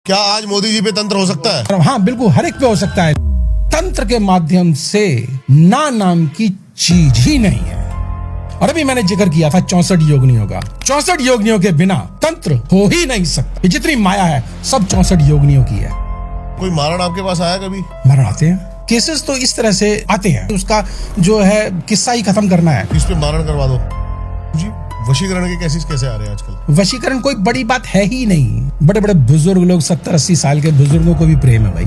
क्या आज मोदी जी पे तंत्र हो सकता है? हाँ बिल्कुल, हर एक पे हो सकता है। तंत्र के माध्यम से ना नाम की चीज ही नहीं है। और अभी मैंने जिक्र किया था 64 योगिनियों का। 64 योगिनियों के बिना तंत्र हो ही नहीं सकता। ये जितनी माया है सब 64 योगिनियों की है। कोई मारण आपके पास आया कभी? मरण आते हैं, केसेस तो इस तरह से आते हैं, उसका जो है किस्सा ही खत्म करना है। इस पे मारण करवा दो जी। वशीकरण के केसेस कैसे आ रहे हैं आजकल? वशीकरण कोई बड़ी बात है ही नहीं। बड़े बड़े बुजुर्ग लोग, 70-80 साल के बुजुर्गों को भी प्रेम है भाई,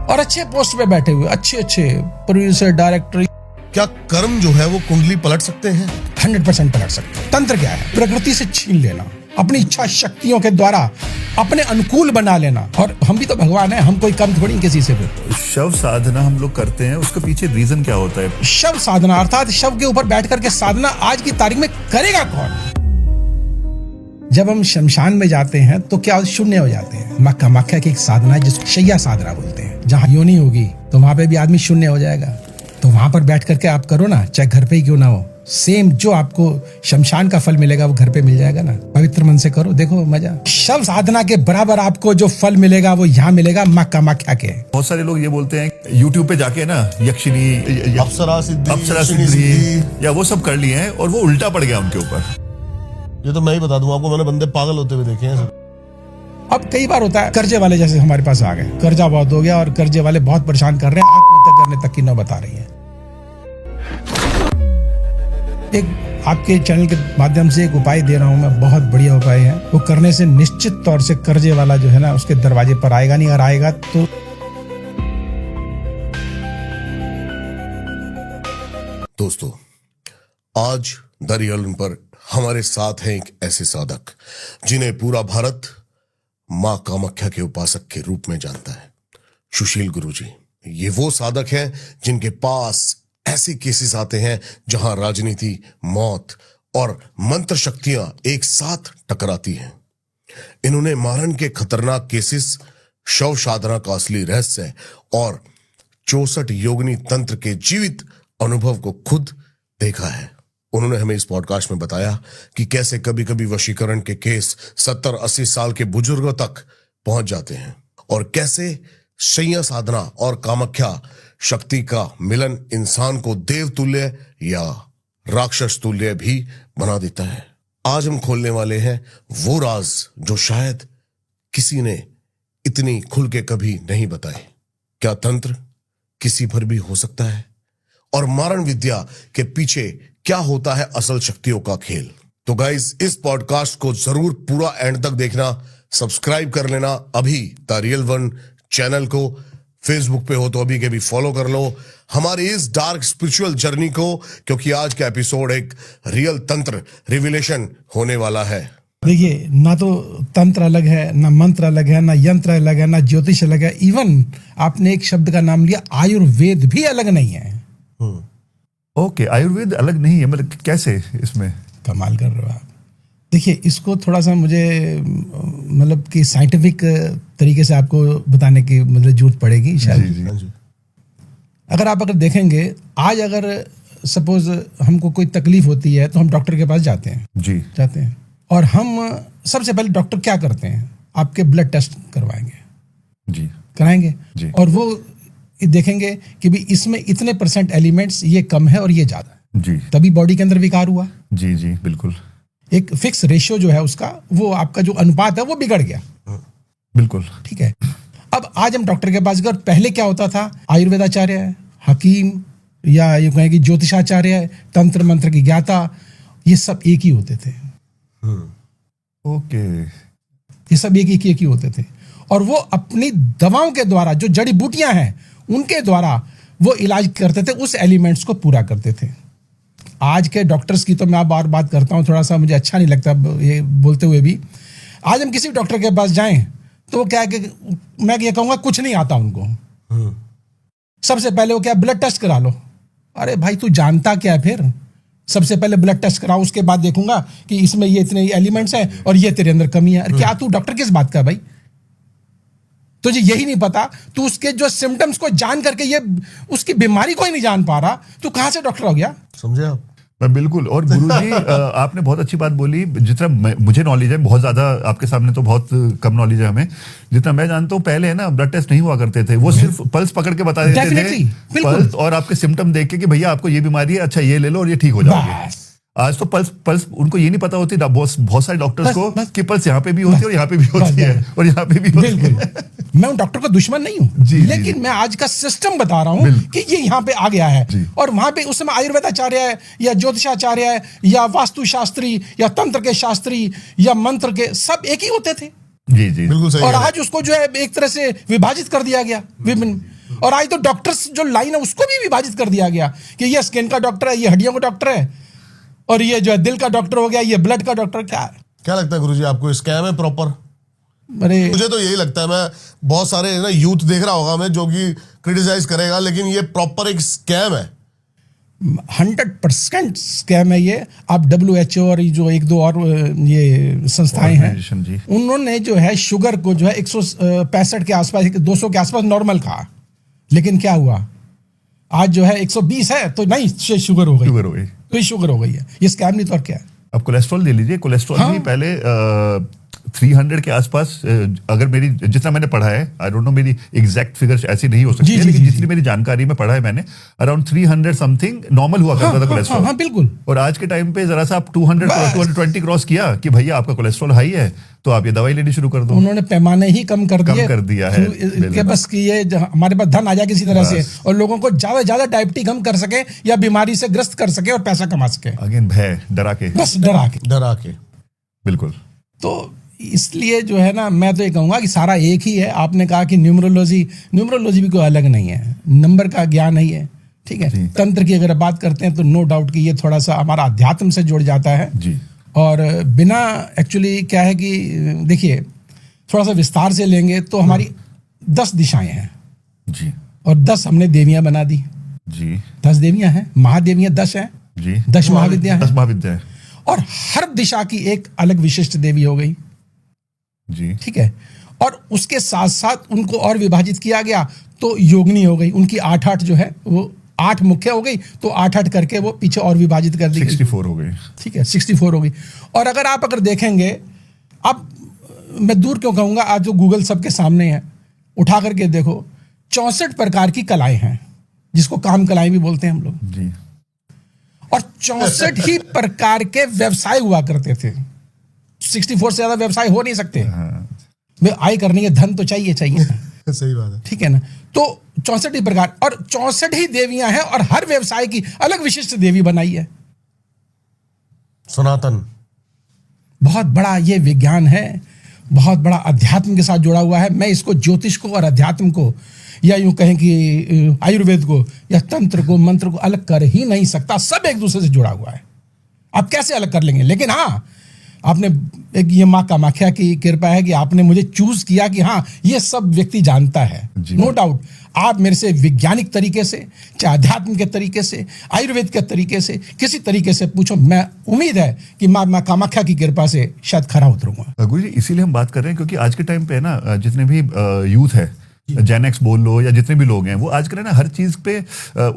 और अच्छे पोस्ट पे बैठे हुए, अच्छे प्रोड्यूसर, डायरेक्टर। क्या कर्म जो है वो कुंडली पलट सकते हैं? 100% पलट सकते हैं। तंत्र क्या है? प्रकृति से छीन लेना, अपनी इच्छा शक्तियों के द्वारा अपने अनुकूल बना लेना। और हम भी तो भगवान है, हम कोई कम थोड़ी किसी से भी। शव साधना हम लोग करते हैं, उसके पीछे रीजन क्या होता है? शव साधना अर्थात शव के ऊपर बैठ करके साधना आज की तारीख में करेगा कौन? जब हम शमशान में जाते हैं तो क्या शून्य हो जाते हैं। मक्का मक्का की एक साधना है जिसको शैया साधना बोलते हैं। जहाँ योनि होगी तो वहां पे भी आदमी शून्य हो जाएगा। तो वहां पर बैठ करके आप करो ना, चाहे घर पे ही क्यों ना हो, सेम जो आपको शमशान का फल मिलेगा वो घर पे मिल जाएगा ना। पवित्र मन से करो, देखो मजा। शव साधना के बराबर आपको जो फल मिलेगा वो यहाँ मिलेगा मक्का मक्का के। बहुत सारे लोग ये बोलते हैं YouTube पे जाके ना यक्षिनी, अप्सरा सिद्धि या वो सब कर लिए हैं और वो उल्टा पड़ गया उनके ऊपर। ये तो मैं ही बता दूं आपको, मैंने बंदे पागल होते हुए देखे हैं सर। अब कई बार होता है, कर्जे वाले जैसे हमारे पास आ गए, कर्जा बहुत हो गया और कर्जे वाले बहुत परेशान कर रहे हैं, आत्महत्या करने तक की नौबत आ रही है। एक आपके चैनल के माध्यम से एक उपाय दे रहा हूं मैं, बहुत बढ़िया उपाय है। वो करने से निश्चित तौर से कर्जे वाला जो है ना उसके दरवाजे पर आएगा नहीं, और आएगा तो दोस्तों, आज द रियल पर हमारे साथ हैं एक ऐसे साधक जिन्हें पूरा भारत मां कामाख्या के उपासक के रूप में जानता है, सुशील गुरुजी। ये वो साधक हैं जिनके पास ऐसे केसेस आते हैं जहां राजनीति, मौत और मंत्र शक्तियां एक साथ टकराती हैं। इन्होंने मारण के खतरनाक केसेस, शव साधना का असली रहस्य और 64 योगिनी तंत्र के जीवित अनुभव को खुद देखा है। उन्होंने हमें इस पॉडकास्ट में बताया कि कैसे कभी कभी वशीकरण के केस 70-80 साल के बुजुर्गों तक पहुंच जाते हैं, और कैसे शैया साधना और कामाख्या शक्ति का मिलन इंसान को देव तुल्य या राक्षस तुल्य भी बना देता है। आज हम खोलने वाले हैं वो राज जो शायद किसी ने इतनी खुल के कभी नहीं बताए। क्या तंत्र किसी पर भी हो सकता है? और मारण विद्या के पीछे क्या होता है असल शक्तियों का खेल? तो गाइस, इस पॉडकास्ट को जरूर पूरा एंड तक देखना। सब्सक्राइब कर लेना अभी द रियल वन चैनल को। फेसबुक पे हो तो अभी के भी फॉलो कर लो हमारी इस डार्क स्पिरिचुअल जर्नी को, क्योंकि आज का एपिसोड एक रियल तंत्र रिविलेशन होने वाला है। देखिए, ना तो तंत्र अलग है, ना मंत्र अलग है, ना यंत्र अलग है, ना ज्योतिष अलग है। इवन आपने एक शब्द का नाम लिया, आयुर्वेद भी अलग नहीं है। ओके, आयुर्वेद अलग नहीं है, मतलब कैसे? इसमें कमाल कर रहे हो आप। देखिए, इसको थोड़ा सा मुझे मतलब कि साइंटिफिक तरीके से आपको बताने की मतलब जरूरत पड़ेगी शायद। जी। अगर देखेंगे, आज अगर सपोज हमको कोई तकलीफ होती है तो हम डॉक्टर के पास जाते हैं और हम सबसे पहले डॉक्टर क्या करते हैं, आपके ब्लड टेस्ट करवाएंगे, कराएंगे जी। और वो देखेंगे कि भी इसमें इतने % एलिमेंट्स ये कम है और ये ज्यादा है जी। तभी बॉडी के अंदर विकार हुआ। जी बिल्कुल। एक फिक्स रेशियो जो है उसका, वो आपका जो अनुपात है वो बिगड़ गया। बिल्कुल ठीक है। अब आज हम डॉक्टर के पास गए, पहले क्या होता था, आयुर्वेदाचार्य है, हकीम, या ये कहें कि ज्योतिषाचार्य है, तंत्र मंत्र की ज्ञाता, ये सब एक ही होते थे। ओके, ये सब एक ही होते थे, और वो अपनी दवाओं के द्वारा, जो जड़ी बूटियां हैं उनके द्वारा वो इलाज करते थे, उस एलिमेंट्स को पूरा करते थे। आज के डॉक्टर्स की तो मैं बार बात करता हूं, थोड़ा सा मुझे अच्छा नहीं लगता ये बोलते हुए भी। आज हम किसी डॉक्टर के पास जाएं तो वो क्या है कि मैं ये कहूंगा कुछ नहीं आता उनको। सबसे पहले वो क्या, ब्लड टेस्ट करा लो। अरे भाई, तू जानता क्या है फिर? सबसे पहले ब्लड टेस्ट कराओ, उसके बाद देखूंगा कि इसमें ये इतने एलिमेंट्स हैं और ये तेरे अंदर कमी है। क्या तू डॉक्टर किस बात का भाई? तुझे यही नहीं पता, तू उसके जो सिम्टम्स को जान करके ये उसकी बीमारी को ही नहीं जान पा रहा, तू कहां से डॉक्टर हो गया? समझे आप? बिल्कुल। और गुरुजी आपने बहुत अच्छी बात बोली। जितना मुझे नॉलेज है, बहुत ज्यादा आपके सामने तो बहुत कम नॉलेज है हमें, जितना मैं जानता हूँ पहले है ना ब्लड टेस्ट नहीं हुआ करते थे, वो सिर्फ पल्स पकड़ के बता देते थे, पल्स और आपके सिम्टम देख के कि भैया आपको ये बीमारी है, अच्छा ये ले लो और ये ठीक हो जाओगे। आज तो पल्स उनको ये नहीं पता होती बहुत सारे डॉक्टर्स को कि पल्स यहाँ पे भी होती है और यहाँ पे भी होती है और यहाँ पे भी होती है। मैं उन डॉक्टर का दुश्मन नहीं हूँ, लेकिन मैं आज का सिस्टम बता रहा हूँ कि ये यहाँ पे आ गया है। और वहां पे उस समय आयुर्वेदाचार्य है या ज्योतिषाचार्य है या वास्तुशास्त्री या तंत्र के शास्त्री या मंत्र के, सब एक ही होते थे। जी जी बिल्कुल सही। और आज उसको जो है एक तरह से विभाजित कर दिया गया विभिन्न, और आज तो डॉक्टर्स जो लाइन है उसको भी विभाजित कर दिया गया कि ये स्किन का डॉक्टर है, ये हड्डियों का डॉक्टर है, और ये जो है दिल का डॉक्टर हो गया, ये ब्लड का डॉक्टर। क्या लगता है गुरुजी आपको, स्कैम है प्रॉपर? अरे मुझे तो यही लगता है। मैं बहुत सारे ना यूथ देख रहा होगा मैं जो कि क्रिटिसाइज करेगा, लेकिन ये प्रॉपर एक स्कैम है। 100% स्कैम है ये। आप WHO और जो एक दो और ये संस्थाएं हैं, उन्होंने जो है शुगर को जो है 165 के आसपास, 200 के आसपास नॉर्मल कहा, लेकिन क्या हुआ, आज जो है 120 है तो नहीं, शुगर हो गई, तो शुगर हो गई है। ये स्कैम नहीं तो और क्या है। अब कोलेस्ट्रॉल ले लीजिए, कोलेस्ट्रॉल भी पहले 300 के आसपास, अगर मेरी जितना मैंने पढ़ा है, आई डोंट नो मेरी एग्जैक्ट फिगर ऐसी नहीं हो सकती है, लेकिन जितनी मेरी जानकारी में पढ़ा है मैंने, अराउंड 300 समथिंग नॉर्मल हुआ करता था कोलेस्ट्रॉल। हाँ, बिल्कुल। और आज के टाइम पे जरा सा आप 220 क्रॉस किया कि भैया आपका कोलेस्ट्रॉल हाई है, तो आप ये दवाई लेनी शुरू कर दो। उन्होंने पैमाने ही कम कर दिया है कि बस कि ये हमारे पास धन आ जाए किसी तरह से, और लोगों को ज्यादा डायबिटीज कम कर सके या बीमारी से ग्रस्त कर सके और पैसा कमा सके। अगेन भय, डरा के बिल्कुल। तो इसलिए जो है ना, मैं तो ये कहूंगा कि सारा एक ही है। आपने कहा कि न्यूमरोलॉजी भी कोई अलग नहीं है, नंबर का ज्ञान नहीं है, ठीक है। तंत्र की अगर बात करते हैं तो नो डाउट कि ये थोड़ा सा हमारा अध्यात्म से जुड़ जाता है जी। और बिना एक्चुअली क्या है कि देखिए, थोड़ा सा विस्तार से लेंगे तो हमारी 10 दिशाएं हैं जी, और 10 हमने देवियां बना दी जी। 10 देवियां हैं, महादेवियां 10 हैं जी, 10 महाविद्या हैं, 10 महाविद्या, और हर दिशा की एक अलग विशिष्ट देवी हो गई जी, ठीक है। और उसके साथ साथ उनको और विभाजित किया गया, तो योगिनी हो गई, उनकी 8 जो है वो 8 मुख्य हो गई, तो 8 करके वो पीछे और विभाजित कर दी, 64 हो गई, ठीक है, 64 हो गई। और अगर देखेंगे, अब मैं दूर क्यों कहूंगा, आज जो गूगल सबके सामने है, उठा करके देखो, 64 प्रकार की कलाएं हैं, जिसको काम कलाएं भी बोलते हैं हम लोग जी। और 64 ही प्रकार के व्यवसाय हुआ करते थे। 64 से ज्यादा व्यवसाय हो नहीं सकते। आय करने के धन तो चाहिए सही बात है, ठीक है ना। तो 64 ही प्रकार और 64 ही देवियां हैं, और हर व्यवसाय की अलग विशिष्ट देवी बनाई है। सनातन बहुत बड़ा ये विज्ञान है, बहुत बड़ा अध्यात्म के साथ जुड़ा हुआ है। मैं इसको ज्योतिष को और अध्यात्म को, या यूं कहें कि आयुर्वेद को या तंत्र को, मंत्र को अलग कर ही नहीं सकता। सब एक दूसरे से जुड़ा हुआ है। आप कैसे अलग कर लेंगे? लेकिन हाँ, आपने एक ये माँ कामाख्या की कृपा है कि आपने मुझे चूज किया कि हाँ, ये सब व्यक्ति जानता है। नो डाउट आप मेरे से वैज्ञानिक तरीके से, चाहे अध्यात्म के तरीके से, आयुर्वेद के तरीके से, किसी तरीके से पूछो, मैं उम्मीद है कि माँ कामाख्या की कृपा से शायद खरा उतरूंगा। गुरु जी, इसीलिए हम बात कर रहे हैं क्योंकि आज के टाइम पे ना, जितने भी यूथ है, जेन एक्स बोल लो या जितने भी लोग हैं, वो आजकल है ना हर चीज पे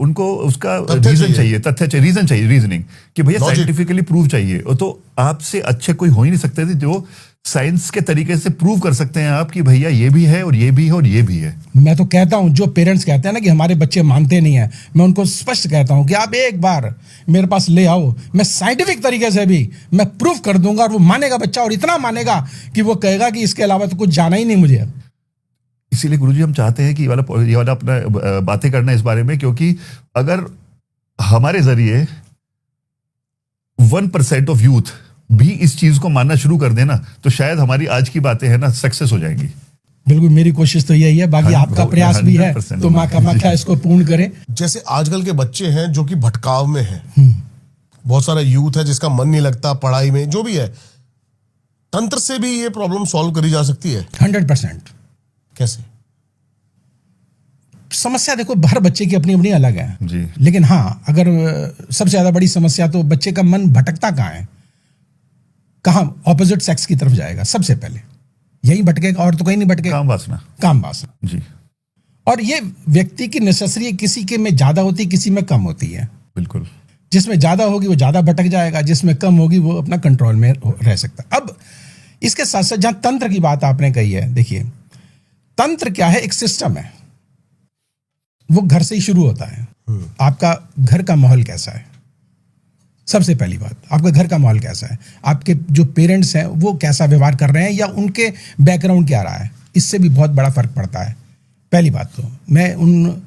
उनको उसका रीजन चाहिए, तथ्य चाहिए, रीजन चाहिए, रीजनिंग कि भैया साइंटिफिकली प्रूव चाहिए। तो आपसे अच्छे कोई हो ही नहीं सकते थे जो साइंस के तरीके से प्रूव कर सकते हैं आप कि भैया ये भी है और ये भी है और ये भी है। मैं तो कहता हूं, जो पेरेंट्स कहते हैं ना कि हमारे बच्चे मानते नहीं है, मैं उनको स्पष्ट कहता हूं कि आप एक बार मेरे पास ले आओ, मैं साइंटिफिक तरीके से भी मैं प्रूफ कर दूंगा, और वो मानेगा बच्चा, और इतना मानेगा कि वो कहेगा कि इसके अलावा तो कुछ जाना ही नहीं मुझे। इसीलिए गुरुजी हम चाहते हैं कि ये वाला अपना बातें करना इस बारे में, क्योंकि अगर हमारे जरिए 1% ऑफ यूथ भी इस चीज को मानना शुरू कर देना, तो शायद हमारी आज की बातें है ना सक्सेस हो जाएंगी। बिल्कुल, मेरी कोशिश तो यही है, बाकी आपका प्रयास भी है, तो माँ कामाख्या इसको पूर्ण करें। जैसे आजकल के बच्चे हैं जो कि भटकाव में हैं, बहुत सारा यूथ है जिसका मन नहीं लगता पढ़ाई में, जो भी है, तंत्र से भी ये प्रॉब्लम सॉल्व करी जा सकती है 100%। कैसे? समस्या देखो, हर बच्चे की अपनी अपनी अलग है जी। लेकिन हाँ, अगर सबसे ज्यादा बड़ी समस्या तो बच्चे का मन भटकता कहाँ है, कहाँ? ऑपोजिट सेक्स की तरफ जाएगा सबसे पहले, यही भटकेगा, और तो कहीं नहीं भटकेगा। काम वासना जी। और ये व्यक्ति की नेसेसरी, किसी के में ज्यादा होती है, किसी में कम होती है। बिल्कुल। जिसमें ज्यादा होगी वो ज्यादा भटक जाएगा, जिसमें कम होगी वो अपना कंट्रोल में रह सकता है। अब इसके साथ साथ जहां तंत्र की बात आपने कही है, देखिए तंत्र क्या है, एक सिस्टम है, वो घर से ही शुरू होता है। आपका घर का माहौल कैसा है, सबसे पहली बात, आपका घर का माहौल कैसा है, आपके जो पेरेंट्स हैं वो कैसा व्यवहार कर रहे हैं या उनके बैकग्राउंड क्या रहा है, इससे भी बहुत बड़ा फर्क पड़ता है। पहली बात तो मैं उन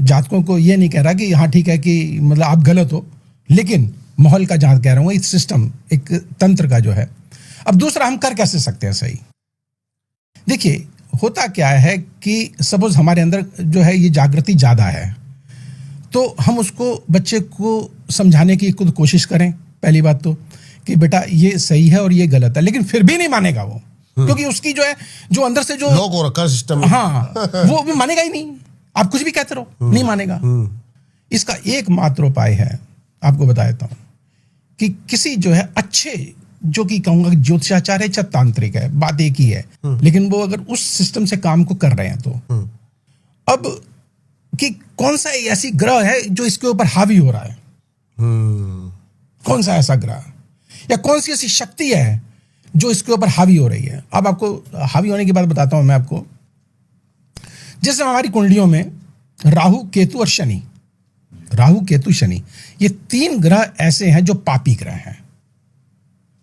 जातकों को ये नहीं कह रहा कि हाँ ठीक है कि मतलब आप गलत हो, लेकिन माहौल का जहां कह रहा हूँ, इस सिस्टम एक तंत्र का जो है। अब दूसरा, हम कर कैसे सकते हैं सही। देखिए होता क्या है कि सपोज हमारे अंदर जो है ये जागृति ज्यादा है, तो हम उसको बच्चे को समझाने की खुद कोशिश करें। पहली बात तो कि बेटा ये सही है और ये गलत है, लेकिन फिर भी नहीं मानेगा वो, क्योंकि उसकी जो है जो अंदर से जो लॉक हो रखा सिस्टम, हाँ वो मानेगा ही नहीं, आप कुछ भी कहते रहो नहीं मानेगा। इसका एकमात्र उपाय है, आपको बता देता हूं कि किसी जो है अच्छे, जो कि कहूंगा ज्योतिषाचार्य है, तांत्रिक है, बात एक ही है, लेकिन वो अगर उस सिस्टम से काम को कर रहे हैं तो अब कि कौन सा ऐसी ग्रह है जो इसके ऊपर हावी हो रहा है, कौन सा ऐसा ग्रह या कौन सी ऐसी शक्ति है जो इसके ऊपर हावी हो रही है। अब आपको हावी होने की बात बताता हूं मैं आपको। जैसे हमारी कुंडलियों में राहु केतु और शनि, राहु केतु शनि, ये 3 ग्रह ऐसे हैं जो पापी ग्रह हैं,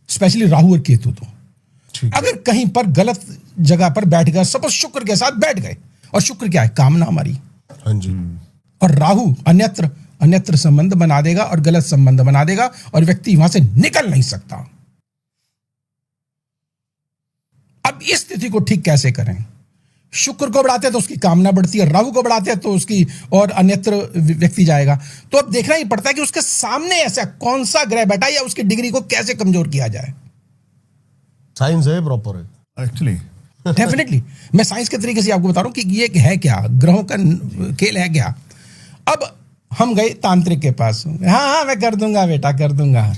स्पेशली राहु और केतु। तो अगर कहीं पर गलत जगह पर बैठ गए, सपोज शुक्र के साथ बैठ गए, और शुक्र क्या है, कामना हमारी, हाँ जी, और राहु अन्यत्र संबंध बना देगा और गलत संबंध बना देगा और व्यक्ति वहां से निकल नहीं सकता। अब इस स्थिति को ठीक कैसे करें। शुक्र को बढ़ाते हैं तो उसकी कामना बढ़ती है, राहु को बढ़ाते हैं तो उसकी और अन्यत्र व्यक्ति जाएगा। तो अब देखना ही पड़ता है कि उसके सामने ऐसा कौन सा ग्रह बैठा या उसकी डिग्री को कैसे कमजोर किया जाए। साइंस है, प्रॉपर है एक्चुअली। डेफिनेटली मैं साइंस के तरीके से आपको बता रहा हूं कि ये है क्या, ग्रहों का खेल है क्या। अब हम गए तांत्रिक के पास, हाँ मैं कर दूंगा बेटा, कर दूंगा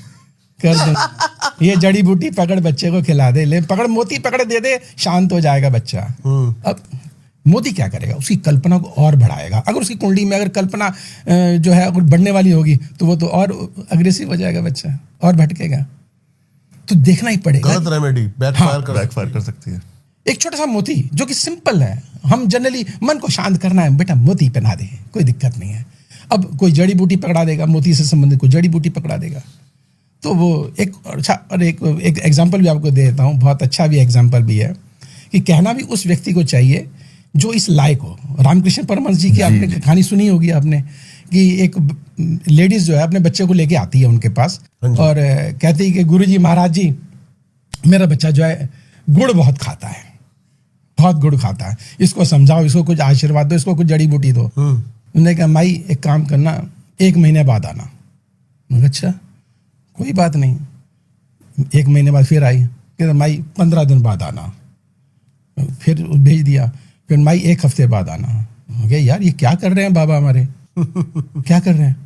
ये जड़ी बूटी पकड़ बच्चे को खिला दे, ले पकड़ मोती पकड़ दे दे, शांत हो जाएगा बच्चा। अब मोती क्या करेगा, उसकी कल्पना को और बढ़ाएगा। अगर उसकी कुंडली में अगर कल्पना जो है अगर बढ़ने वाली होगी तो वो तो और अग्रेसिव हो जाएगा बच्चा, और भटकेगा। तो देखना ही पड़ेगा। गलत रेमेडी बैकफायर कर सकती है। एक छोटा सा मोती जो कि सिंपल है, हम जनरली मन को शांत करना है, बेटा मोती पहना दे, कोई दिक्कत नहीं है। अब कोई जड़ी बूटी पकड़ा देगा, मोती से संबंधित कोई जड़ी बूटी पकड़ा देगा, तो वो एक अच्छा। और एक एग्जाम्पल भी आपको दे देता हूँ, बहुत अच्छा भी एग्जाम्पल भी है कि कहना भी उस व्यक्ति को चाहिए जो इस लायक हो। रामकृष्ण परमहंस जी की आपने कहानी सुनी होगी आपने, कि एक लेडीज जो है अपने बच्चे को लेके आती है उनके पास और कहती है कि गुरुजी महाराज जी, मेरा बच्चा जो है गुड़ बहुत खाता है, बहुत गुड़ खाता है, इसको समझाओ, इसको कुछ आशीर्वाद दो, इसको कुछ जड़ी बूटी दो। उन्होंने कहा माई एक काम करना, 1 महीने बाद आना। मैं अच्छा कोई बात नहीं। 1 महीने बाद फिर आई, कहते माई 15 दिन बाद आना। फिर भेज दिया, फिर माई 1 हफ्ते बाद आना। हो गया यार ये क्या कर रहे हैं बाबा हमारे क्या कर रहे हैं।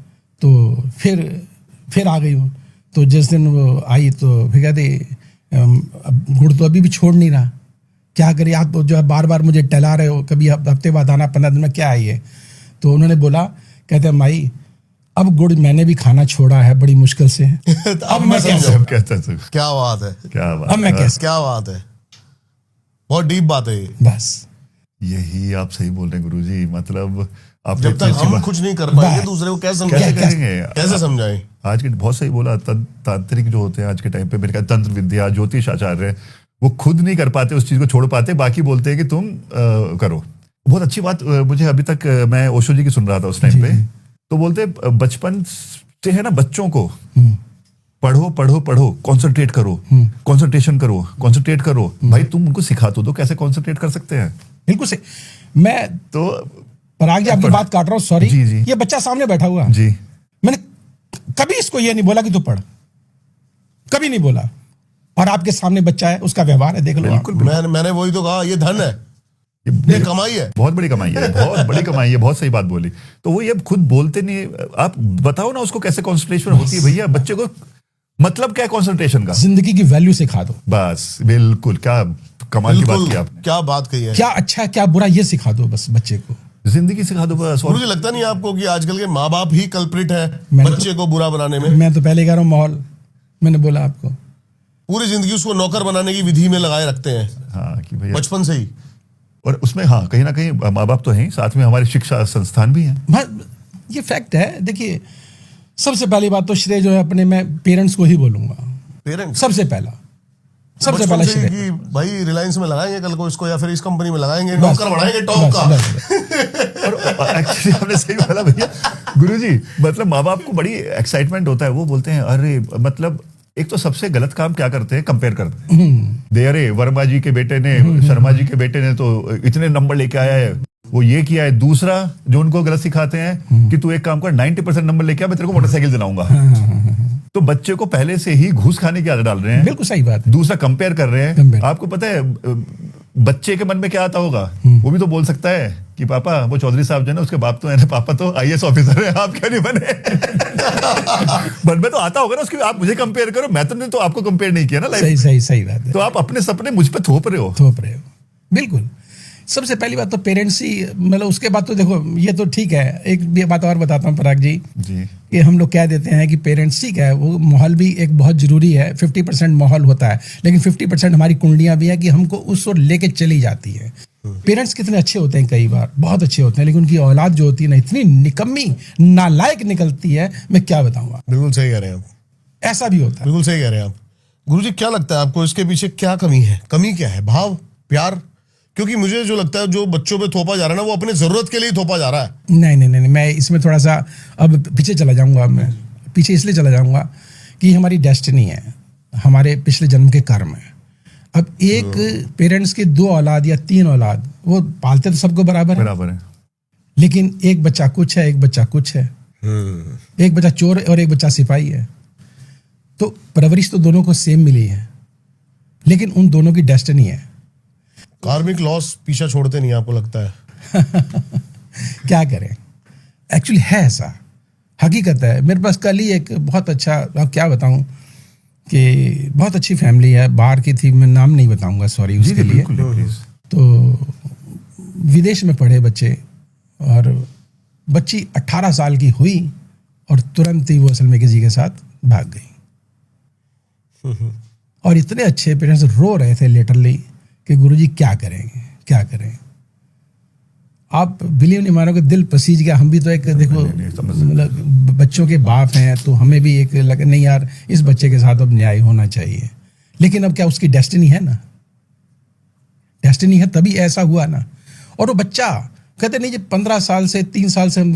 तो फिर आ गई हूँ। तो जिस दिन वो आई तो फिर कहते गुड़ तो अभी भी छोड़ नहीं रहा, क्या करिए आप जो है बार बार मुझे टहला रहे हो, कभी हफ्ते बाद आना, 15 दिन में क्या है ये। तो उन्होंने बोला, कहते माई अब गुड़ मैंने भी खाना छोड़ा है बड़ी मुश्किल से तो अब मैं कैसे, क्या बात है, क्या बात, अब मैं कैसे, क्या बात है, बहुत डीप बात है ये। बस यही आप सही बोल रहे हैं गुरुजी। मतलब आप जब तक हम कुछ नहीं कर पाएंगे दूसरे को कैसे करेंगे, कैसे समझाएं। आज के बहुत सही बोला, तांत्रिक जो होते हैं आज के टाइम पे, मेरे ख्याल तंत्र विद्या ज्योतिष आचार्य, वो खुद नहीं कर पाते, उस चीज को छोड़ पाते, बाकी बोलते हैं कि तुम करो। बहुत अच्छी बात मुझे अभी तक, मैं ओशो जी की सुन रहा था उस टाइम पे, तो बोलते बचपन से है ना बच्चों को पढ़ो पढ़ो पढ़ो, कंसंट्रेट करो, कंसंट्रेशन करो, कंसंट्रेट करो। भाई तुम उनको सिखा तो कैसे कंसंट्रेट कर सकते हैं। बिल्कुल से। मैं तो पराग जी आपकी बात काट रहा हूँ, सॉरी। ये बच्चा सामने बैठा हुआ जी, मैंने कभी इसको ये नहीं बोला कि तू पढ़, कभी नहीं बोला। और आपके सामने बच्चा है, उसका व्यवहार है, देख लो। मैंने वही तो कहा, ये धन है, ये कमाई है, बहुत बड़ी कमाई है, बहुत बड़ी कमाई है। बहुत सही बात बोली। तो वो ये खुद बोलते नहीं, आप बताओ ना उसको कैसे कंसंट्रेशन होती है। भैया बच्चे को मतलब क्या है कंसंट्रेशन का, जिंदगी की वैल्यू सिखा दो बस। बिल्कुल, क्या कमाल की बात की आपने, क्या बात कही है। क्या अच्छा क्या बुरा ये सिखा दो बस बच्चे को। जिंदगी सिखा दो बस। गुरुजी लगता नहीं आपको कि आजकल के माँ बाप ही कल्प्रिट है बच्चे को बुरा बनाने में? मैं तो पहले कह रहा हूँ माहौल, मैंने बोला आपको, पूरी जिंदगी उसको नौकर बनाने की विधि में लगाए रखते हैं। हाँ कि भैया बचपन से ही। और उसमें हाँ कहीं ना कहीं माँ बाप तो हैं, साथ में हमारे शिक्षा संस्थान भी हैं। ये फैक्ट है। देखिए सबसे पहली बात तो श्रेय जो है अपने, मैं पेरेंट्स को ही बोलूंगा, पेरेंट्स सबसे पहला श्रेय कि भाई रिलायंस में लगाएंगे कल को इसको, या फिर इस कंपनी में लगाएंगे, नौकर बढ़ाएंगे टॉप का। और एक्चुअली आपने सही बोला भैया गुरुजी, मतलब माँ बाप को बड़ी एक्साइटमेंट होता है, वो बोलते हैं अरे मतलब एक तो सबसे गलत काम क्या करते हैं, कंपेयर करते हैं। दे अरे वर्मा जी के बेटे ने, शर्मा जी के बेटे ने तो इतने नंबर लेके आया है, वो ये किया है। दूसरा जो उनको गलत सिखाते हैं कि तू एक काम कर 90% नंबर लेके आ, मैं तेरे को मोटरसाइकिल दिलाऊंगा। तो बच्चे को पहले से ही घूस खाने की आदत डाल रहे हैं। बिल्कुल सही बात। दूसरा कंपेयर कर रहे हैं। आपको पता है बच्चे के मन में क्या आता होगा? वो भी तो बोल सकता है कि पापा वो चौधरी साहब जो है ना, उसके बाप तो है ना, पापा तो आईएएस ऑफिसर है, आप क्यों नहीं बने? मन में तो आता होगा ना उसकी, आप मुझे कंपेयर करो, मैं तुमने तो आपको कंपेयर नहीं किया ना लाइफ। सही बात है। तो आप अपने सपने मुझ पे थोप रहे हो। बिल्कुल। सबसे पहली बात तो पेरेंट्स ही, मतलब उसके बाद तो देखो ये तो ठीक है। एक बात और बताता हूँ पराग जी कि हम लोग कह देते हैं कि पेरेंट्स ठीक है, वो माहौल भी एक बहुत जरूरी है। 50% माहौल होता है, लेकिन 50% हमारी कुंडलियां भी है कि हमको उस ओर लेके चली जाती है। पेरेंट्स कितने अच्छे होते हैं, कई बार बहुत अच्छे होते हैं, लेकिन उनकी औलाद जो होती है ना, इतनी निकम्मी नालायक निकलती है, मैं क्या बताऊंगा। बिल्कुल सही कह रहे हैं आप, ऐसा भी होता है। बिल्कुल सही कह रहे हैं आप। गुरुजी क्या लगता है आपको, इसके पीछे क्या कमी है? कमी क्या है? भाव, प्यार? क्योंकि मुझे जो लगता है जो बच्चों पे थोपा जा रहा है ना, वो अपने जरूरत के लिए थोपा जा रहा है। नहीं, मैं इसमें थोड़ा सा अब पीछे चला जाऊंगा। मैं पीछे इसलिए चला जाऊंगा कि हमारी डेस्टिनी है, हमारे पिछले जन्म के कर्म है। अब एक पेरेंट्स के 2 औलाद या 3 औलाद, वो पालते तो सबको बराबर है, लेकिन एक बच्चा कुछ है, एक बच्चा कुछ है। एक बच्चा चोर और एक बच्चा सिपाही है, तो परवरिश तो दोनों को सेम मिली है, लेकिन उन दोनों की डेस्टिनी है। कार्मिक लॉस पीछा छोड़ते नहीं, आपको लगता है? क्या करें, एक्चुअली है ऐसा, हकीकत है। मेरे पास कल ही एक बहुत अच्छा, अब क्या बताऊं कि बहुत अच्छी फैमिली है, बाहर की थी, मैं नाम नहीं बताऊंगा, सॉरी उसके लिए। तो विदेश में पढ़े बच्चे, और बच्ची 18 साल की हुई और तुरंत ही वो असल में किसी के साथ भाग गई। और इतने अच्छे पेरेंट्स रो रहे थे लिटरली कि गुरुजी क्या करें। आप बिलीव नहीं मानोगे, दिल पसीज गया। हम भी तो एक देखो मतलब बच्चों के बाप हैं, तो हमें भी एक लगा नहीं यार, इस बच्चे के साथ अब न्याय होना चाहिए। लेकिन अब क्या उसकी डेस्टिनी है ना, डेस्टिनी है तभी ऐसा हुआ ना। और वो बच्चा कहते नहीं, जब 15 साल से 3 साल से हम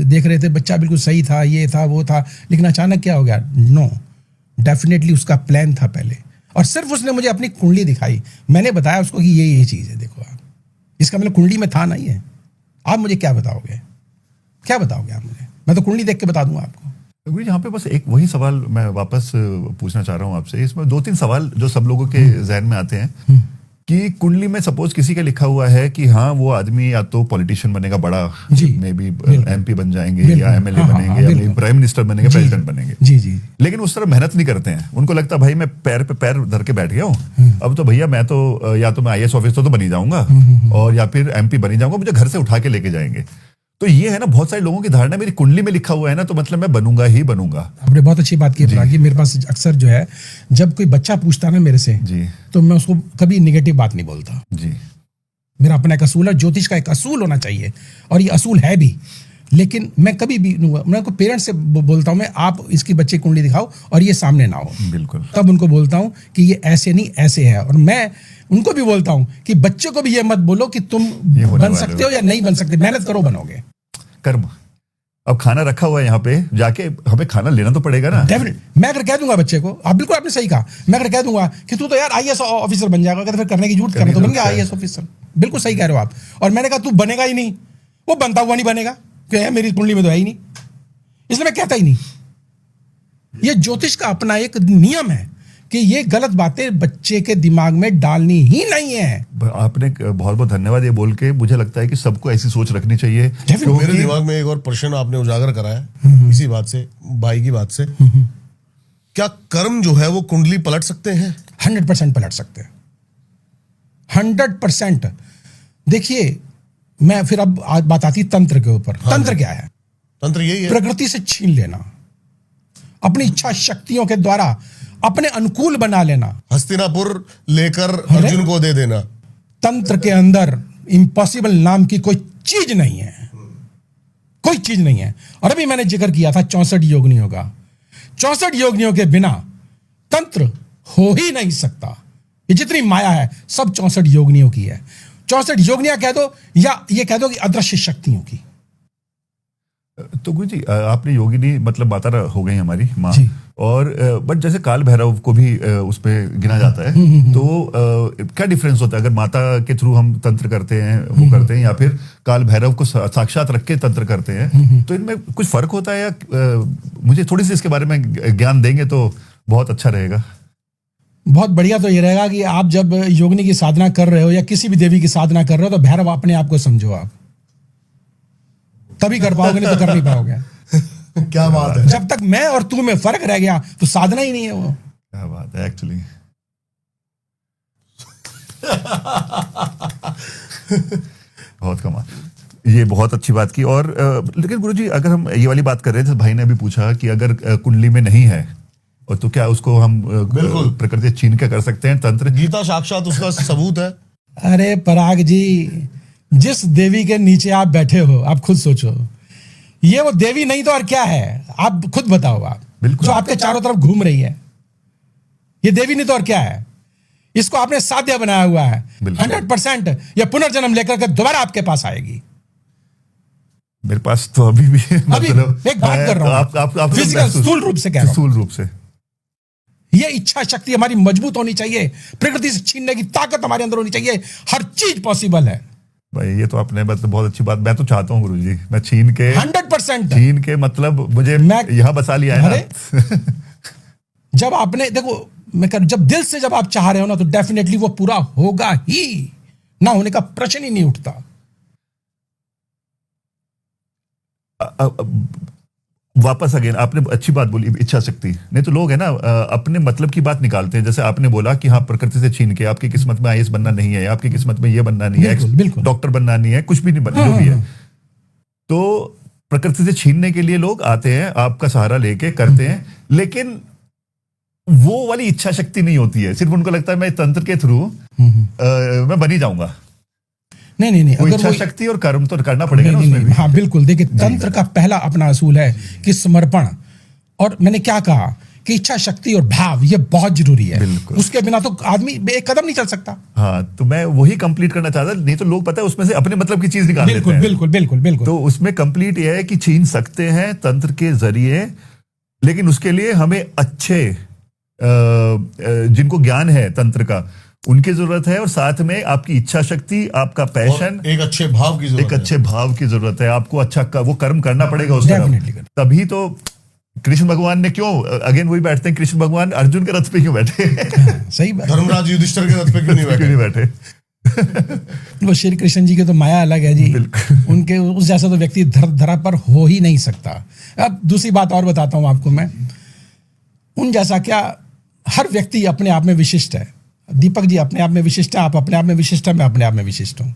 देख रहे थे, बच्चा बिल्कुल सही था, ये था वो था, लेकिन अचानक क्या हो गया? नो, डेफिनेटली उसका प्लान था पहले, और सिर्फ उसने मुझे अपनी कुंडली दिखाई, मैंने बताया उसको कि ये चीज़ है, देखो आप, इसका मतलब कुंडली में था नहीं है। आप मुझे क्या बताओगे आप मुझे? मैं तो कुंडली देख के बता दूंगा आपको। यहाँ पे बस एक वही सवाल मैं वापस पूछना चाह रहा हूँ आपसे। इसमें 2-3 सवाल जो सब लोगों के जहन में आते हैं कि कुंडली में सपोज किसी का लिखा हुआ है कि हाँ वो आदमी या तो पॉलिटिशियन बनेगा बड़ा, मे बी एमपी बन जाएंगे, या एमएलए बनेंगे, या प्राइम मिनिस्टर बनेंगे, प्रेसिडेंट बनेंगे। जी। लेकिन उस तरह मेहनत नहीं करते हैं। उनको लगता है भाई मैं पैर पे पैर धर के बैठ गया हूँ, अब तो भैया मैं तो या तो मैं आईएएस ऑफिसर तो बन ही जाऊंगा, और या फिर एमपी बन ही जाऊंगा, मुझे घर से उठा के लेके जाएंगे। तो ये है ना, बहुत सारे लोगों की धारणा, मेरी कुंडली में लिखा हुआ है ना, तो मतलब मैं बनूंगा ही बनूंगा। आपने बहुत अच्छी बात की कि मेरे पास अक्सर जो है, जब कोई बच्चा पूछता ना मेरे से जी, तो मैं उसको कभी निगेटिव बात नहीं बोलता जी। मेरा अपना एक असूल है, ज्योतिष का एक असूल होना चाहिए, और ये असूल है भी। लेकिन मैं कभी भी मैं को पेरेंट्स से बोलता हूँ, मैं आप इसकी बच्चे की कुंडली दिखाओ और ये सामने ना हो, बिल्कुल। तब उनको बोलता हूँ कि ये ऐसे नहीं ऐसे है। और मैं उनको भी बोलता हूँ कि बच्चों को भी ये मत बोलो कि तुम बन सकते हो या नहीं बन सकते, मेहनत करो, बनोगे। कर्म। अब खाना रखा हुआ है यहाँ पे, जाके हमें खाना लेना तो पड़ेगा ना। डेफिनेट। मैं अगर कह दूंगा बच्चे को, आप बिल्कुल आपने सही कहा, मैं अगर कह दूंगा कि तू तो यार आईएएस ऑफिसर बन जाएगा, कहते फिर करने की जरूरत करना, तो बन गया आईएएस ऑफिसर। बिल्कुल सही कह रहे हो आप। और मैंने कहा तू बनेगा ही नहीं, वो बनता हुआ नहीं बनेगा, क्यों? मेरी कुंडली में तो है ही नहीं, इसलिए मैं कहता ही नहीं। ये ज्योतिष का अपना एक नियम है कि ये गलत बातें बच्चे के दिमाग में डालनी ही नहीं है। आपने बहुत बहुत धन्यवाद ये बोल के। मुझे लगता है कि सबको ऐसी सोच रखनी चाहिए। तो मेरे दिमाग में एक और प्रश्न आपने उजागर कराया इसी बात से, भाई की बात से। क्या कर्म जो है वो कुंडली पलट सकते हैं? 100% पलट सकते हैं, 100%। देखिए मैं फिर अब आज बात आती है तंत्र के ऊपर। तंत्र क्या है? तंत्र यही है, प्रकृति से छीन लेना, अपनी इच्छा शक्तियों के द्वारा अपने अनुकूल बना लेना, हस्तिनापुर लेकर अर्जुन को दे देना। तंत्र के अंदर इम्पॉसिबल नाम की कोई चीज नहीं है, कोई चीज नहीं है। और अभी मैंने जिक्र किया था 64 योगिनियों का। 64 योगिनियों के बिना तंत्र हो ही नहीं सकता। ये जितनी माया है सब 64 योगिनियों की है। 64 योगिनियां कह दो या ये कह दो कि अदृश्य शक्तियों की। तो गुरु जी आपने योगिनी मतलब माता हो गई हमारी माँ, जी। और बट जैसे काल भैरव को भी उस पे गिना जाता है, तो क्या डिफरेंस होता है अगर माता के थ्रू हम तंत्र करते हैं वो करते हैं, या फिर काल भैरव को साक्षात रख के तंत्र करते हैं, तो इनमें कुछ फर्क होता है या मुझे थोड़ी सी इसके बारे में ज्ञान देंगे तो बहुत अच्छा रहेगा। बहुत बढ़िया। तो ये रहेगा कि आप जब योगिनी की साधना कर रहे हो या किसी भी देवी की साधना कर रहे हो तो भैरव अपने आप को समझो, आप तभी कर पाओगे, नहीं तो कर नहीं पाओगे। क्या बात है। जब तक मैं और तू में फर्क रह गया तो साधना ही नहीं है वो। क्या बात है एक्चुअली। बहुत कमाल, ये बहुत अच्छी बात की। और लेकिन गुरुजी अगर हम ये वाली बात कर रहे थे, भाई ने अभी पूछा कि अगर कुंडली में नहीं है और तो क्या उसको हम बिल्कुल प्रकृति छीन के कर सकते हैं तंत्र? गीता साक्षात उसका सबूत है। अरे पराग जी, जिस देवी के नीचे आप बैठे हो, आप खुद सोचो, ये वो देवी नहीं तो और क्या है? आप खुद बताओ, आप बिल्कुल। जो आपके चारों तरफ घूम रही है, ये देवी नहीं तो और क्या है? इसको आपने साध्य बनाया हुआ है। 100% ये पुनर्जन्म लेकर के दोबारा आपके पास आएगी। मेरे पास तो अभी भी मतलब एक बात कर रहा हूं, आप फिजिकल स्थूल रूप से कह रहा हूं। स्थूल रूप से ये इच्छा शक्ति हमारी मजबूत होनी चाहिए, प्रकृति से छीनने की ताकत हमारे अंदर होनी चाहिए, हर चीज पॉसिबल है भाई। ये तो आपने बहुत अच्छी बात, मैं तो चाहता हूँ गुरुजी, मैं छीन के 100% छीन के मतलब मुझे यहाँ बसा लिया है ना। जब आपने देखो, जब दिल से जब आप चाह रहे हो ना, तो डेफिनेटली वो पूरा होगा ही, ना होने का प्रश्न ही नहीं उठता। वापस अगेन आपने अच्छी बात बोली, इच्छा शक्ति। नहीं तो लोग है ना अपने मतलब की बात निकालते हैं। जैसे आपने बोला कि हाँ, प्रकृति से छीन के आपकी किस्मत में आईएएस बनना नहीं है, आपकी किस्मत में ये बनना नहीं है, डॉक्टर बनना नहीं है, कुछ भी नहीं बनना, जो भी है। तो प्रकृति से छीनने के लिए लोग आते हैं, आपका सहारा लेके करते हैं, लेकिन वो वाली इच्छा शक्ति नहीं होती है। सिर्फ उनको लगता है मैं तंत्र के थ्रू मैं बन ही जाऊंगा। नहीं, अगर इच्छा शक्ति और कर्म तो करना पड़ेगा ना उसमें भी। हाँ बिल्कुल। देखिए, तंत्र का पहला अपना असूल है कि समर्पण। और मैंने क्या कहा कि इच्छा शक्ति और भाव ये बहुत जरूरी है, उसके बिना तो आदमी एक कदम नहीं चल सकता। हाँ, तो मैं वही कंप्लीट करना चाहता। नहीं तो लोग पता है उसमें से अपने मतलब की चीज निकाल लेते हैं। बिल्कुल। तो उसमें कंप्लीट ये है कि छीन सकते हैं तंत्र के जरिए, लेकिन उसके लिए हमें अच्छे जिनको ज्ञान है तंत्र का, उनकी जरूरत है, और साथ में आपकी इच्छा शक्ति, आपका पैशन, एक अच्छे भाव की जरूरत है। एक अच्छे भाव की जरूरत है। आपको अच्छा वो कर्म करना पड़ेगा उस तरफ। तभी तो कृष्ण भगवान ने क्यों अगेन वही बैठते हैं, कृष्ण भगवान अर्जुन के रथ पे क्यों बैठे? सही बात। धर्मराज युधिष्ठिर के रथ पे क्यों नहीं बैठे? वो श्री कृष्ण जी के तो माया अलग है जी, उनके उस जैसा तो व्यक्ति धरा पर हो ही नहीं सकता। अब दूसरी बात और बताता हूं आपको मैं, उन जैसा क्या, हर व्यक्ति अपने आप में विशिष्ट है। दीपक जी अपने आप में विशिष्ट है, आप अपने आप में विशिष्ट है, मैं अपने आप में विशिष्ट हूं।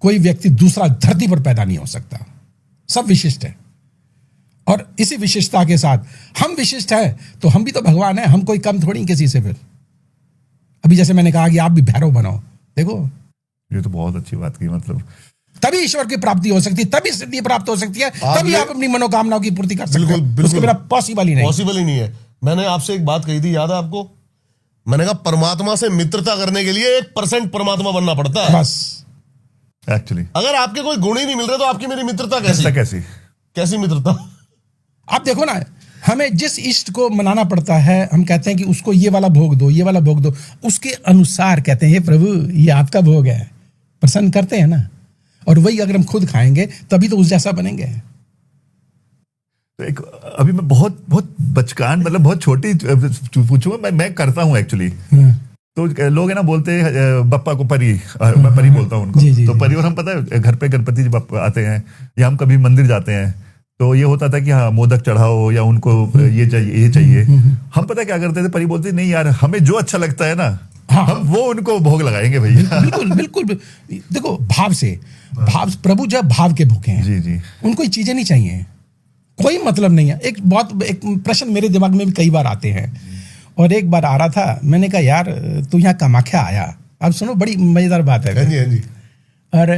कोई व्यक्ति दूसरा धरती पर पैदा नहीं हो सकता, सब विशिष्ट है। और इसी विशिष्टता के साथ हम विशिष्ट हैं, तो हम भी तो भगवान हैं, हम कोई कम थोड़ी किसी से। फिर अभी जैसे मैंने कहा कि आप भी भैरव बनो, देखो ये तो बहुत अच्छी बात की। मतलब तभी ईश्वर की प्राप्ति हो सकती है, तभी सिद्धि प्राप्त हो सकती है, तभी आप अपनी मनोकामनाओं की पूर्ति कर सकते हो। उसके बिना पॉसिबल ही नहीं है। मैंने आपसे एक बात कही थी, याद है आपको? मैंने कहा परमात्मा से मित्रता करने के लिए 1% परमात्मा बनना पड़ता है बस। एक्चुअली अगर आपके कोई गुण ही नहीं मिल रहे तो आपकी मेरी मित्रता कैसी मित्रता? आप देखो ना, हमें जिस इष्ट को मनाना पड़ता है, हम कहते हैं कि उसको ये वाला भोग दो, ये वाला भोग दो, उसके अनुसार कहते हैं हे प्रभु ये आपका भोग है, प्रसन्न करते हैं ना। और वही अगर हम खुद खाएंगे तभी तो उस जैसा बनेंगे। तो एक अभी मैं बहुत बचकान, मतलब बहुत छोटी पूछूंगा, मैं करता हूँ एक्चुअली। तो लोग है ना बोलते हैं बप्पा को परी, मैं परी बोलता हूँ उनको। तो परी, और हम पता है घर पे गणपति जी आते हैं या हम कभी मंदिर जाते हैं, तो ये होता था कि हाँ मोदक चढ़ाओ या उनको ये चाहिए। हम पता क्या करते थे, परी बोलते नहीं यार हमें जो अच्छा लगता है ना हाँ। हम वो उनको भोग लगाएंगे भैया। बिल्कुल बिल्कुल देखो भाव से प्रभु जब भाव के भूखे हैं, जी जी। उनको ये चीजें नहीं चाहिए, कोई मतलब नहीं है। एक प्रश्न मेरे दिमाग में भी कई बार आते हैं, और एक बार आ रहा था, मैंने कहा यार तू यहाँ कामाख्या आया, अब सुनो बड़ी मजेदार बात है। हाँ जी, हाँ जी। और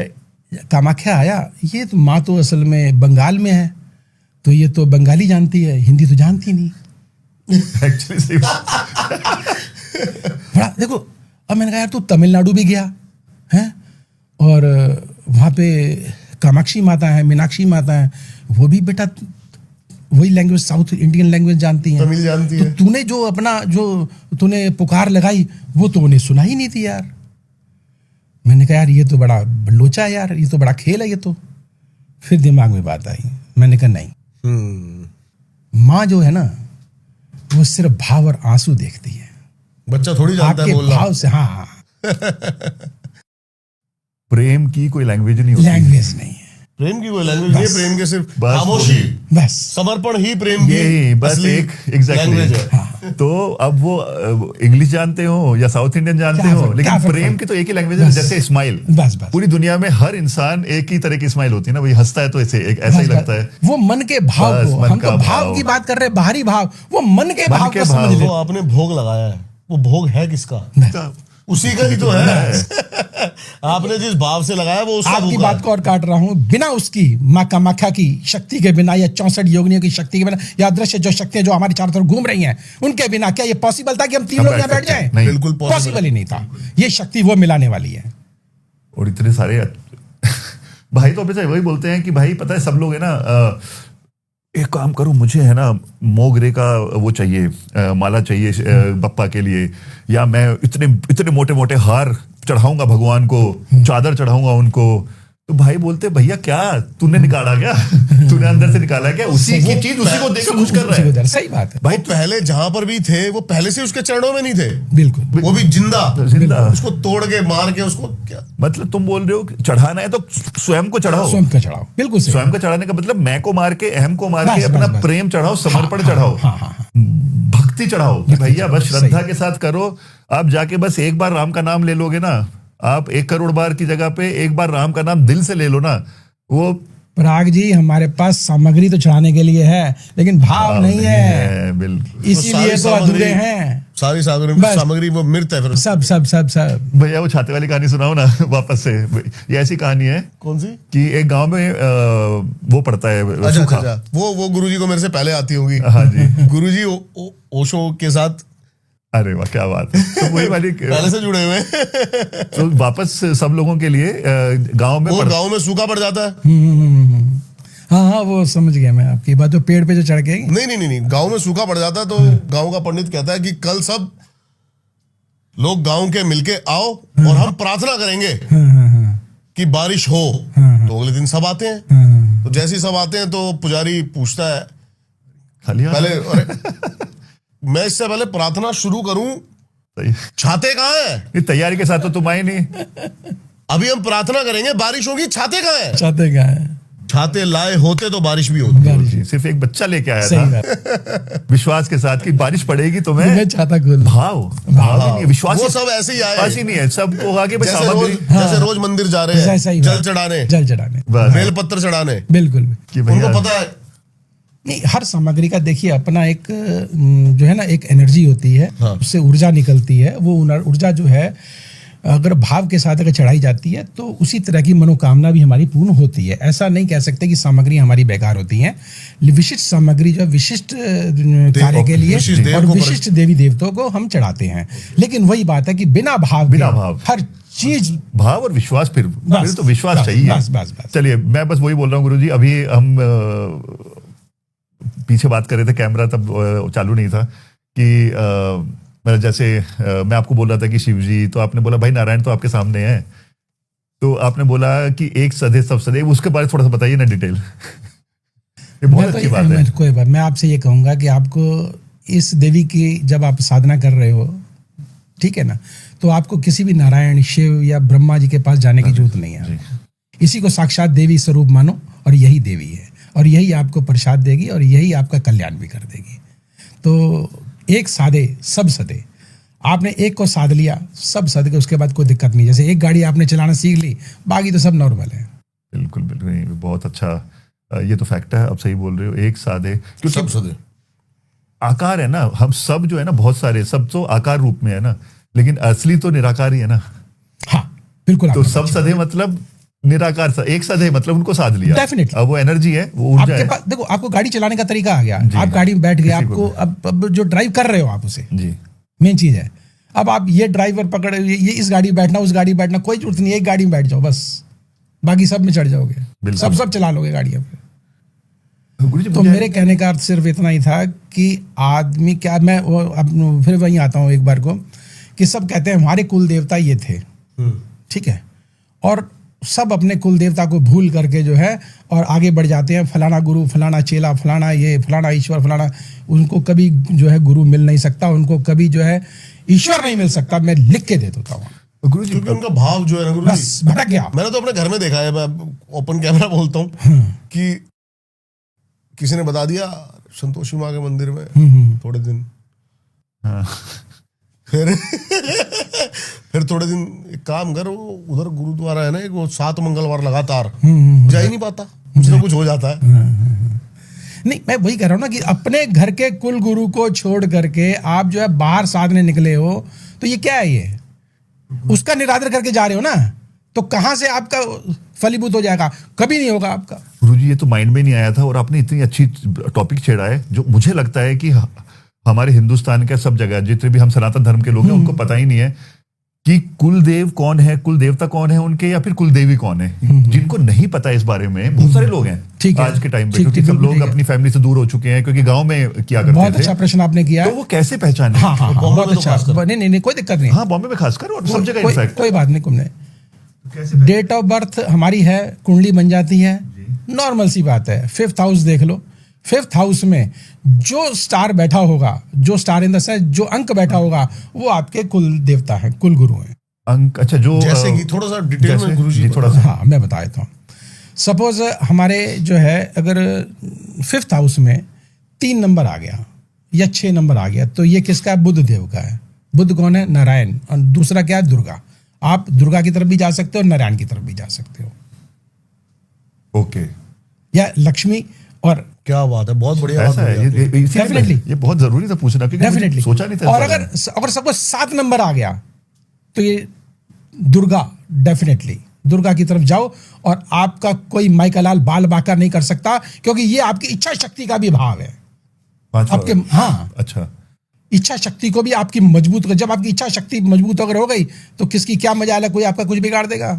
कामाख्या आया, ये तो माँ तो असल में बंगाल में है, तो ये तो बंगाली जानती है, हिंदी तो जानती नहीं। एक्चुअली सही बात। बड़ा देखो, अब मैंने कहा यार तू तमिलनाडु भी गया है, और वहाँ पे कामाक्षी माता है, मीनाक्षी माता है, वो भी बेटा वही लैंग्वेज, साउथ इंडियन लैंग्वेज जानती है, तमिल जानती तो है। तूने जो अपना जो तूने पुकार लगाई वो तो उन्हें सुना ही नहीं थी यार। मैंने कहा यार ये तो बड़ा लोचा है यार, ये तो बड़ा खेल है ये तो। फिर दिमाग में बात आई, मैंने कहा नहीं, माँ जो है ना वो सिर्फ भाव और आंसू देखती है, बच्चा थोड़ी जानता है आपके बोलना। भाव से। हाँ, प्रेम की कोई लैंग्वेज नहीं होती। लैंग्वेज नहीं है, प्रेम की कोई लैंग्वेज, ये प्रेम के सिर्फ बस खामोशी, बस समर्पण ही प्रेम की यही बस असली एक एग्जैक्टली लैंग्वेज है। तो अब वो इंग्लिश जानते हो या साउथ इंडियन जानते क्या हो, फर्क- लेकिन क्या फर्क प्रेम पड़ता? की तो एक ही लैंग्वेज है, बस। जैसे स्माइल। बस बस पूरी दुनिया में हर इंसान एक ही तरह की स्माइल होती है ना, भाई हंसता है तो ऐसे एक ऐसा ही बस, लगता है। वो मन के भाव बस, को, मन हम तो का भाव भाव। की बात कर रहे हैं, बाहरी भाव, वो मन के मन भाव के को समझ भाव। ले। तो आपने भोग लगाया है, वो भोग है किसका? उसी का ही तो है। आपने जिस भाव से लगाया वो उसका आपकी भूखा बात को और काट रहा हूं, बिना उसकी माँ कामाख्या की शक्ति के बिना, या 64 योगिनियों की शक्ति के बिना, या अदृश्य जो शक्तियां जो हमारी चारों तरफ घूम रही हैं, उनके बिना क्या ये पॉसिबल था कि हम 3 हम लोग यहाँ बैठ बैठ जाएं? सकते हैं। नहीं। बिल्कुल पॉसिबल ही नहीं था। ये शक्ति वो मिलाने वाली है। और इतने सारे भाई तो हमेशा वही बोलते हैं कि भाई पता है सब लोग है ना, एक काम करो, मुझे है ना मोगरे का वो चाहिए, माला चाहिए बप्पा के लिए, या मैं इतने इतने मोटे मोटे हार चढ़ाऊंगा भगवान को, चादर चढ़ाऊंगा उनको। तो भाई बोलते भैया क्या तूने निकाला क्या? तूने अंदर से निकाला क्या? उसी की चीज उसी को देख के खुश कर रहा है। है, सही बात है, भाई पहले जहां पर भी थे वो पहले से उसके चरणों में नहीं थे, बिल्कुल। वो भी जिंदा जिंदा। उसको तोड़ के मार के उसको क्या। मतलब तुम बोल रहे हो कि चढ़ाना है तो स्वयं को चढ़ाओ। स्वयं का चढ़ाओ, बिल्कुल सही। स्वयं का चढ़ाने का मतलब मैं को मार के, अहम को मार बस, के अपना बस, बस। प्रेम चढ़ाओ, समर्पण चढ़ाओ, हाँ, हाँ, हाँ। भक्ति चढ़ाओ कि भैया बस सही। श्रद्धा के साथ करो। आप जाके बस एक बार राम का नाम ले लोगे ना, आप 1 करोड़ बार की जगह पे एक बार राम का नाम दिल से ले लो ना, वो पराग जी हमारे पास सामग्री तो चढ़ाने के लिए है, लेकिन भाव नहीं है, बिल्कुल। इसीलिए तो अधूरे हैं। सारी बस। सामग्री वो मृत है फिर। सब सब सब सब भैया वो छाते वाली कहानी सुनाओ ना वापस से। ये ऐसी कहानी है कौन सी? कि एक गांव में वो पड़ता है अच्छा सूखा। अच्छा, वो गुरुजी को मेरे से पहले आती होगी। हाँ जी। गुरुजी ओशो के साथ अरे वाह क्या बात है। तो वही वाली पहले से जुड़े हुए हैं। तो वापस सब लोगों के लिए गांव में वो गांव में सूखा पड़ जाता है। हाँ हाँ, वो समझ गया मैं आपकी बात। जो पेड़ पे जो चढ़ के नहीं, गांव में सूखा पड़ जाता है तो गांव का पंडित कहता है कि कल सब लोग गांव के मिलके आओ और हम प्रार्थना करेंगे कि बारिश हो। तो अगले दिन सब आते हैं। तो जैसे ही सब आते हैं तो पुजारी पूछता है खाली हाथ? पहले, अरे मैं इससे पहले प्रार्थना शुरू करूं, सही। छाते कहाँ हैं? ये तैयारी के साथ तो तुम आए नहीं। अभी हम प्रार्थना करेंगे, बारिश होगी, छाते कहाँ हैं? चाहते क्या है, छाते लाए होते तो बारिश भी होती। जी, सिर्फ एक बच्चा लेके आया सही था बात। विश्वास के साथ कि बारिश पड़ेगी तो मैं मैं चाहता खोल भाव ही नहीं है, विश्वास वो ही- सब ऐसे ही आए। विश्वास ही नहीं है। सबको आगे बस जैसे रोज सामग्री जैसे रोज मंदिर जा रहे हैं, सही- सही जल बात। चढ़ाने, जल चढ़ाने, बस। बेलपत्र चढ़ाने, बिल्कुल। कि भैया उनको पता है। नहीं, हर सामग्री का देखिए अपना एक जो है ना एक एनर्जी होती है, हाँ। उससे ऊर्जा निकलती है। वो ऊर्जा जो है अगर भाव के साथ अगर चढ़ाई जाती है तो उसी तरह की मनोकामना भी हमारी पूर्ण होती है। ऐसा नहीं कह सकते कि सामग्री हमारी बेकार होती है। विशिष्ट सामग्री जो विशिष्ट कार्य के लिए विशिष्ट देव और को विशिष्ट देवी देवताओं को हम चढ़ाते हैं। लेकिन वही बात है कि बिना भाव बिना के भाव। हर चीज भाव और विश्वास, फिर तो विश्वास बस, चाहिए। बस। चलिए मैं बस वही बोल रहा हूँ गुरुजी। अभी हम पीछे बात कर रहे थे, कैमरा तब चालू नहीं था, कि मतलब जैसे मैं आपको बोल रहा था कि शिव जी, तो आपने बोला भाई नारायण तो आपके सामने है। तो आपने बोला कि एक सदे सब सदे, उसके बारे में थोड़ा सा बताइए ना डिटेल। ये बहुत अच्छी बात है। कोई बात, मैं आपसे ये कहूंगा कि आपको इस देवी की जब आप साधना कर रहे हो, ठीक है ना, तो आपको किसी भी नारायण, शिव या ब्रह्मा जी के पास जाने की जरूरत नहीं है। इसी को साक्षात देवी स्वरूप मानो और यही देवी है, और यही आपको प्रसाद देगी और यही आपका कल्याण भी कर देगी। तो एक सादे सब सदे, आपने एक को साध लिया, सब साध के उसके बाद कोई दिक्कत नहीं। जैसे एक गाड़ी आपने चलाना सीख ली, बाकी तो सब नॉर्मल है। बिल्कुल बिल्कुल, नहीं, बहुत अच्छा। ये तो फैक्ट है, अब सही बोल रहे हो, एक साधे सब क्योंकि सदे आकार है ना, हम सब जो है ना, बहुत सारे सब तो आकार रूप में है ना, लेकिन असली तो निराकार ही है ना। हाँ बिल्कुल। तो सब सधे मतलब निराकार एक सधे मतलब उनको साध लिया। Definitely। अब वो एनर्जी है, वो ऊर्जा आपके है। पास देखो, आपको गाड़ी चलाने का तरीका आ गया, जी, आप हाँ। गाड़ी में बैठ गए, किसी को आपको अब जो ड्राइव कर रहे हो आप उसे, जी मेन चीज है। अब आप ये ड्राइवर पकड़, ये इस गाड़ी में बैठना, उस गाड़ी में बैठना, कोई जरूरत नहीं, एक गाड़ी में बैठ जाओ बस, बाकी सब में चढ़ जाओगे, बिल्कुल। सब चला लोगे गाड़ियां पे। गुरुजी तो मेरे कहने का अर्थ सिर्फ इतना ही था कि आदमी क्या, मैं अब फिर वहीं आता हूँ एक बार को, कि सब कहते हैं हमारे कुल देवता ये थे, ठीक है, और सब अपने कुल देवता को भूल करके जो है और आगे बढ़ जाते हैं, फलाना गुरु, फलाना चेला, फलाना ये, फलाना ईश्वर, फलाना। उनको कभी जो है गुरु मिल नहीं सकता, उनको कभी जो है ईश्वर नहीं मिल सकता। मैं लिख के दे देता हूँ गुरुजी, क्योंकि उनका भाव जो है ना बस गुरुजी, भटक गया। मैंने तो अपने घर में देखा है, मैं ओपन कैमरा बोलता हूँ कि किसी ने बता दिया संतोषी माँ के मंदिर में थोड़े दिन, हाँ। फिर थोड़े दिन एक काम कर, वो उधर गुरुद्वारा है ना एक, वो 7 मंगलवार लगातार जा ही नहीं पाता, कुछ ना कुछ हो जाता है। नहीं, मैं वही कह रहा हूँ ना कि अपने घर के कुल गुरु को छोड़ करके आप जो है बाहर साधने निकले हो, तो ये क्या है, ये उसका निरादर करके जा रहे हो ना, तो कहां से आपका फलीभूत हो जाएगा? कभी नहीं होगा आपका। गुरुजी ये तो माइंड में नहीं आया था, और आपने इतनी अच्छी टॉपिक छेड़ा है जो मुझे लगता है कि हमारे हिंदुस्तान के सब जगह जितने भी हम सनातन धर्म के लोग हैं उनको पता ही नहीं है कि कुलदेव कौन है, कुल देवता कौन है उनके, या फिर कुलदेवी कौन है। जिनको नहीं पता इस बारे में बहुत सारे लोग हैं ठीक है, आज के टाइम पे, ठीक, क्योंकि ठीक, सब लोग ठीक है। अपनी फैमिली से दूर हो चुके हैं, क्योंकि गांव में किया करते बहुत थे। अच्छा प्रश्न आपने किया। तो वो कैसे पहचाने? हाँ हाँ हाँ, बॉम्बे बहुत में तो अच्छा। खासकर। नहीं, कोई दिक्कत नहीं। हाँ, बॉम्बे में खासकर, और सब जगह इनफैक्ट। कोई बात नहीं, कुमने डेट ऑफ बर्थ हमारी है, कुंडली बन जाती है, नॉर्मल सी बात है। 5th हाउस देख लो, 5th हाउस में जो स्टार बैठा होगा, जो स्टार इन द सेंस जो अंक बैठा होगा, वो आपके कुल देवता है, कुल गुरु है। अंक, अच्छा, जो जैसे कि थोड़ा सा डिटेल में गुरुजी थोड़ा सा। हाँ मैं बता देता हूँ। सपोज हमारे जो है अगर 5th हाउस में 3 नंबर आ गया या 6 नंबर आ गया, तो ये किसका है? बुध देव का है। बुध कौन है? नारायण। और दूसरा क्या है? दुर्गा। आप दुर्गा की तरफ भी जा सकते हो, नारायण की तरफ भी जा सकते हो, ओके, या लक्ष्मी। और क्या बात है, बहुत बढ़िया बात ऐसा है। बोली आपने। Definitely। ये बहुत जरूरी था पूछना, क्योंकि मुझे डेफिनेटली सोचा नहीं था इस और बारे में। अगर सपोज 7 नंबर आ गया, तो ये दुर्गा, डेफिनेटली दुर्गा की तरफ जाओ। और आपका कोई माइकालाल बाल बांका नहीं कर सकता, क्योंकि ये आपकी इच्छा शक्ति का भी भाव है। पांचवा। आपके, हाँ, अच्छा, इच्छा शक्ति को भी आपकी मजबूत कर, जब आपकी इच्छा शक्ति मजबूत अगर हो गई, तो किसकी क्या मजा आएगा, कोई आपका कुछ बिगाड़ देगा।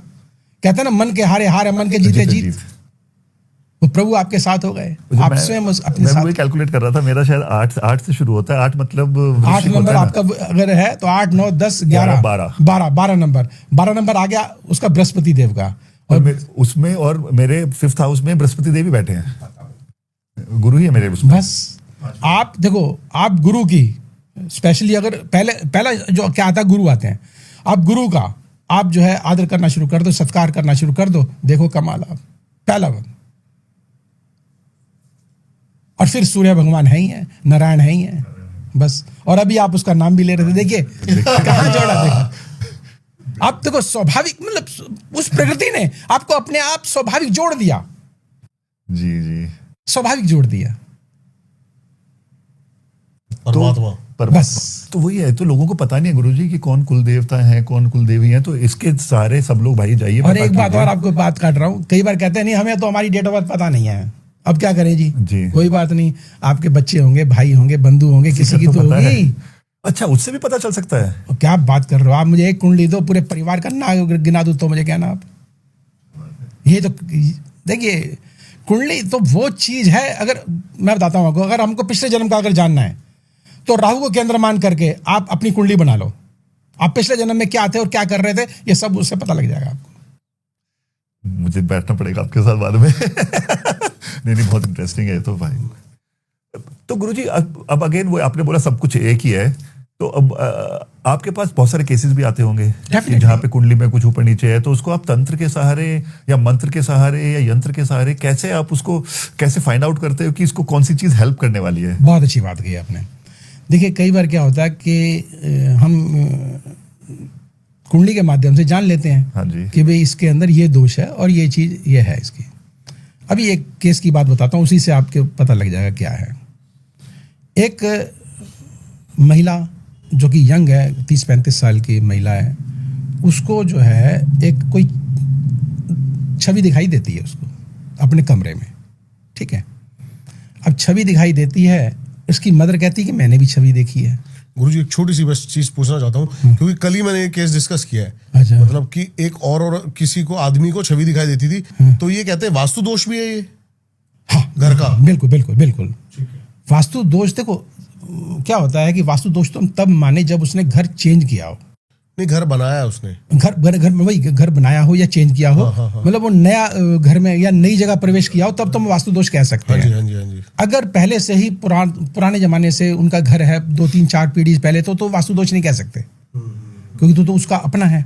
कहते हैं ना, मन के हारे हार है, मन के जीते जीत। वो प्रभु आपके साथ हो गए, आप स्वयं अपने मैं साथ। वही कैलकुलेट कर रहा था, मेरा शायद 8 से शुरू होता है। 8 मतलब 8 वृश्चिक नंबर होता है आपका अगर है तो 8, 9, 10, 11, 12 नंबर। 12 नंबर आ गया उसका बृहस्पति देव का। और उसमें और मेरे 5th हाउस में बृहस्पति देवी बैठे हैं, गुरु ही है मेरे उसमें। बस आप देखो, आप गुरु की स्पेशली अगर पहला जो क्या आता है, गुरु आते हैं, आप गुरु का आप जो है आदर करना शुरू कर दो, सत्कार करना शुरू कर दो, देखो कमाल। आप पहला वन। और फिर सूर्य भगवान है ही है, नारायण है ही है, बस। और अभी आप उसका नाम भी ले रहे थे, देखिए कहां जोड़ा। देखो आप देखो, स्वाभाविक, मतलब उस प्रकृति ने आपको अपने आप स्वाभाविक जोड़ दिया, जी जी, स्वाभाविक जोड़ दिया। परमात्मा। बस। तो वही है, तो लोगों को पता नहीं है गुरुजी कि कौन कुल देवता है, कौन कुल देवी है। तो इसके सारे सब लोग भाई जाइए। और एक बात और आपको बात काट रहा हूं, कई बार कहते हैं नहीं हमें तो हमारी डेट ऑफ बर्थ पता नहीं है, अब क्या करें जी? कोई बात नहीं, आपके बच्चे होंगे, भाई होंगे, बंधु होंगे, किसी की तो होगी। अच्छा, उससे भी पता चल सकता है? क्या बात कर रहे हो आप? मुझे एक कुंडली दो, पूरे परिवार का नाम गिना दो तो मुझे कहना आप। ये तो देखिए, कुंडली तो वो चीज है। अगर मैं बताता हूं आपको, अगर हमको पिछले जन्म का अगर जानना है, तो राहु को केंद्र मान करके आप अपनी कुंडली बना लो। आप पिछले जन्म में क्या थे और क्या कर रहे थे, ये सब उससे पता लग जाएगा आपको। मुझे बैठना पड़ेगा आपके साथ बाद में। नहीं, बहुत इंटरेस्टिंग है तो भाई। तो गुरुजी अब अगेन वो आपने बोला सब कुछ एक ही है, तो अब आपके पास बहुत सारे केसेस भी आते होंगे जहाँ पे कुंडली में कुछ ऊपर नीचे है, तो उसको आप तंत्र के सहारे या मंत्र के सहारे या यंत्र के सहारे कैसे आप उसको कैसे फाइंड आउट करते हो कि इसको कौन सी चीज हेल्प करने वाली है? बहुत अच्छी बात कही आपने। देखिए कई बार क्या होता है कि हम कुंडली के माध्यम से जान लेते हैं हाँ जी। कि भाई इसके अंदर ये दोष है और ये चीज़ ये है इसकी। अभी एक केस की बात बताता हूँ, उसी से आपको पता लग जाएगा क्या है। एक महिला जो कि यंग है, 30-35 साल की महिला है, उसको जो है एक कोई छवि दिखाई देती है उसको अपने कमरे में, ठीक है। अब छवि दिखाई देती है, इसकी मदर कहती है कि मैंने भी छवि देखी है। गुरुजी एक छोटी सी बस चीज पूछना चाहता हूँ, क्योंकि कल ही मैंने एक केस डिस्कस किया है। अच्छा। मतलब कि एक और किसी को आदमी को छवि दिखाई देती थी, तो ये कहते हैं वास्तु दोष भी है ये। हाँ, घर का। बिल्कुल बिल्कुल बिल्कुल। वास्तु दोष, देखो क्या होता है कि वास्तु दोष तो हम तब माने जब उसने घर चेंज किया हो। नहीं, घर बनाया उसने, घर में वही घर बनाया हो या चेंज किया हो, मतलब वो नया घर में या नई जगह प्रवेश किया हो, तब तो हम वास्तु दोष कह सकते हाँ जी, हैं। हाँ जी, हाँ जी। अगर पहले से ही पुराने जमाने से उनका घर है 2-3-4 पीढ़ी पहले, तो वास्तु दोष नहीं कह सकते, क्योंकि तो उसका अपना है।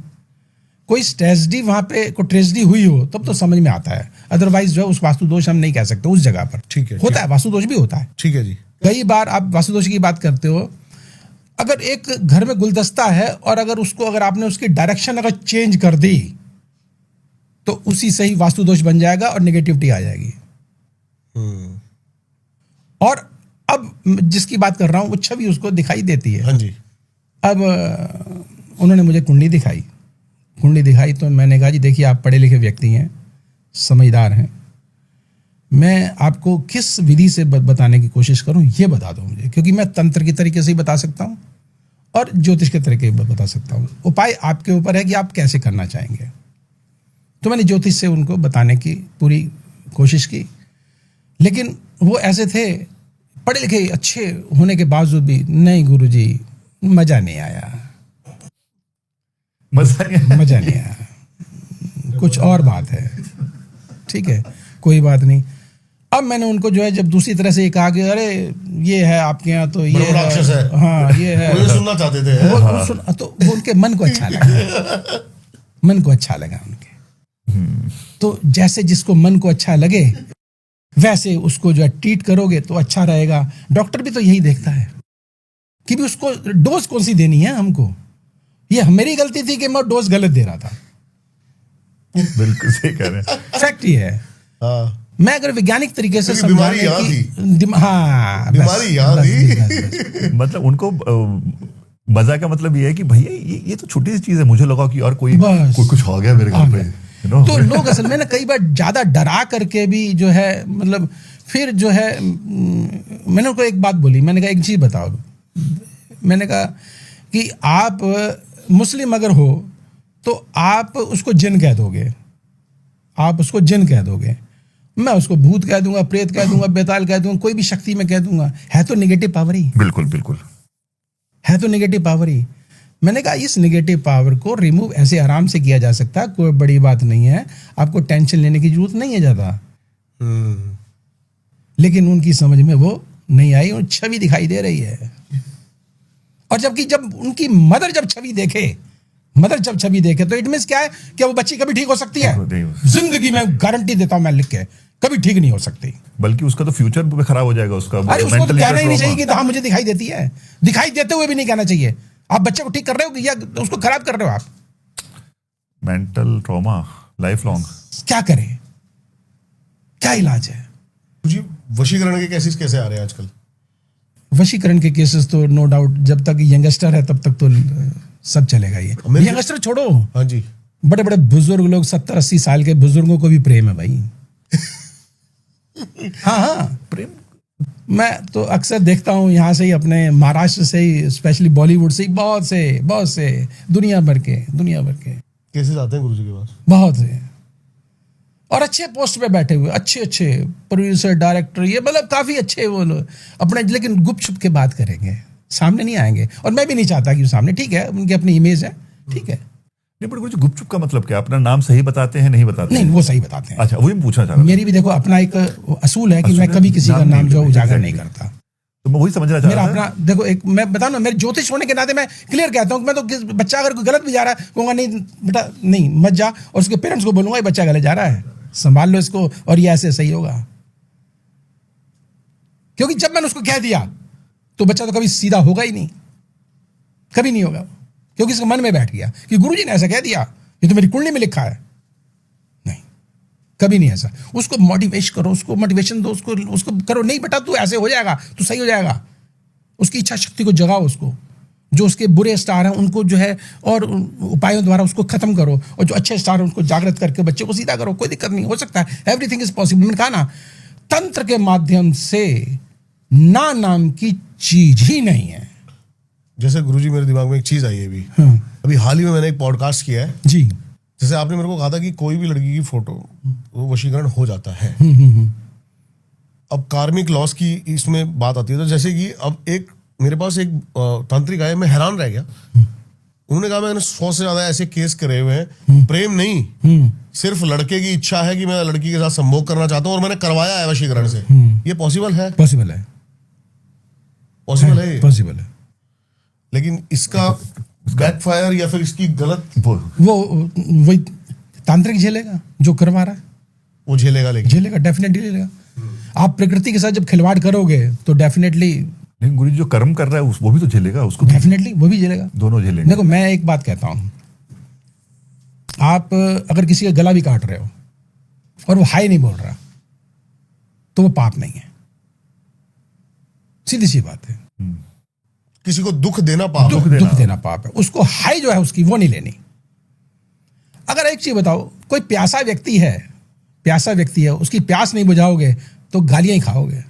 कोई ट्रेजेडी वहां पे कोई ट्रेजेडी हुई हो तब तो समझ में आता है, अदरवाइज जो है उस वास्तु दोष हम नहीं कह सकते उस जगह पर। ठीक है, होता है, वास्तु दोष भी होता है। ठीक है जी। कई बार आप वास्तु दोष की बात करते हो, अगर एक घर में गुलदस्ता है और अगर आपने उसकी डायरेक्शन अगर चेंज कर दी तो उसी से ही वास्तु दोष बन जाएगा और नेगेटिविटी आ जाएगी। और अब जिसकी बात कर रहा हूं वो छवि उसको दिखाई देती है। हाँ जी। अब उन्होंने मुझे कुंडली दिखाई तो मैंने कहा जी देखिए आप पढ़े लिखे व्यक्ति हैं, समझदार हैं, मैं आपको किस विधि से बताने की कोशिश करूं ये बता दो मुझे, क्योंकि मैं तंत्र की तरीके से ही बता सकता हूं और ज्योतिष के तरीके से बता सकता हूं। उपाय आपके ऊपर है कि आप कैसे करना चाहेंगे। तो मैंने ज्योतिष से उनको बताने की पूरी कोशिश की, लेकिन वो ऐसे थे पढ़े लिखे अच्छे होने के बावजूद भी, नहीं गुरुजी मजा नहीं आया, मजा नहीं आया, कुछ और बात है। ठीक है, कोई बात नहीं। अब मैंने उनको जो है जब दूसरी तरह से ये कहा कि अरे ये है आपके यहाँ तो ये राक्षस है, हाँ ये है, वो सुनना चाहते थे। तो वो उनके मन को अच्छा लगा, मन को अच्छा लगा उनके। तो जैसे जिसको मन को अच्छा लगे वैसे उसको जो है ट्रीट करोगे तो अच्छा रहेगा। डॉक्टर भी तो यही देखता है कि भी उसको डोज कौन सी देनी है हमको। ये मेरी गलती थी कि मैं डोज गलत दे रहा था। बिल्कुल सही कह रहे हैं। फैक्ट ये है। हाँ। मैं अगर वैज्ञानिक तरीके से बीमारी यहाँ थी। हाँ, बीमारी यहाँ थी। मतलब उनको मजा का मतलब ये है कि भैया ये तो छोटी सी चीज है, मुझे लगा कि और कोई कुछ हो गया मेरे घर पे। तो लोग असल में ना कई बार ज्यादा डरा करके भी जो है, मतलब फिर जो है मैंने उनको एक बात बोली, मैंने कहा एक चीज बताओ, मैंने कहा कि आप मुस्लिम अगर हो तो आप उसको जिन कह दोगे, आप उसको जिन कह दोगे, मैं उसको भूत कह दूंगा, प्रेत कह दूंगा, बेताल कह दूंगा, कोई भी शक्ति में कह दूंगा, है तो नेगेटिव पावर ही। बिल्कुल बिल्कुल है तो नेगेटिव पावर ही। मैंने कहा इस नेगेटिव पावर को रिमूव ऐसे आराम से किया जा सकता है, कोई बड़ी बात नहीं है, आपको टेंशन लेने की जरूरत नहीं है ज्यादा। लेकिन उनकी समझ में वो नहीं आई और छवि दिखाई दे रही है। और जबकि जब उनकी मदर जब छवि देखे तो इट मींस क्या है कि वो बच्ची कभी ठीक हो सकती है? जिंदगी में गारंटी देता हूं मैं लिख के, कभी ठीक नहीं हो सकती। बल्कि उसका तो फ्यूचर भी खराब हो जाएगा उसका। अरे उसको तो कहना ही नहीं चाहिए कि हाँ मुझे दिखाई देती है, दिखाई देते हुए भी नहीं कहना चाहिए। आप बच्चे को ठीक कर रहे हो या उसको खराब कर रहे हो? आप मेंटल ट्रॉमा लाइफ लॉन्ग क्या करें, क्या इलाज है? जी वशीकरण के केसेस कैसे आ रहे हैं आजकल? वशीकरण के केसेस तो नो डाउट जब तक यंगस्टर है तब तक तो सब चलेगा। ये यंगस्टर छोड़ो, हाँ जी, बड़े बड़े बुजुर्ग लोग 70-80 साल के बुजुर्गों को भी प्रेम है भाई। हाँ प्रेम। मैं तो अक्सर देखता हूँ यहाँ से ही, अपने महाराष्ट्र से ही, स्पेशली बॉलीवुड से ही बहुत से दुनिया भर के केसेस आते हैं गुरुजी के पास, बहुत से, और अच्छे पोस्ट पे बैठे हुए, अच्छे प्रोड्यूसर, डायरेक्टर, ये मतलब काफी अच्छे वो लोग अपने, लेकिन गुप छुप के बात करेंगे, सामने नहीं आएंगे। और मैं भी नहीं चाहता कि सामने, ठीक है उनकी अपनी इमेज है, ठीक है। नहीं पर गुपचुप का मतलब क्या? अपना नाम सही बताते हैं नहीं बताते? नहीं, वो सही बताते हैं। अच्छा, वही मैं पूछना चाह रहा था। मेरी भी देखो अपना एक असूल है कि मैं कभी किसी का नाम जो उजागर नहीं करता। तो मैं वही समझना चाह मेरा रहा था। अपना देखो, एक मैं बताऊं ना, मेरे ज्योतिष होने के नाते मैं क्लियर कहता हूं कि मैं तो बच्चा अगर गलत भी जा रहा है कहूंगा नहीं बेटा नहीं मत जा, और उसके पेरेंट्स को बोलूंगा ये बच्चा गलत जा रहा है, संभाल लो इसको और ये ऐसे सही होगा। क्योंकि जब मैंने उसको कह दिया तो बच्चा तो कभी सीधा होगा ही नहीं, कभी नहीं होगा, क्योंकि इसके मन में बैठ गया कि गुरुजी ने ऐसा कह दिया, ये तो मेरी कुंडली में लिखा है। नहीं, कभी नहीं ऐसा। उसको मोटिवेट करो, उसको मोटिवेशन दो, उसको करो, नहीं बेटा तू ऐसे हो जाएगा, तू सही हो जाएगा। उसकी इच्छा शक्ति को जगाओ, उसको जो उसके बुरे स्टार हैं उनको जो है और उपायों द्वारा उसको खत्म करो, और जो अच्छे स्टार हैं उनको जागृत करके बच्चे को सीधा करो। कोई दिक्कत नहीं, हो सकता है, एवरीथिंग इज पॉसिबल। मैंने कहा ना, तंत्र के माध्यम से ना नाम की चीज ही नहीं है। जैसे गुरुजी मेरे दिमाग में एक चीज आई है अभी। अभी हाल ही में मैंने एक पॉडकास्ट किया है जी। जैसे आपने मेरे को कहा था कि कोई भी लड़की की फोटो वो वशीकरण हो जाता है। अब कार्मिक लॉस की इसमें बात आती है, तो जैसे कि अब एक मेरे पास एक तांत्रिक आए, मैं हैरान रह गया। उन्होंने कहा मैंने 100 से ज्यादा ऐसे केस करे हुए हैं, प्रेम नहीं, सिर्फ लड़के की इच्छा है कि मैं लड़की के साथ संभोग करना चाहता हूं और मैंने करवाया है वशीकरण से। ये पॉसिबल है? पॉसिबल है, पॉसिबल है, पॉसिबल है। लेकिन इसका बैकफायर या फिर इसकी गलत वो वही तांत्रिक झेलेगा जो करवा रहा है, वो झेलेगा, लेकिन झेलेगा, डेफिनेटली झेलेगा। आप प्रकृति के साथ जब खिलवाड़ करोगे तो डेफिनेटली, लेकिन गुरु जी जो कर्म कर रहा है वो भी तो झेलेगा, उसको डेफिनेटली वो भी झेलेगा, दोनों झेलेंगे। देखो मैं एक बात कहता हूं, आप अगर किसी का गला भी काट रहे हो और वो हाय नहीं बोल रहा तो वो पाप नहीं है, सीधी सी बात है। किसी को दुख देना पाप है। दुख देना पाप है। उसको हाई जो है उसकी वो नहीं लेनी। अगर एक चीज बताओ, कोई प्यासा व्यक्ति है, उसकी प्यास नहीं बुझाओगे तो गालियां ही खाओगे।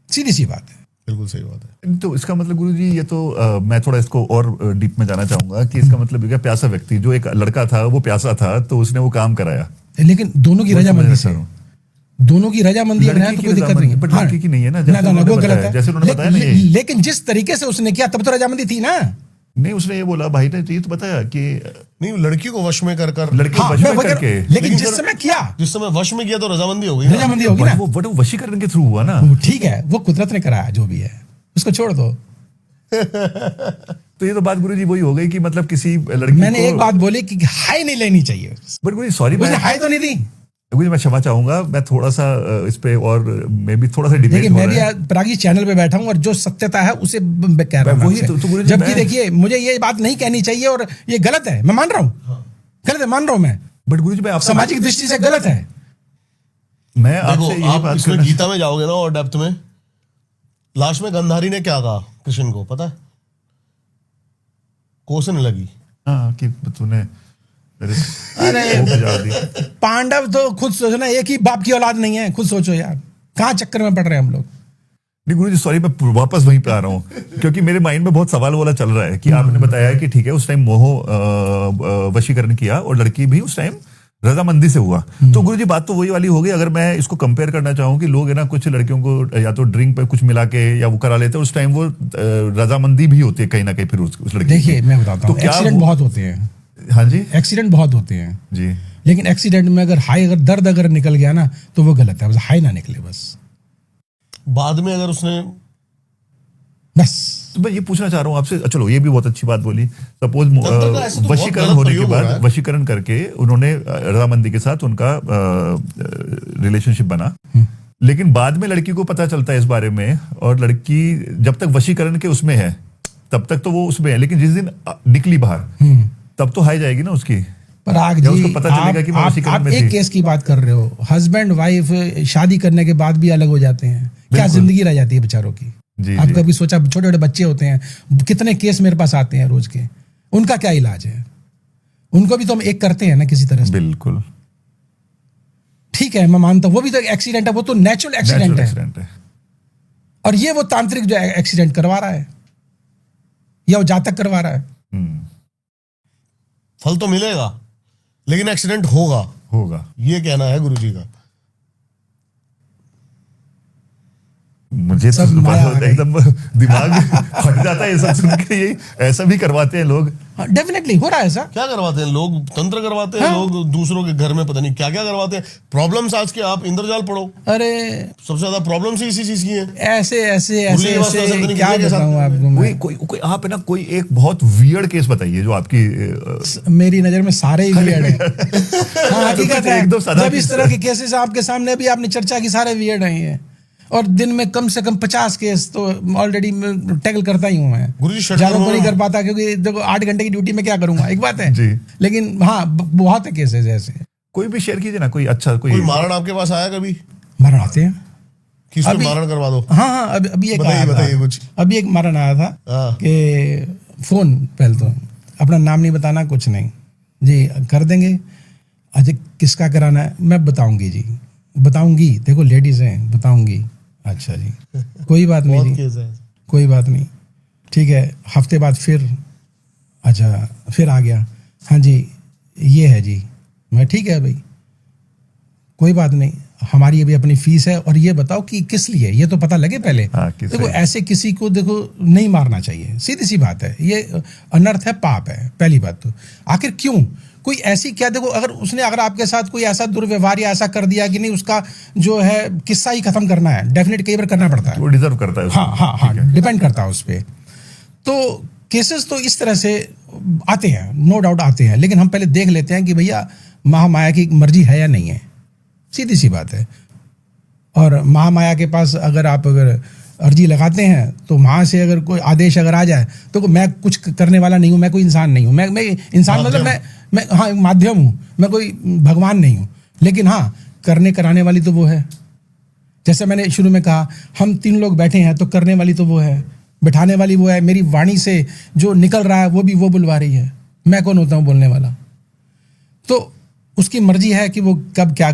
सीधी सी बात है। बिल्कुल सही बात है। तो इसका मतलब गुरुजी ये तो मैं थोड़ा इसको और डीप में जाना चाहूंगा कि इसका मतलब ये क्या, प्यासा व्यक्ति जो एक लड़का था वो प्यासा था तो उसने वो काम कराया, लेकिन दोनों की रजामंदी से, दोनों की रजामंदी अगर है तो कोई दिक्कत नहीं है। बट लड़की की नहीं है ना, वो गलत है, जैसे उन्होंने बताया ना। लेकिन जिस तरीके से उसने किया तब तो रजामंदी थी ना। नहीं, उसने ये बोला, भाई ने ये तो बताया कि नहीं, लड़की को वश में कर लड़की को वश में करके, लेकिन जिस समय किया, जिस समय वश में किया तो रजामंदी हो गई, रजामंदी होगी ना। वो वशीकरण के थ्रू हुआ ना। ठीक है, वो कुदरत ने कराया, जो भी है उसको छोड़ दो। तो ये तो बात गुरुजी वही हो गई कि मतलब किसी लड़की मैंने एक बात बोली कि हाई नहीं लेनी चाहिए, बट गुरुजी सॉरी, उसने हाई तो नहीं दी। गुरुजी मैं क्षमा चाहूंगा, मैं थोड़ा सा इस पे और मे भी थोड़ा सा डिबेट देखिए, हो मैं रहा है। भी प्रागी चैनल पे बैठा हूं और जो सत्यता है उसे कह रहा हूं। वही तो गुरुजी, जबकि देखिए मुझे ये बात नहीं कहनी चाहिए और ये गलत है, मैं मान रहा हूं, गलत है, मान रहा हूं मैं, बट गुरुजी मैं आपसे सामाजिक दृष्टि से गलत है। मैं आपसे यही आप बात इसमें करना, गीता में जाओगे ना और डेप्थ में, लास्ट में गंधारी ने क्या कहा कृष्ण को पता है? कोसने लगी। हाँ कि तूने अरे पांडव तो खुद सोचो ना, एक ही बाप की औलाद नहीं है, खुद सोचो यार, कहां चक्कर में पड़ रहे हैं हम लोग। नहीं गुरुजी सॉरी, मैं वापस वहीं पे आ रहा हूँ क्योंकि मेरे माइंड में बहुत सवाल वाला चल रहा है कि आपने बताया कि ठीक है उस टाइम मोह वशीकरण किया और लड़की भी उस टाइम रजामंदी से हुआ। तो गुरुजी बात तो वही वाली हो गई। अगर मैं इसको कंपेयर करना चाहूँ कि लोग है ना, कुछ लड़कियों को या तो ड्रिंक पे कुछ मिला के या वो करा लेते हैं, उस टाइम वो रजामंदी भी होती है कहीं ना कहीं फिर उस लड़की। देखिए मैं बताता हूँ, एक्सीडेंट बहुत होते हैं। हाँ जी, एक्सीडेंट बहुत होते हैं जी, लेकिन एक्सीडेंट में अगर दर्द अगर निकल गया ना तो वो गलत है, बस हाई ना निकले बस। बाद में अगर उसने बस तो मैं ये पूछना चाह रहा हूँ आपसे, चलो ये भी बहुत अच्छी बात बोली। सपोज तो वशीकरण होने के बाद, वशीकरण करके उन्होंने रजामंदी के साथ उनका रिलेशनशिप बना, लेकिन बाद में लड़की को पता चलता है इस बारे में, और लड़की जब तक वशीकरण के उसमें है तब तक तो वो उसमें है, लेकिन जिस दिन निकली बाहर तब तो हाई जाएगी ना उसकी। पराग जी, उसको पता चलेगा कि मैं वशीकरण में आप एक थी। केस की बात कर रहे हो, हस्बैंड वाइफ शादी करने के बाद भी अलग हो जाते हैं, क्या जिंदगी रह जाती है बेचारों की। जी, आप कभी सोचा, छोटे छोटे बच्चे होते हैं, कितने केस मेरे पास आते हैं रोज के, उनका क्या इलाज है? उनको भी तो हम एक करते हैं ना किसी तरह से। बिल्कुल ठीक है, मैं मानता हूं वो भी तो एक्सीडेंट है, वो तो नेचुरल एक्सीडेंट है। और ये वो तांत्रिक जो एक्सीडेंट करवा रहा है या वो जातक करवा रहा है। फल तो मिलेगा लेकिन एक्सीडेंट होगा, ये कहना है गुरुजी का। मुझे तो सब माया आ गई। एकदम दिमाग फट जाता है ये सब सुन के। ये ऐसा भी करवाते हैं लोग। डेफिनेटली हो रहा है ऐसा। क्या करवाते हैं लोग? तंत्र करवाते हैं लोग, दूसरों के घर में पता नहीं क्या क्या करवाते हैं। प्रॉब्लम्स आज के आप इंद्रजाल पढ़ो, अरे सबसे ज्यादा प्रॉब्लम्स ही इसी चीज की हैं। ऐसे ऐसे ऐसे मुरली वास्ता ऐसे शब्द नहीं क्या किसी के साथ बताऊं आपको मैं। कोई आप है ना, कोई एक बहुत वियर्ड केस बताइए जो आपकी मेरी नजर में सारे ही वियर्ड हैं। हाँ, हकीकत है। एकदम सादा जब इस तरह के केसेस आपके सामने अभी आपने चर्चा की, सारे वियर्ड हैं। और दिन में कम से कम 50 केस तो ऑलरेडी टैकल करता ही हूँ मैं। गुरुजी ज्यादा तो नहीं कर पाता क्योंकि देखो 8 घंटे की ड्यूटी में क्या करूंगा, एक बात है जी। लेकिन हाँ बहुत है केसेस ऐसे। कोई भी शेयर कीजिए ना, कोई अच्छा कोई मारण आपके पास आया कभी? मरण आते हैं। किसको अभी- मारण करवा दो? हाँ हाँ अभी एक आया था। बताइए कुछ। अभी एक मरण आया था हाँ। कि फोन, पहले तो अपना नाम नहीं बताना, कुछ नहीं जी, कर देंगे। अच्छा किसका कराना है? मैं बताऊंगी जी, बताऊंगी। देखो लेडीज हैं, बताऊंगी। अच्छा जी, कोई बात नहीं बहुत जी, केस है। कोई बात नहीं, ठीक है। हफ्ते बाद फिर, अच्छा फिर आ गया, हाँ जी ये है जी। मैं ठीक है भाई, कोई बात नहीं, हमारी अभी अपनी फीस है और ये बताओ कि किस लिए, ये तो पता लगे पहले। हाँ, किस देखो लिए? ऐसे किसी को देखो नहीं मारना चाहिए, सीधी सी बात है। ये अनर्थ है, पाप है, पहली बात तो। आखिर क्यों? कोई ऐसी क्या, देखो अगर आपके साथ कोई ऐसा दुर्व्यवहार या ऐसा कर दिया कि नहीं, उसका जो है किस्सा ही खत्म करना है, डेफिनेट कई बार करना पड़ता है। वो डिजर्व करता है उसको। हाँ हाँ हाँ, डिपेंड करता है उस पर। तो केसेस तो इस तरह से आते हैं, नो डाउट आते हैं, लेकिन हम पहले देख लेते हैं कि भैया महामाया की मर्जी है या नहीं है, सीधी सी बात है। और महामाया के पास अगर अर्जी लगाते हैं तो वहाँ से अगर कोई आदेश अगर आ जाए तो मैं कुछ करने वाला नहीं हूँ, मैं कोई इंसान नहीं हूँ। मैं इंसान मतलब मैं हाँ माध्यम हूँ, मैं कोई भगवान नहीं हूँ। लेकिन हाँ करने कराने वाली तो वो है। जैसे मैंने शुरू में कहा, हम 3 लोग बैठे हैं तो करने वाली तो वो है, बैठाने वाली वो है। मेरी वाणी से जो निकल रहा है वो भी वो बुलवा रही है। मैं कौन होता हूँ बोलने वाला? तो उसकी मर्जी है कि वो कब क्या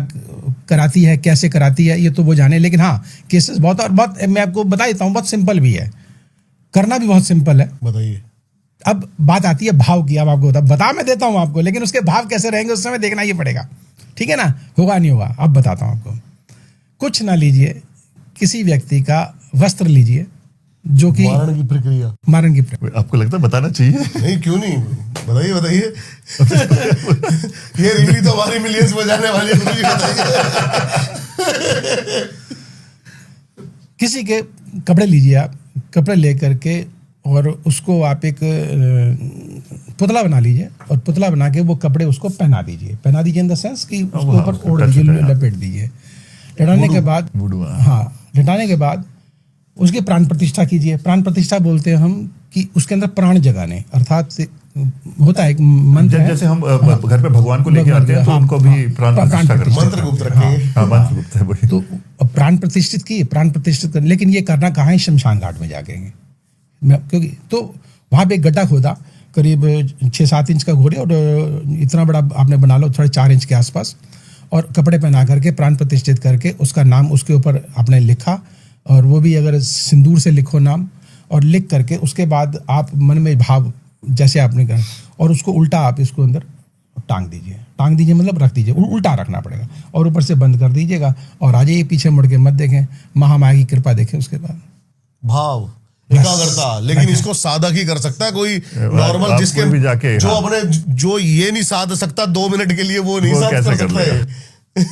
कराती है, कैसे कराती है, ये तो वो जाने। लेकिन हाँ केसेस बहुत, और बहुत मैं आपको बता देता हूँ, बहुत सिंपल भी है, करना भी बहुत सिंपल है। बताइए। अब बात आती है भाव की। अब आपको बता मैं देता हूँ आपको, लेकिन उसके भाव कैसे रहेंगे उस समय देखना ही पड़ेगा, ठीक है ना? होगा नहीं होगा, अब बताता हूँ आपको। कुछ ना लीजिए, किसी व्यक्ति का वस्त्र लीजिए जो कि मारण की प्रक्रिया। मारण की प्रक्रिया। आपको लगता है बताना चाहिए? नहीं क्यों नहीं, बताइए बताइए। ये रीली तो हमारी मिलियंस में जाने वाली है, गुरुजी बताइए। किसी के कपड़े लीजिए आप, कपड़े ले करके और उसको आप एक पुतला बना लीजिए, और पुतला बना के वो कपड़े उसको पहना दीजिए। पहना दीजिए इन द सेंस कि उसके ऊपर ओढ़ दीजिए, लपेट दीजिए। लटाने के बाद, हाँ लटाने के बाद उसकी प्राण प्रतिष्ठा कीजिए। प्राण प्रतिष्ठा बोलते हैं हम कि उसके अंदर प्राण जगाने, अर्थात होता है एक मंत्र है। जैसे हम घर पे भगवान को लेके आते हैं तो उनको भी प्राण प्रतिष्ठा करते हैं। मंत्र गुप्त रखेंगे। हाँ, मंत्र गुप्त है वही। तो प्राण प्रतिष्ठित किए, प्राण प्रतिष्ठित कर, लेकिन ये करना कहाँ है? शमशान घाट में जाके। क्योंकि तो वहाँ पे एक गड्ढा खोदा, करीब 6-7 इंच का घोड़े, और इतना बड़ा आपने बना लो, थोड़ा 4 इंच के आसपास, और कपड़े पहना करके प्राण प्रतिष्ठित करके उसका नाम उसके ऊपर आपने लिखा, और वो भी अगर सिंदूर से लिखो नाम, और लिख करके उसके बाद आप मन में भाव जैसे आपने कहा, और उसको उल्टा आप इसको अंदर टांग दीजिए। टांग दीजिए मतलब रख दीजिए, उल्टा रखना पड़ेगा, और ऊपर से बंद कर दीजिएगा, और आ जाइए, पीछे मुड़ के मत देखें, महामाया की कृपा देखें उसके बाद। भाव एकाग्रता। लेकिन इसको साधक ही कर सकता है, कोई नॉर्मल जिसके भी जाके, जो हाँ। अपने जो ये नहीं साध सकता 2 मिनट के लिए, वो नहीं वो साध कैसे कर कर सकता है।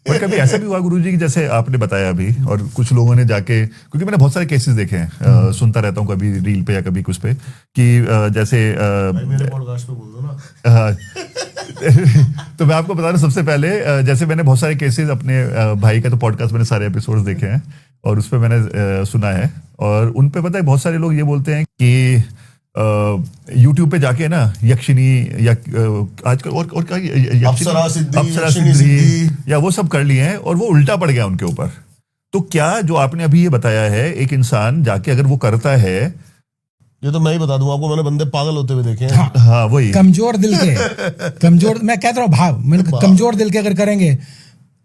पर कभी ऐसा भी हुआ गुरुजी कि जैसे आपने बताया अभी, और कुछ लोगों ने जाके, क्योंकि मैंने बहुत सारे केसेस देखे हैं, सुनता रहता हूँ कभी रील पे या कभी कुछ पे, कि जैसे भाई मेरे पॉडकास्ट पे बोल दो ना। तो मैं आपको बता रहा हूं, सबसे पहले जैसे मैंने बहुत सारे केसेस अपने भाई का तो पॉडकास्ट मैंने सारे एपिसोड्स देखे हैं, और उस पर मैंने सुना है, और उन पे पता है बहुत सारे लोग ये बोलते हैं कि यूट्यूब पे जाके ना यक्षिनी या आजकल और क्या अप्सरा सिद्धि, अप्सरा यक्षिनी सिद्धि सिद्धि। या वो सब कर लिए हैं, और वो उल्टा पड़ गया उनके ऊपर। तो क्या जो आपने अभी ये बताया है, एक इंसान जाके अगर वो करता है, ये तो मैं ही बता दूं आपको, मैंने बंदे पागल होते हुए देखे हैं। हाँ, हाँ वही कमजोर दिल के, कमजोर, मैं कहता रहा भाव, मैंने कमजोर दिल के अगर करेंगे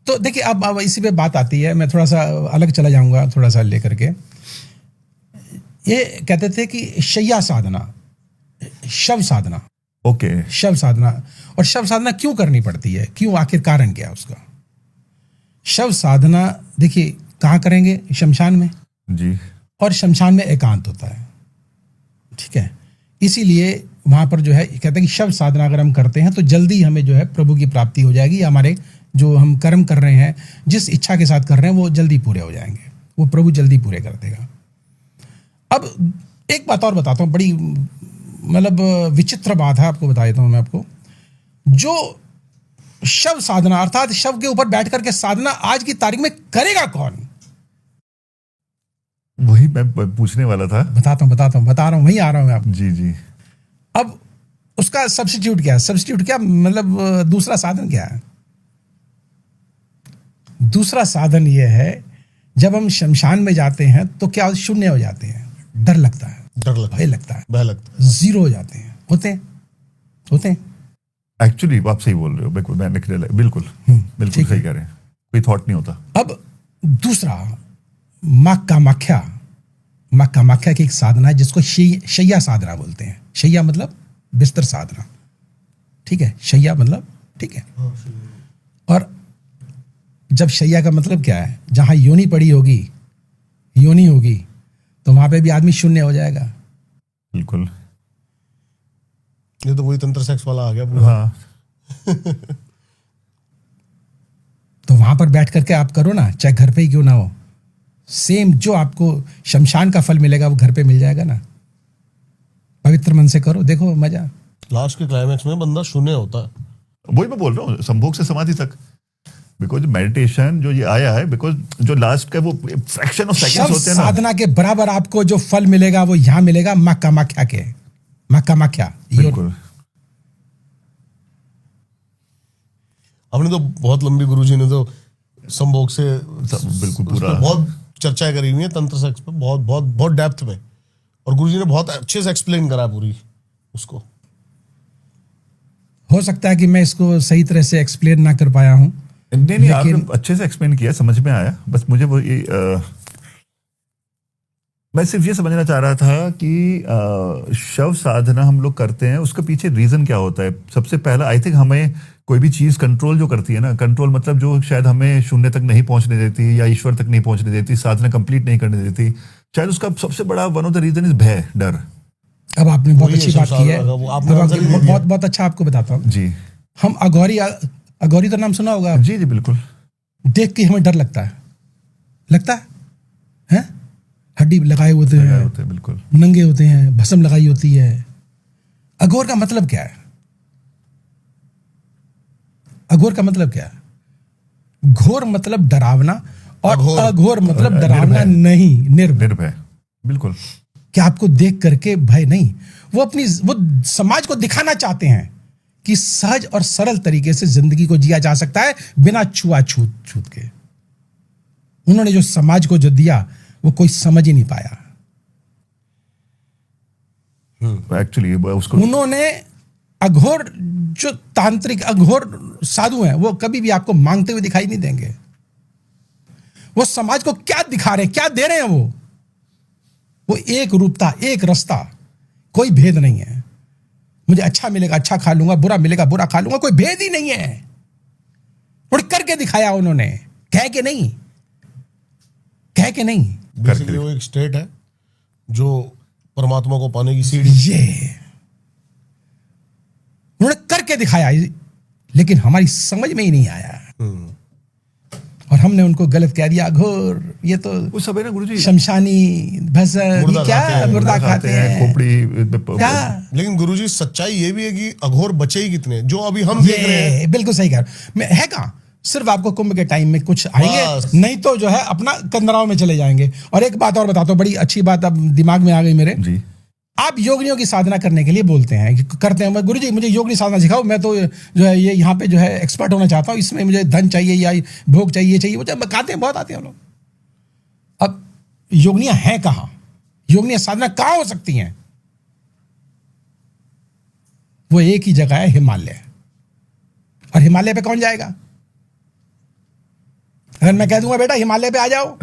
तो देखिए, अब इसी पे बात आती है। मैं थोड़ा सा अलग चला जाऊंगा, थोड़ा सा लेकर के। ये कहते थे कि शैया साधना, शव साधना, ओके, शव साधना। और शव साधना क्यों करनी पड़ती है, क्यों, आखिर कारण क्या है उसका? शव साधना देखिए कहाँ करेंगे? शमशान में। जी। और शमशान में एकांत होता है, ठीक है। इसीलिए वहां पर जो है कहते हैं कि शव साधना अगर हम करते हैं तो जल्दी हमें जो है प्रभु की प्राप्ति हो जाएगी, हमारे जो हम कर्म कर रहे हैं, जिस इच्छा के साथ कर रहे हैं, वो जल्दी पूरे हो जाएंगे, वो प्रभु जल्दी पूरे कर देगा। अब एक बात और बताता हूँ, बड़ी मतलब विचित्र बात है, आपको बता देता हूँ मैं आपको। जो शव साधना अर्थात शव के ऊपर बैठ करके साधना आज की तारीख में करेगा कौन? वही मैं पूछने वाला था। बता रहा हूं, वहीं आ रहा हूं मैं आपको। जी जी। अब उसका सब्स्टिट्यूट क्या है? सब्स्टिट्यूट क्या मतलब दूसरा साधन क्या है? दूसरा साधन यह है, जब हम शमशान में जाते हैं तो क्या शून्य हो जाते हैं, डर लगता है, भय लगता है, जीरो हो जाते हैं, होते हैं। एक्चुअली आप सही बोल रहे हो, बिल्कुल बिल्कुल सही कह रहे हैं, कोई थॉट नहीं होता। अब दूसरा माँ कामाख्या की एक साधना है जिसको शैया साधना बोलते हैं। शैया मतलब बिस्तर साधना, ठीक है। शैया मतलब, ठीक है। और जब शैया का मतलब क्या है? जहां योनि पड़ी होगी, योनि होगी, तो वहां पे भी आदमी शून्य हो जाएगा। बिल्कुल। ये तो वही तंत्र सेक्स वाला आ गया पूरा। हाँ। तो वहां पर बैठ करके आप करो ना, चाहे घर पे ही क्यों ना हो, सेम जो आपको शमशान का फल मिलेगा वो घर पे मिल जाएगा ना। पवित्र मन से करो, देखो मजा। लास्ट के क्लाइमैक्स में बंदा शून्य होता है। वही मैं बोल रहा हूँ, संभोग से समाधि तक। बिकॉज मेडिटेशन जो ये आया है, बिकॉज जो लास्ट का वो फ्रैक्शन ऑफ सेकंड्स होते हैं ना, साधना के बराबर आपको जो फल मिलेगा वो यहां मिलेगा, माँ कामाख्या। बिल्कुल। हमने तो बहुत लंबी, गुरुजी ने तो संभोग से बिल्कुल पूरा बहुत चर्चा करी हुई है तंत्र सेक्स पे, बहुत डेप्थ में, और गुरुजी ने बहुत अच्छे से एक्सप्लेन करा पूरी उसको। हो सकता है कि मैं इसको सही तरह से एक्सप्लेन ना कर पाया हूं। नहीं, आपने अच्छे से एक्सप्लेन किया, समझ में आया। बस मुझे वो मैं सिर्फ ये समझना चाह रहा था कि शव साधना हम लोग करते हैं, उसके पीछे रीजन क्या होता है? सबसे पहला आई थिंक हमें कोई भी चीज कंट्रोल जो करती है ना, कंट्रोल मतलब जो शायद हमें शून्य तक नहीं पहुंचने देती या ईश्वर तक नहीं पहुंचने देती, साधना कंप्लीट नहीं करने देती, शायद उसका सबसे बड़ा one of the reason is भय, डर। अब आपने बहुत अच्छी बात की है, बहुत अच्छा आपको बताता हूँ जी। हम अघोरी तो नाम सुना होगा? जी जी बिल्कुल। देख के हमें डर लगता है? हड्डी लगाए होते हैं, बिल्कुल नंगे होते हैं, भस्म लगाई होती है। अघोर का मतलब क्या है? अघोर का मतलब क्या है? घोर मतलब डरावना, और अघोर मतलब डरावना नहीं, निर्भय। बिल्कुल। क्या आपको देख करके भय नहीं, वो समाज को दिखाना चाहते हैं कि सहज और सरल तरीके से जिंदगी को जिया जा सकता है बिना छूत के। उन्होंने जो समाज को जो दिया वो कोई समझ ही नहीं पाया। एक्चुअली उसको उन्होंने अघोर, जो तांत्रिक अघोर साधु हैं, वो कभी भी आपको मांगते हुए दिखाई नहीं देंगे। वो समाज को क्या दिखा रहे हैं, क्या दे रहे हैं? वो एक रूपता, एक रास्ता, कोई भेद नहीं है। मुझे अच्छा मिलेगा अच्छा खा लूंगा, बुरा मिलेगा बुरा खा लूंगा, कोई भेद ही नहीं है। और करके दिखाया उन्होंने, कह के नहीं। बेसिकली वो एक स्टेट है जो परमात्मा को पाने की सीढ़ी। ये उन्होंने करके दिखाया, लेकिन हमारी समझ में ही नहीं आया, और हमने उनको गलत कह दिया। घोर, ये तो वो सब है ना गुरुजी, शमशानी भस्म, क्या मुर्दा खाते हैं, खोपड़ी। लेकिन गुरुजी सच्चाई ये भी है कि अघोर बचे ही कितने, जो अभी हम देख रहे हैं। बिल्कुल सही कह रहे हैं। है कहाँ? सिर्फ आपको कुंभ के टाइम में कुछ आएंगे, नहीं तो जो है अपना कंदराव में चले जाएंगे। और एक बात और बताता हूँ, बड़ी अच्छी बात अब दिमाग में आ गई मेरे जी। आप योगिनियों की साधना करने के लिए बोलते हैं, करते हैं, मैं गुरुजी मुझे योगिनी साधना सिखाओ, मैं तो जो है ये यहाँ पे जो है एक्सपर्ट होना चाहता हूँ, इसमें मुझे धन चाहिए या भोग चाहिए, मुझे बताते हैं, बहुत आते हैं लोग। अब योगिनियां हैं कहाँ? योगिनियां साधना कहाँ हो सकती हैं? वो एक ही जगह है, हिमालय। और हिमालय पे कौन जाएगा? अगर मैं कह दूंगा बेटा हिमालय पे आ जाओ,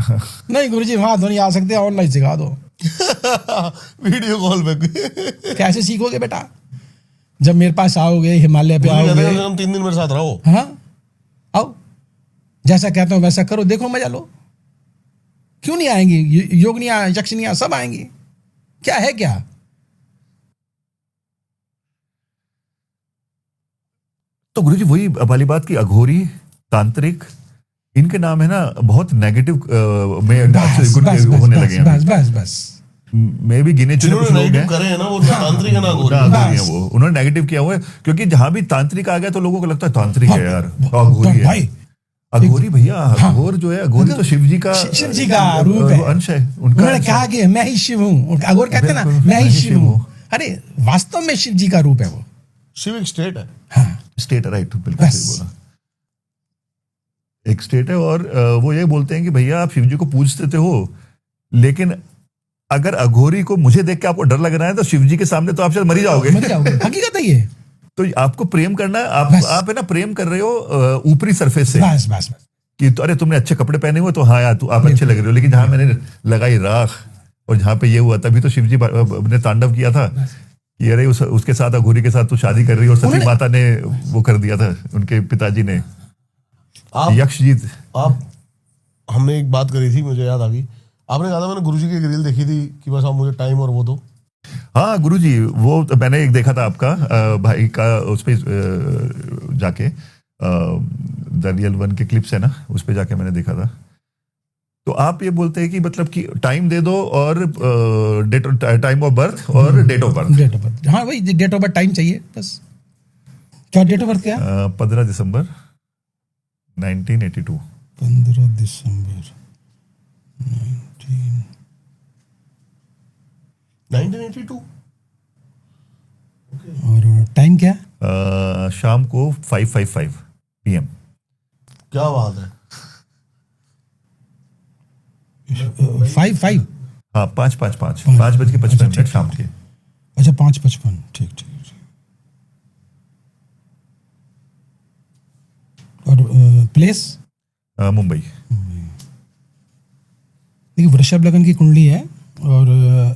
नहीं गुरुजी वहां तो नहीं आ सकते, ऑनलाइन सिखा दो। वीडियो कॉल पे कैसे सीखोगे बेटा? जब मेरे पास आओगे, हिमालय पे आओगे, हम 3 दिन मेरे साथ रहो। हाँ, आओ, जैसा कहता हूं वैसा करो, देखो मजा लो। क्यों नहीं आएंगी? योगनियां, यक्षनियां सब आएंगी। क्या है क्या? तो गुरुजी वही वाली बात की अघोरी, तांत्रिक, इनके नाम है ना बहुत नेगेटिव में बस होने लगे हैं। बस बस मैं भी गिने चुने कुछ जिन्होंने लोग हैं, नेगेटिव करे हैं ना, वो तांत्रिक है ना ना अघोरी। अघोरी हैं वो, उन्होंने नेगेटिव किया हुआ है। क्योंकि जहां भी तांत्रिक आ गया तो लोगों को लगता है तांत्रिक है यार, अघोरी है। भाई अघोरी भैया, अघोर जो है, अघोरी तो शिव जी का रूप है, अंश है। उन्होंने कहा कि मैं ही शिव हूँ। अघोर कहते हैं ना, मैं ही शिव हूँ। अरे वास्तव में शिव जी का रूप है वो। शिव एक स्टेट है। हाँ, स्टेट है, राइट, बिल्कुल सही बोला, एक स्टेट है। और वो ये बोलते हैं कि भैया आप शिव जी को पूजते हो, लेकिन अगर अघोरी को मुझे देख के आपको डर लग रहा है तो शिव जी के सामने तो आप शायद मरी जाओगे। मर जाओगे, हकीकत है ये। तो आपको प्रेम करना है, बस। आप है ना प्रेम कर रहे हो ऊपरी सरफेस से, बस बस बस। कि तो अरे तुमने अच्छे कपड़े पहने हुए तो हाँ यार आप अच्छे लग रहे हो, लेकिन जहां मैंने लगाई राख और जहां पे ये हुआ, तभी तो शिव जी ने तांडव किया था कि अरे उसके साथ, अघोरी के साथ तू शादी कर रही हो। और सती माता ने वो कर दिया था, उनके पिताजी ने, यक्ष जी। हमने एक बात करी थी, मुझे याद आ गई। आपने कहा था मैंने गुरुजी की एक रील देखी थी कि बस आप मुझे टाइम और वो दो। हाँ गुरुजी, वो मैंने एक देखा था आपका भाई का, उस पे जाके द रियल वन के क्लिप्स है ना, उस पे जाके मैंने देखा था। तो आप ये बोलते हैं कि मतलब कि टाइम दे दो और टाइम ऑफ बर्थ और date of birth. Date of birth, हाँ वही डेट ऑफ बर्थ, टाइम चाहिए बस। क्या डेट ऑफ बर्थ क्या? 15 दिसंबर 1982। 15 दिसंबर 1982। और टाइम क्या? शाम को 5:55 PM। क्या बात है। 5 हाँ 5:55 शाम के। अच्छा 5:55, ठीक ठीक ठीक। और प्लेस? मुंबई। देखिए वृषभ लगन की कुंडली है और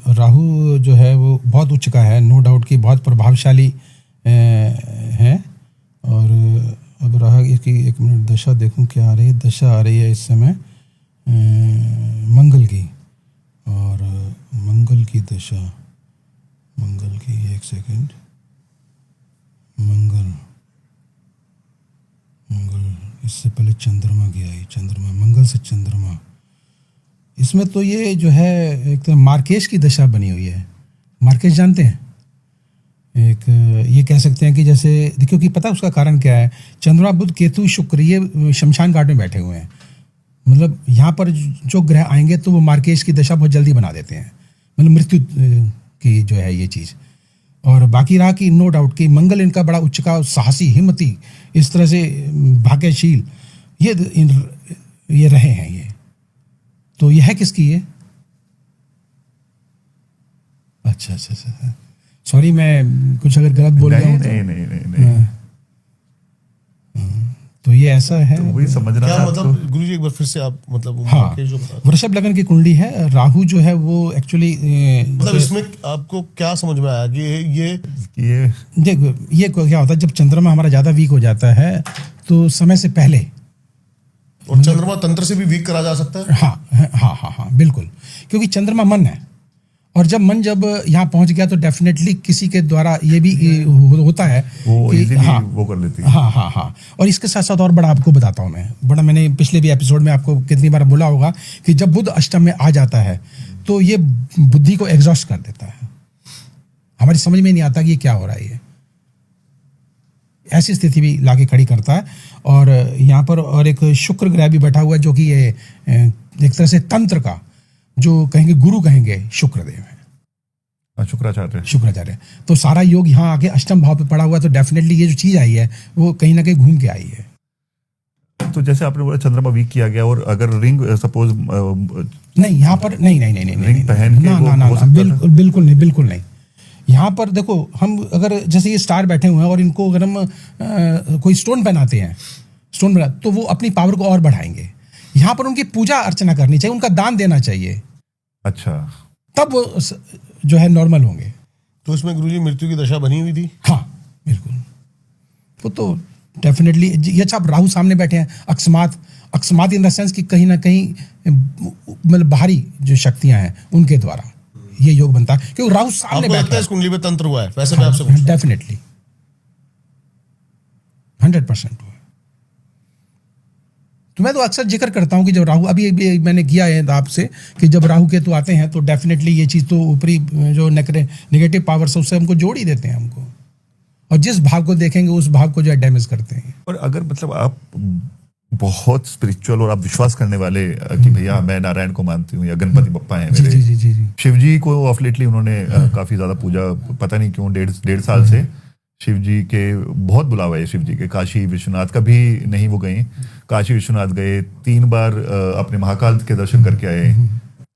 राहु जो है वो बहुत उच्च का है, नो डाउट कि बहुत प्रभावशाली है। और अब रहा इसकी, एक मिनट दशा देखूं क्या आ रही है। दशा आ रही है इस समय मंगल की, और मंगल की दशा, मंगल की, एक सेकंड, मंगल, इससे पहले चंद्रमा की आई, चंद्रमा, मंगल से चंद्रमा। इसमें तो ये जो है एक तो मार्केश की दशा बनी हुई है। मार्केश जानते हैं? एक ये कह सकते हैं कि जैसे देखिए कि पता है उसका कारण क्या है। चंद्रमा, बुध, केतु, शुक्र ये शमशान घाट में बैठे हुए हैं। मतलब यहाँ पर जो ग्रह आएंगे तो वो मार्केश की दशा बहुत जल्दी बना देते हैं, मतलब मृत्यु की जो है ये चीज़। और बाकी रहा कि नो डाउट कि मंगल इनका बड़ा उच्च का, साहसी, हिम्मती, इस तरह से भाग्यशील ये रहे हैं। ये तो यह है किसकी ये? अच्छा, सॉरी मैं कुछ अगर गलत बोल गया हूं तो नहीं। तो ये ऐसा है। तो वही समझना क्या था मतलब आपको। गुरुजी एक बार फिर से आप मतलब हाँ, जो बता, वृषभ लगन की कुंडली है। राहु जो है वो एक्चुअली मतलब इसमें आपको क्या समझ में आया कि ये देखो ये क्या होता है जब चंद्रमा हमारा ज्यादा वीक हो जाता है तो समय से पहले, और चंद्रमा तंत्र से भी वीक करा जा सकता है। हाँ बिल्कुल, क्योंकि चंद्रमा मन है, और जब मन यहाँ पहुंच गया तो डेफिनेटली किसी के द्वारा ये भी होता है वो कि इजीली वो कर लेती है। हाँ। और इसके साथ साथ और बड़ा आपको बताता हूँ मैं, मैंने पिछले भी एपिसोड में आपको कितनी बार बोला होगा कि जब बुध अष्टम में आ जाता है तो ये बुद्धि को एग्जॉस्ट कर देता है। हमारी समझ में नहीं आता कि ये क्या हो रहा है। ये ऐसी स्थिति भी लाके खड़ी करता है। और यहाँ पर और एक शुक्र ग्रह भी बैठा हुआ है जो कि ये एक तरह से तंत्र का जो कहेंगे गुरु कहेंगे शुक्रदेव है, शुक्राचार्य। तो सारा योग यहाँ आके अष्टम भाव पे पड़ा हुआ है, तो डेफिनेटली ये जो चीज आई है वो कहीं ना कहीं घूम के आई है। तो जैसे आपने बोला चंद्रमा वीक किया गया, और अगर रिंग सपोज नहीं यहाँ पर नहीं रिंग पहन के बिल्कुल नहीं। यहाँ पर देखो हम अगर जैसे ये स्टार बैठे हुए हैं और इनको अगर हम कोई स्टोन पहनाते हैं, तो वो अपनी पावर को और बढ़ाएंगे। यहाँ पर उनकी पूजा अर्चना करनी चाहिए, उनका दान देना चाहिए। अच्छा, तब वो जो है नॉर्मल होंगे। तो इसमें गुरुजी मृत्यु की दशा बनी हुई थी। हाँ बिल्कुल, वो तो डेफिनेटली ये अच्छा, अब राहु सामने बैठे हैं, अकस्मात इन द सेंस कि कहीं ना कहीं मतलब बाहरी जो शक्तियां हैं उनके द्वारा ये योग बनता है, क्योंकि राहु सामने आपको लगता बैठा है है। इस कुंडली में तंत्र हुआ है? वैसे मैं आपसे पूछूं। डेफिनेटली 100% हुआ। तो मैं तो अक्सर जिक्र करता हूं कि जब राहु, अभी मैंने किया है आपसे कि जब राहु केतु आते हैं तो डेफिनेटली ये चीज तो ऊपरी जो नेगेटिव पावर्स है उससे हमको जोड़ ही देते हैं हमको, और जिस भाव को देखेंगे उस भाव को जो है डैमेज करते हैं। और अगर मतलब आप बहुत स्पिरिचुअल और आप विश्वास करने वाले कि भैया मैं नारायण को मानती हूँ या गणपति बप्पा हैं जी मेरे, जी जी जी जी। शिव जी को ऑफ लेटली उन्होंने काफी ज्यादा पूजा, पता नहीं क्यों डेढ़ साल से शिव जी के बहुत बुलावा है। शिव जी के काशी विश्वनाथ कभी नहीं वो गए, काशी विश्वनाथ गए 3 बार, अपने महाकाल के दर्शन करके आए।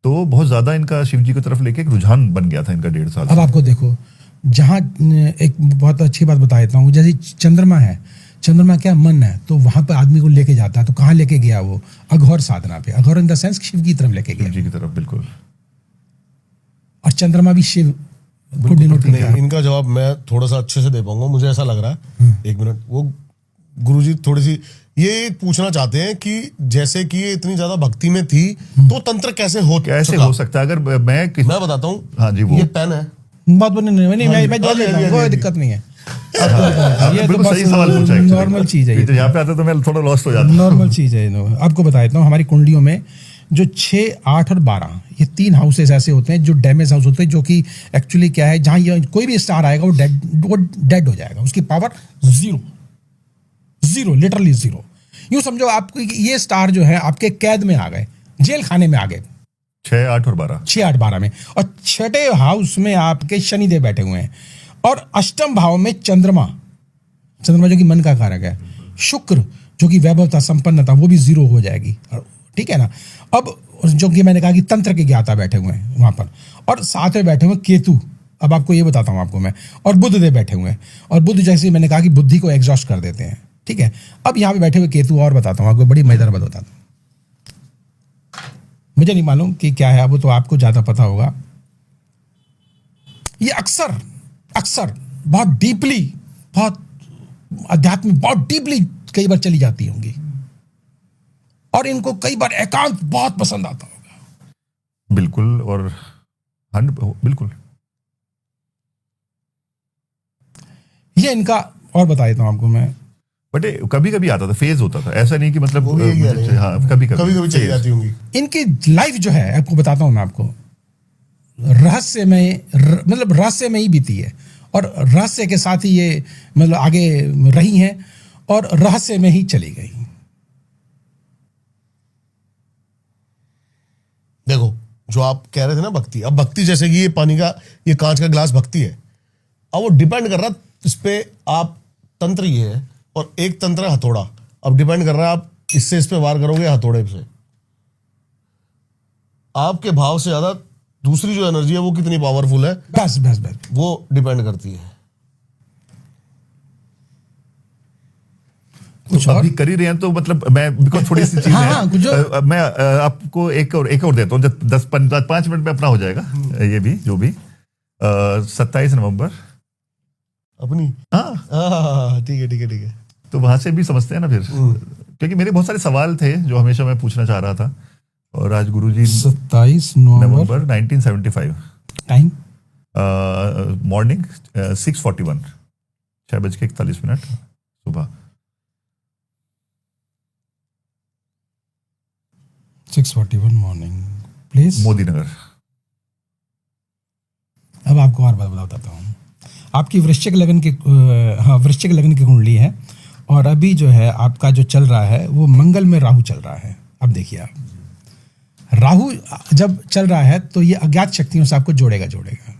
तो बहुत ज्यादा इनका शिव जी की तरफ लेके एक रुझान बन गया था इनका 1.5 साल अब से। आपको देखो, जहाँ एक बहुत अच्छी बात बता देता हूँ, जैसे चंद्रमा है, चंद्रमा क्या मन है, तो वहां पर आदमी को लेके जाता है। तो कहाँ लेके गया वो? अघोर साधना पे, अघोर इन द सेंस शिव की तरफ लेके शिव गया, जी की तरफ, बिल्कुल। और चंद्रमा भी शिव को डिनोट करता नहीं, है। इनका जवाब मैं थोड़ा सा अच्छे से दे पाऊंगा, मुझे ऐसा लग रहा है। 1 मिनट, वो गुरुजी थोड़ी सी ये पूछना चाहते हैं कि जैसे कि ये इतनी ज्यादा भक्ति में थी तो तंत्र कैसे हो सकता है? अगर मैं मैं बताता हूँ। हाँ जी, वो ये पेन है। बात बोलने नहीं, मैं जवाब देता हूँ, कोई दिक्कत नहीं है। ये तो बिल्कुल बस सही सवाल पूछा है। नॉर्मल चीज है, तो यहाँ पे आता तो मैं थोड़ा लॉस्ट हो जाता। नॉर्मल चीज है। आपको बता देता हूँ, हमारी कुंडलियों में जो 6, 8 और 12 ये 3 हाउसेस ऐसे होते हैं जो डैमेज हाउस होते हैं, जो कि एक्चुअली क्या है, जहां ये कोई भी स्टार आएगा वो डेड हो जाएगा, उसकी पावर जीरो, लिटरली जीरो। यूं समझो आपको ये स्टार जो है आपके कैद में आ गए, जेल खाने में आ गए 6, 8 और 12, 6, 8, 12 में। और 6ठे हाउस में आपके शनिदेव बैठे हुए हैं, और अष्टम भाव में चंद्रमा जो कि मन का कारक है, शुक्र जो कि वैभवता, संपन्नता, वो भी जीरो हो जाएगी। ठीक है ना। अब जो कि मैंने कहा कि तंत्र के ज्ञाता बैठे हुए हैं वहां पर, और साथ में बैठे हुए केतु। अब आपको ये बताता हूं आपको मैं, और बुध देव बैठे हुए हैं, और बुध जैसे मैंने कहा कि बुद्धि को एग्जॉस्ट कर देते हैं। ठीक है। अब यहाँ पे बैठे हुए केतु, और बताता हूँ आपको, बड़ी मजेदार बात बताता हूँ, मुझे नहीं मालूम कि क्या है, वो तो आपको ज्यादा पता होगा। ये अक्सर बहुत डीपली, बहुत अध्यात्म, बहुत डीपली कई बार चली जाती होंगी, और इनको कई बार एकांत बहुत पसंद आता होगा। बिल्कुल, और बिल्कुल ये इनका, और बता देता हूं आपको मैं, बट कभी कभी आता था, फेज होता था, ऐसा नहीं कि मतलब वो भी यही कह रहे हैं। हाँ, कभी कभी चली जाती होंगी। इनकी लाइफ जो है, आपको बताता हूं मैं आपको, मतलब रहस्य में ही बीती है, और रहस्य के साथ ही ये मतलब आगे रही हैं, और रहस्य में ही चली गई। देखो, जो आप कह रहे थे ना भक्ति, अब भक्ति जैसे कि ये पानी का, ये कांच का गिलास भक्ति है। अब वो डिपेंड कर रहा है इस पे, आप तंत्र ये है, और एक तंत्र है हथौड़ा। अब डिपेंड कर रहा है आप इससे इस पे वार करोगे, हथौड़े से। आपके भाव से ज्यादा दूसरी जो एनर्जी है वो कितनी पावरफुल है, बस वो डिपेंड करती है। कुछ तो और? अभी कर ही रहे हैं तो मतलब मैं, बिकॉज थोड़ी सी चीज हाँ, कुछ है, मैं आपको एक और देता हूँ, 5 मिनट में अपना हो जाएगा ये भी, जो भी 27 नवंबर अपनी, हाँ ठीक है। तो वहां से भी समझते हैं ना फिर, क्योंकि मेरे बहुत सारे सवाल थे जो हमेशा मैं पूछना चाह रहा था, और आज गुरुजी 27 नवंबर 1975 टाइम मॉर्निंग 6:41 6:41 सुबह 6:41 मॉर्निंग, प्लेस मोदी नगर। अब आपको और बात बताता हूँ। आपकी वृश्चिक लग्न की वृश्चिक लग्न की कुंडली है, और अभी जो है आपका जो चल रहा है वो मंगल में राहु चल रहा है। अब देखिए आप, राहु जब चल रहा है तो ये अज्ञात शक्तियों से आपको जोड़ेगा,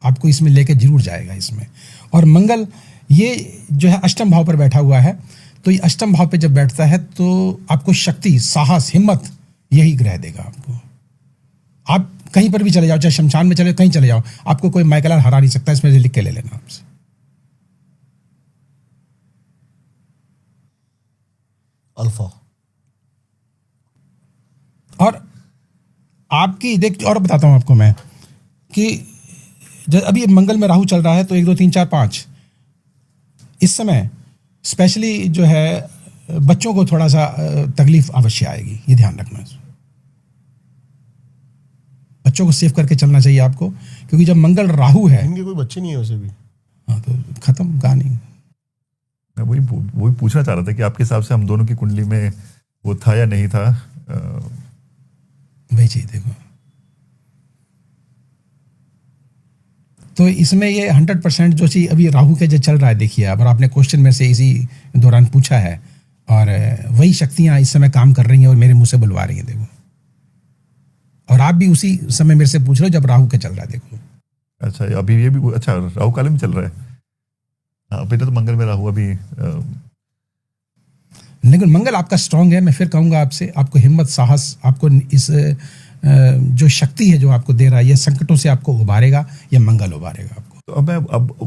आपको इसमें लेके जरूर जाएगा इसमें। और मंगल ये जो है अष्टम भाव पर बैठा हुआ है, तो ये अष्टम भाव पे जब बैठता है तो आपको शक्ति, साहस, हिम्मत यही ग्रह देगा आपको। आप कहीं पर भी चले जाओ, चाहे शमशान में चले, कहीं चले जाओ, आपको कोई माइकल हरा नहीं सकता। इसमें लिख के ले लेना आपसे। अल्फा। और आपकी देख, और बताता हूं आपको मैं कि जब अभी मंगल में राहु चल रहा है तो 1 2 3 4 5 इस समय स्पेशली जो है बच्चों को थोड़ा सा तकलीफ अवश्य आएगी, ये ध्यान रखना। बच्चों को सेव करके चलना चाहिए आपको, क्योंकि जब मंगल राहु है, इनके कोई बच्चे नहीं है वैसे भी। हाँ तो खत्म कहानी। मैं वही पूछना चाह रहा था कि आपके हिसाब से हम दोनों की कुंडली में वो था या नहीं था। वही चीज देखो, तो इसमें ये 100% जो चीज अभी राहु के जो चल रहा है, देखिए अगर आपने क्वेश्चन में से इसी दौरान पूछा है, और वही शक्तियां इस समय काम कर रही हैं और मेरे मुंह से बुलवा रही हैं, देखो। और आप भी उसी समय मेरे से पूछ रहे हो जब राहु के चल रहा है, देखो। अच्छा, अभी ये भी अच्छा राहु काल में चल रहा है। हाँ, अभी तो मंगल में राहु अभी। लेकिन मंगल आपका स्ट्रांग है। मैं फिर कहूंगा आपसे, आपको हिम्मत, साहस, आपको इस जो शक्ति है जो आपको दे रहा है, ये संकटों से आपको उबारेगा, ये मंगल उबारेगा आपको। तो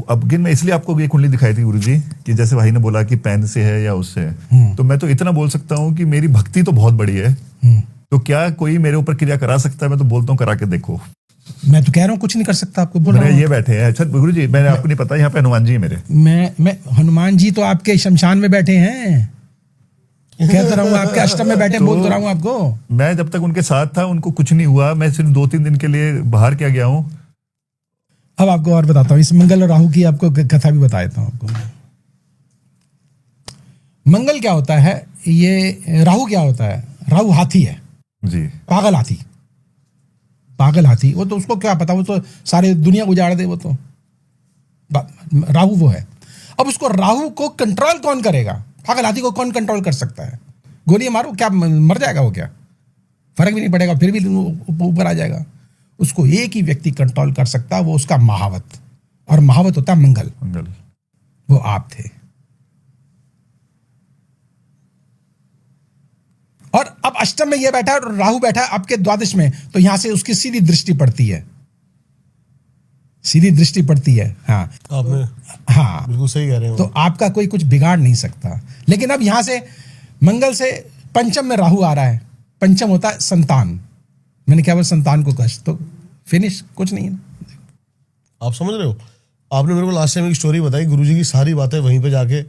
अब मैं इसलिए आपको ये कुंडली दिखाई थी गुरुजी, कि जैसे भाई ने बोला कि पैन से है या उससे है, तो मैं तो इतना बोल सकता हूँ कि मेरी भक्ति तो बहुत बड़ी है। तो क्या कोई मेरे ऊपर क्रिया करा सकता है? मैं तो बोलता हूँ करा के देखो। मैं तो कह रहा हूँ कुछ नहीं कर सकता, आपको बोल रहा हूँ। ये बैठे हैं। अच्छा गुरुजी, मैंने आपको नहीं पता, यहाँ पे हनुमान जी है मेरे। मैं हनुमान जी तो आपके शमशान में बैठे हैं, कहता रहा हूँ आपके अष्टम में बैठे, बोल तो रहा हूँ आपको। मैं जब तक उनके साथ था उनको कुछ नहीं हुआ। मैं सिर्फ 2-3 दिन के लिए बाहर क्या गया हूँ। अब आपको और बताता हूँ, इस मंगल और राहु की आपको कथा भी बता देता हूँ आपको। मंगल क्या होता है, ये राहु क्या होता है? राहु हाथी है जी, पागल हाथी। पागल हाथी, वो तो उसको क्या पता, वो तो सारे दुनिया उजाड़ दे, वो तो राहु वो है। अब उसको राहु को कंट्रोल कौन करेगा? पागल हाथी को कौन कंट्रोल कर सकता है? गोली मारो, क्या मर जाएगा वो? क्या फर्क भी नहीं पड़ेगा, फिर भी ऊपर आ जाएगा। उसको एक ही व्यक्ति कंट्रोल कर सकता है, वो उसका महावत, और महावत होता है मंगल। वो आप थे। और अब अष्टम में ये बैठा है और राहु बैठा है आपके द्वादश में, तो यहां से उसकी सीधी दृष्टि पड़ती है, सीधी दृष्टि पड़ती है। हाँ आपने हाँ बिल्कुल सही कह रहे हो। तो आपका कोई कुछ बिगाड़ नहीं सकता। लेकिन अब यहां से मंगल से पंचम में राहु आ रहा है। पंचम होता है संतान। मैंने क्या बोला? संतान को कष्ट, तो फिनिश, कुछ नहीं है। आप समझ रहे हो? आपने मेरे को लास्ट टाइम एक स्टोरी बताई, गुरुजी की सारी बातें वहीं पे जाके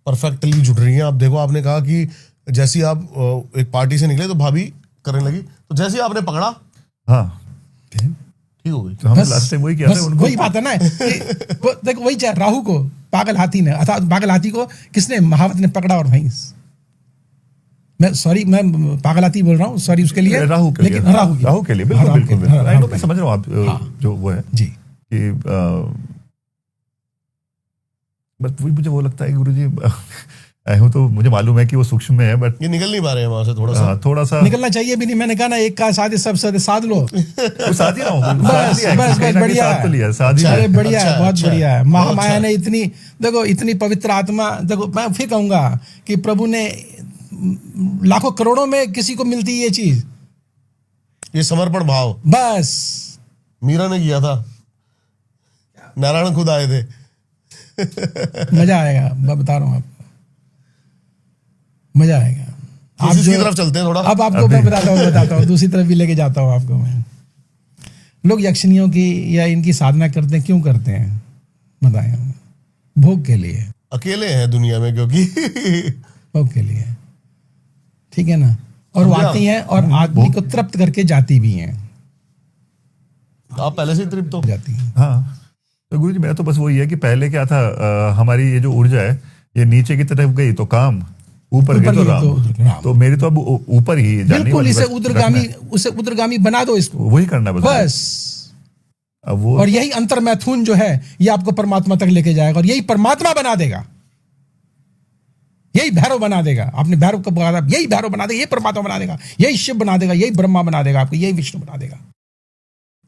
परफेक्टली जुड़ रही हैं। आप देखो, आपने कहा कि जैसे ही आप एक पार्टी से निकले तो भाभी करने लगी, तो जैसे ही आपने पकड़ा, हाँ ठीक हो गई। तो हम लास्ट टाइम वही किया था उनको। वही बात है ना, देखो वही चाहे राहु को पागल हाथी ने, अर्थात पागल हाथी को किसने? महावत ने पकड़ा। और वहीं मैं सॉरी, मैं पागल हाथी बोल रहा हूँ, सॉरी उसके लिए, राहु के लिए, राहु के लिए, बिल्कुल बिल्कुल मैं समझ रहा हूँ आप जो वो है जी। कि बस वही मुझे वो लगता है गुरुजी, हूँ तो मुझे मालूम है कि वो सूक्ष्म में है, बट ये निकल नहीं पा रहे हैं वहां से। थोड़ा सा निकलना चाहिए भी नहीं। मैंने कहा ना, एक का साथ सब साथ लो, साथ ही रहो। बस बढ़िया है, अरे बढ़िया है, बहुत बढ़िया है। महामाया ने इतनी, देखो इतनी पवित्र आत्मा, देखो मैं फिर कहूंगा कि प्रभु ने लाखों करोड़ों में किसी को मिलती ये चीज, ये समर्पण भाव बस मीरा ने किया था, नारायण खुद आए थे। मजा आएगा, मैं बता रहा हूँ आपको, मजा आएगा। आप दूसरी तरफ चलते हैं थोड़ा। अब आपको मैं बताता हूँ दूसरी तरफ भी लेके जाता हूँ आपको मैं। लोग यक्षिणियों की या इनकी साधना करते हैं, क्यों करते हैं बताएं? भोग के लिए, अकेले हैं दुनिया में, क्योंकि भोग के लिए, ठीक है ना। और वो आती हैं और आदमी को तृप्त करके जाती भी हैं। आप पहले से तृप्त हो जाती हैं। हाँ, तो गुरुजी मेरा तो बस वही है कि पहले क्या था, हमारी ये जो ऊर्जा है ये नीचे की तरफ गई तो काम, ऊपर गई तो राम। तो मेरी तो अब ऊपर ही जानी, बिल्कुल उसे उद्रगामी बना दो, इसको वही करना बस। अब वो, और यही अंतर मैथुन जो है ये आपको परमात्मा तक लेके जाएगा, और यही परमात्मा बना देगा, यही भैरव बना देगा। आपने भैरव को बोला, यही भैरव बना देगा, यही परमात्मा बना देगा, यही शिव बना देगा, यही ब्रह्मा बना देगा आपको, यही विष्णु बना देगा।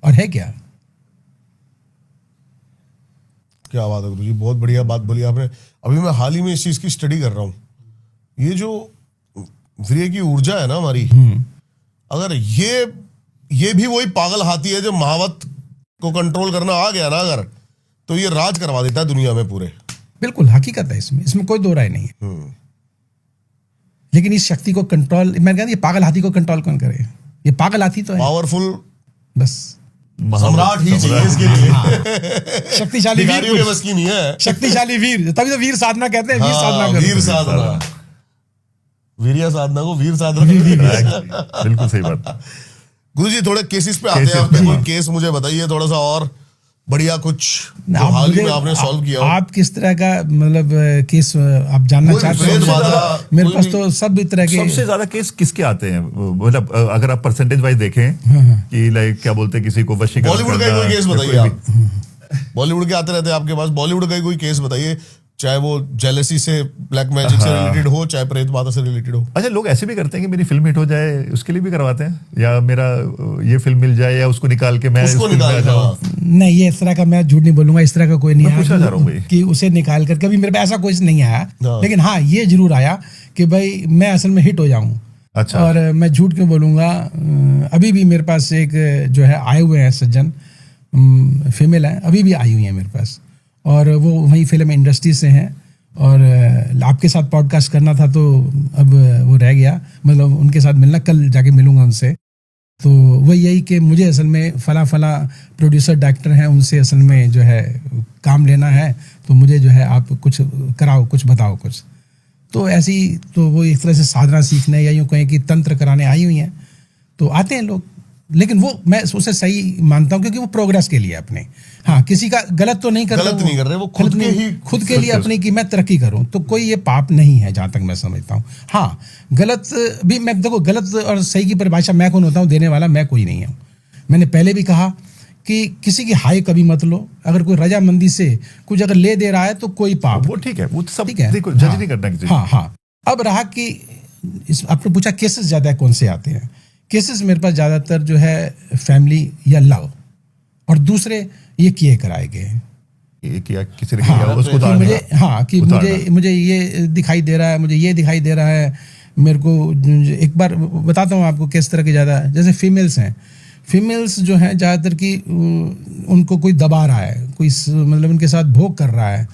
और है क्या बात है गुरुजी, बहुत बढ़िया बात बोली आपने। अभी मैं हाल ही में इस चीज की स्टडी कर रहा हूं। ये जो वीर्य की ऊर्जा है ना हमारी, अगर ये भी वही पागल हाथी है जो महावत को कंट्रोल करना आ गया ना अगर, तो ये राज करवा देता है दुनिया में पूरे। बिल्कुल हकीकत है, इसमें कोई दो राय नहीं है। लेकिन इस शक्ति को कंट्रोल, मैं कहता हूं ये पागल हाथी को कंट्रोल कौन करे? ये पागल हाथी तो है पावरफुल, बस सम्राट ही चाहिए इसके लिए। शक्तिशाली वीर भिखारियों के बस की नहीं है। शक्तिशाली वीर, तभी तो वीर साधना कहते हैं, वीर साधना करो। वीर साधना, वीरिया साधना को वीर साधना। बिल्कुल सही बात। गुरुजी थोड़े केसेस पे आते हैं आपके, कोई केस मुझे बताइए थोड़ा सा और बढ़िया कुछ जो हाल ही में आपने सॉल्व किया हो। आप किस तरह का मतलब केस आप जानना चाहते हैं? मेरे पास तो सब तरह के। सबसे ज्यादा केस किसके आते हैं, मतलब अगर आप परसेंटेज वाइज देखें कि लाइक क्या बोलते हैं, किसी को वशीकरण, बॉलीवुड का कोई केस बताइए आप। बॉलीवुड के आते रहते हैं आपके पास, बॉलीवुड का कोई केस बताइए, चाहे वो जेलसी से, ब्लैक मैजिक से रिलेटेड हो, चाहे प्रेत बाधा से रिलेटेड हो। अच्छा, लोग ऐसे भी करते हैं कि मेरी फिल्म हिट हो जाए उसके लिए भी करवाते हैं, या मेरा ये फिल्म मिल जाए, या उसको निकाल के मैं उसको निकाल जाऊं। नहीं, ये इस तरह का मैं झूठ नहीं बोलूंगा, इस तरह का कोई नहीं पूछना चाह रहा हूं भाई कि उसे निकाल कर, कभी मेरे पे ऐसा कोई नहीं आया। लेकिन हाँ, ये जरूर आया कि भाई मैं असल में हिट हो जाऊं। अच्छा। और मैं झूठ क्यों बोलूंगा, अभी भी मेरे पास एक जो है आए हुए हैं सज्जन, फीमेल है, अभी भी आई हुई है मेरे पास, और वो वही फिल्म इंडस्ट्री से हैं, और आपके साथ पॉडकास्ट करना था तो अब वो रह गया, मतलब उनके साथ मिलना, कल जाके मिलूंगा उनसे। तो वो यही कि मुझे असल में फला प्रोड्यूसर डायरेक्टर हैं, उनसे असल में जो है काम लेना है, तो मुझे जो है आप कुछ कराओ, कुछ बताओ कुछ। तो ऐसी, तो वो एक तरह से साधना सीखने या यूँ कहें कि तंत्र कराने आई हुई हैं, तो आते हैं लोग। लेकिन वो मैं उसे सही मानता हूँ क्योंकि वो प्रोग्रेस के लिए अपने, हाँ, किसी का गलत तो नहीं कर रहे, गलत नहीं कर रहे, वो खुद के लिए अपनी कि मैं तरक्की करूं, तो कोई ये पाप नहीं है जहां तक मैं समझता हूं। हाँ, गलत भी, मैं देखो गलत और सही की परिभाषा मैं कौन होता हूं देने वाला, मैं कोई नहीं हूं। मैंने पहले भी कहा कि किसी की हाई कभी मत लो, अगर कोई रजामंदी से कुछ अगर ले दे रहा है तो कोई पाप, वो ठीक है, वो सब ठीक है, देखो जज नहीं करना किसी। हाँ। अब रहा कि आपने पूछा केसेस ज्यादा कौन से आते हैं, केसेस मेरे पास ज़्यादातर जो है फैमिली या लव, और दूसरे ये किए कराए गए हैं। ये किया किसी ने किया, उसको कि मुझे, हाँ, कि मुझे ये दिखाई दे रहा है, मुझे ये दिखाई दे रहा है। मेरे को एक बार बताता हूँ आपको किस तरह की ज़्यादा, जैसे फीमेल्स हैं, फीमेल्स जो हैं ज़्यादातर की उनको कोई दबा रहा है, कोई मतलब उनके साथ भोग कर रहा है।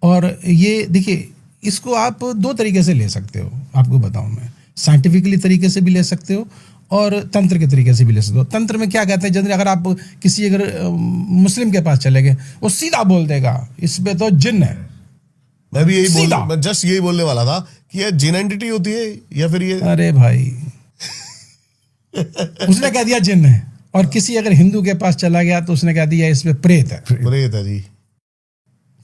और ये देखिए, इसको आप दो तरीके से ले सकते हो, आपको बताऊँ मैं, साइंटिफिकली तरीके से भी ले सकते हो और तंत्र के तरीके से भी ले सकते हो। तंत्र में क्या कहते हैं, जनरली अगर आप किसी अगर मुस्लिम के पास चले गए, वो सीधा बोल देगा इस पे तो जिन्न है। मैं भी मैं जस्ट यही बोलने वाला था कि ये जिन एंटिटी होती है या फिर ये, अरे भाई उसने कह दिया जिन्न है। और किसी अगर हिंदू के पास चला गया तो उसने कह दिया इस पे प्रेत है, प्रेत है जी,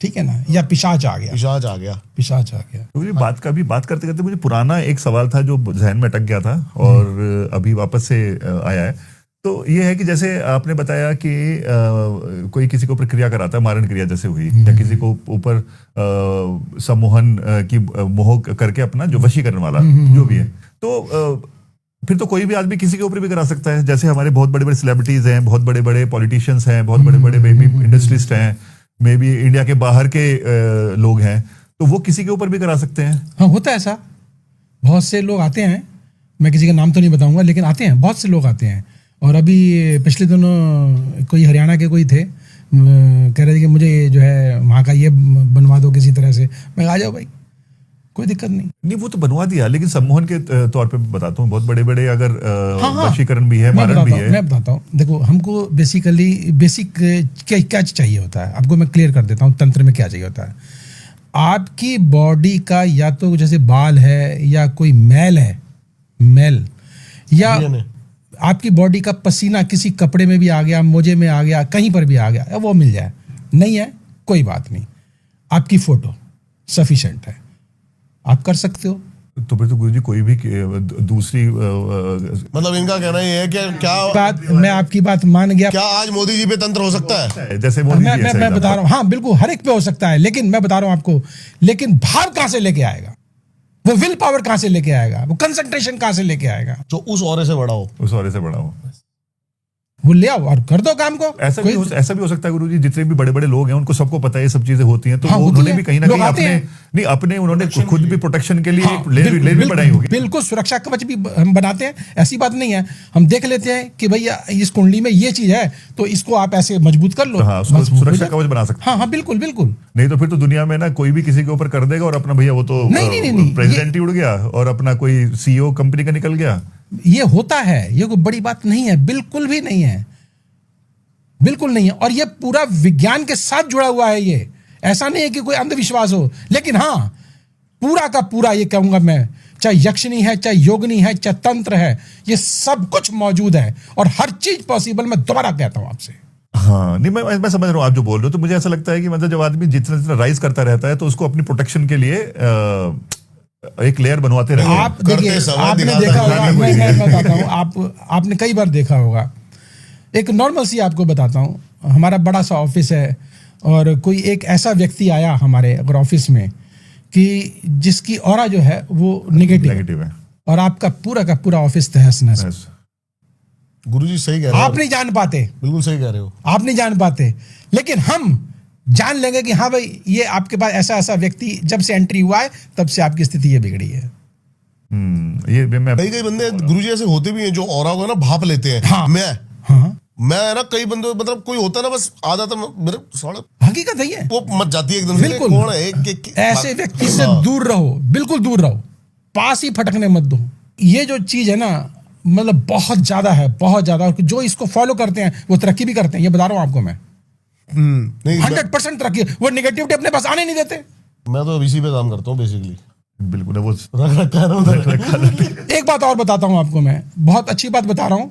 ठीक है ना, या पिशाच आ गया, पिशाच आ गया, पिशाच आ गया। तो बात करते करते मुझे पुराना एक सवाल था जो जहन में अटक गया था और अभी वापस से आया है। तो ये है कि जैसे आपने बताया कि कोई किसी को प्रक्रिया कराता है, मारण क्रिया जैसे हुई, या किसी को ऊपर सम्मोहन की मोह करके अपना जो वशीकरण वाला जो भी है, तो फिर तो कोई भी आदमी किसी के ऊपर भी करा सकता है। जैसे हमारे बहुत बड़े बड़े सेलिब्रिटीज हैं, बहुत बड़े बड़े पॉलिटिशियंस हैं, बहुत बड़े बड़े बेबी इंडस्ट्रिस्ट हैं, मे बी इंडिया के बाहर के लोग हैं, तो वो किसी के ऊपर भी करा सकते हैं। हाँ, होता है ऐसा, बहुत से लोग आते हैं, मैं किसी का नाम तो नहीं बताऊंगा, लेकिन आते हैं, बहुत से लोग आते हैं। और अभी पिछले दिनों कोई हरियाणा के कोई थे, कह रहे थे कि मुझे जो है वहाँ का ये बनवा दो किसी तरह से। मैं आ जाओ भाई, कोई दिक्कत नहीं, वो तो बनवा दिया, लेकिन सम्मोहन के तौर पे बताता हूँ, बहुत बड़े बड़े अगर वशीकरण भी है, मारण भी है। मैं बताता हूँ, देखो हमको बेसिक क्या चाहिए होता है, आपको मैं क्लियर कर देता हूँ तंत्र में क्या चाहिए होता है। आपकी बॉडी का या तो जैसे बाल है, या कोई मैल है, मैल, या आपकी बॉडी का पसीना किसी कपड़े में भी आ गया, मोजे में आ गया, कहीं पर भी आ गया, वो मिल जाए। नहीं है कोई बात नहीं, आपकी फोटो सफिशिएंट है, आप कर सकते हो। तो फिर तो गुरुजी कोई भी दूसरी मतलब इनका कहना ये है कि क्या बात, मैं आपकी बात मान गया, क्या आज मोदी जी पे तंत्र हो सकता है? जैसे मैं बता रहा हूँ, हाँ बिल्कुल, हर एक पे हो सकता है, लेकिन मैं बता रहा हूँ आपको, लेकिन भाव कहां से लेके आएगा, वो विल पावर कहां से लेके आएगा, वो कंसंट्रेशन कहां से लेके आएगा, जो उस औरे से बड़ा हो, उस औरे से बड़ा हो, वो ले आओ और कर दो काम को। ऐसा भी हो सकता है गुरुजी, जितने भी बड़े बड़े लोग हैं उनको सबको पता है ये सब चीजें होती हैं, तो वो उन्होंने भी कहीं ना कहीं अपने उन्होंने खुद भी प्रोटेक्शन के लिए ले भी बढ़ाई होगी। बिल्कुल, सुरक्षा कवच भी हम बनाते हैं, ऐसी बात नहीं है। हम देख लेते हैं कि भैया इस कुंडली में ये चीज है, तो इसको आप ऐसे मजबूत कर लो, सुरक्षा कवच बना सकते हैं। हाँ, बिल्कुल बिल्कुल। नहीं तो फिर तो दुनिया में ना कोई भी किसी के ऊपर कर देगा और अपना भैया वो तो प्रेसिडेंट ही उड़ गया और अपना कोई सीईओ कंपनी का निकल गया। ये होता है, ये कोई बड़ी बात नहीं है, बिल्कुल भी नहीं है। बिल्कुल नहीं है। और ये पूरा विज्ञान के साथ जुड़ा हुआ है। ये ऐसा नहीं है कि कोई अंधविश्वास हो, लेकिन हाँ, पूरा का पूरा ये कहूंगा मैं, चाहे यक्षिणी है, चाहे योगिनी है, चाहे तंत्र है, ये सब कुछ मौजूद है और हर चीज पॉसिबल। मैं दोबारा कहता हूं आपसे। हाँ, नहीं, मैं समझ रहा हूँ आप जो बोल रहे हो। तो मुझे ऐसा लगता है कि मतलब जब आदमी जितना जितना राइज करता रहता है तो उसको अपनी प्रोटेक्शन के लिए एक लेयर बनवाते रहते हैं। आप देखिए, आपने देखा होगा, मैं बताता हूँ, आपने कई बार देखा होगा। एक नॉर्मल सी आपको बताता हूँ, हमारा बड़ा सा ऑफिस है और कोई एक ऐसा व्यक्ति आया हमारे अगर ऑफिस में कि जिसकी ऑरा जो है वो नेगेटिव है और आपका पूरा का पूरा ऑफिस तहस नहस। Yes. गुरुजी सही कह रहे हो, आप नहीं जान पाते, बिल्कुल सही कह रहे हो, आप नहीं जान पाते, लेकिन हम जान लेंगे कि हाँ भाई, ये आपके पास ऐसा ऐसा व्यक्ति जब से एंट्री हुआ है तब से आपकी स्थिति ये बिगड़ी है। ये मैं कई बंदे गुरुजी ऐसे होते भी हैं जो ऑरा को ना भाप लेते हैं। हाँ। मैं ना कई बंदे, मतलब कोई होता ना बस आधा तो मेरे साला हकीकत है ये, वो मच जाती है एकदम से। बिल्कुल। कौन है ऐसे व्यक्ति से दूर रहो, बिल्कुल दूर रहो, पास ही फटकने मत दो। ये जो चीज है ना, मतलब बहुत ज्यादा है, बहुत ज्यादा। और जो इसको फॉलो करते हैं वो तरक्की भी करते हैं, ये बता रहा हूं आपको मैं। नहीं 100% तरक्की। वो निगेटिविटी अपने पास आने नहीं देते। मैं तो इसी पे काम करता हूँ बेसिकली। बिल्कुल वो रख रखा है ना उधर। एक बात और बताता हूं आपको मैं, बहुत अच्छी बात बता रहा हूं।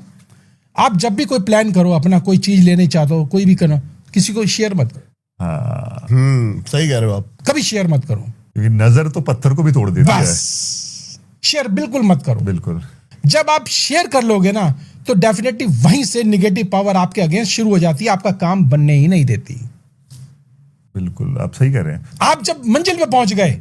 आप जब भी कोई प्लान करो, अपना कोई चीज लेने चाहते हो, कोई भी करो, किसी को शेयर मत करो। हाँ, सही कह रहे हो आप, कभी शेयर मत करो, क्योंकि नजर तो पत्थर को भी तोड़ देती है। बस शेयर बिल्कुल मत करो। बिल्कुल। जब आप शेयर कर लोगे ना, तो डेफिनेटली वहीं से निगेटिव पावर आपके अगेंस्ट शुरू हो जाती है, आपका काम बनने ही नहीं देती। बिल्कुल, आप सही कह रहे हैं। आप जब मंजिल पे पहुंच गए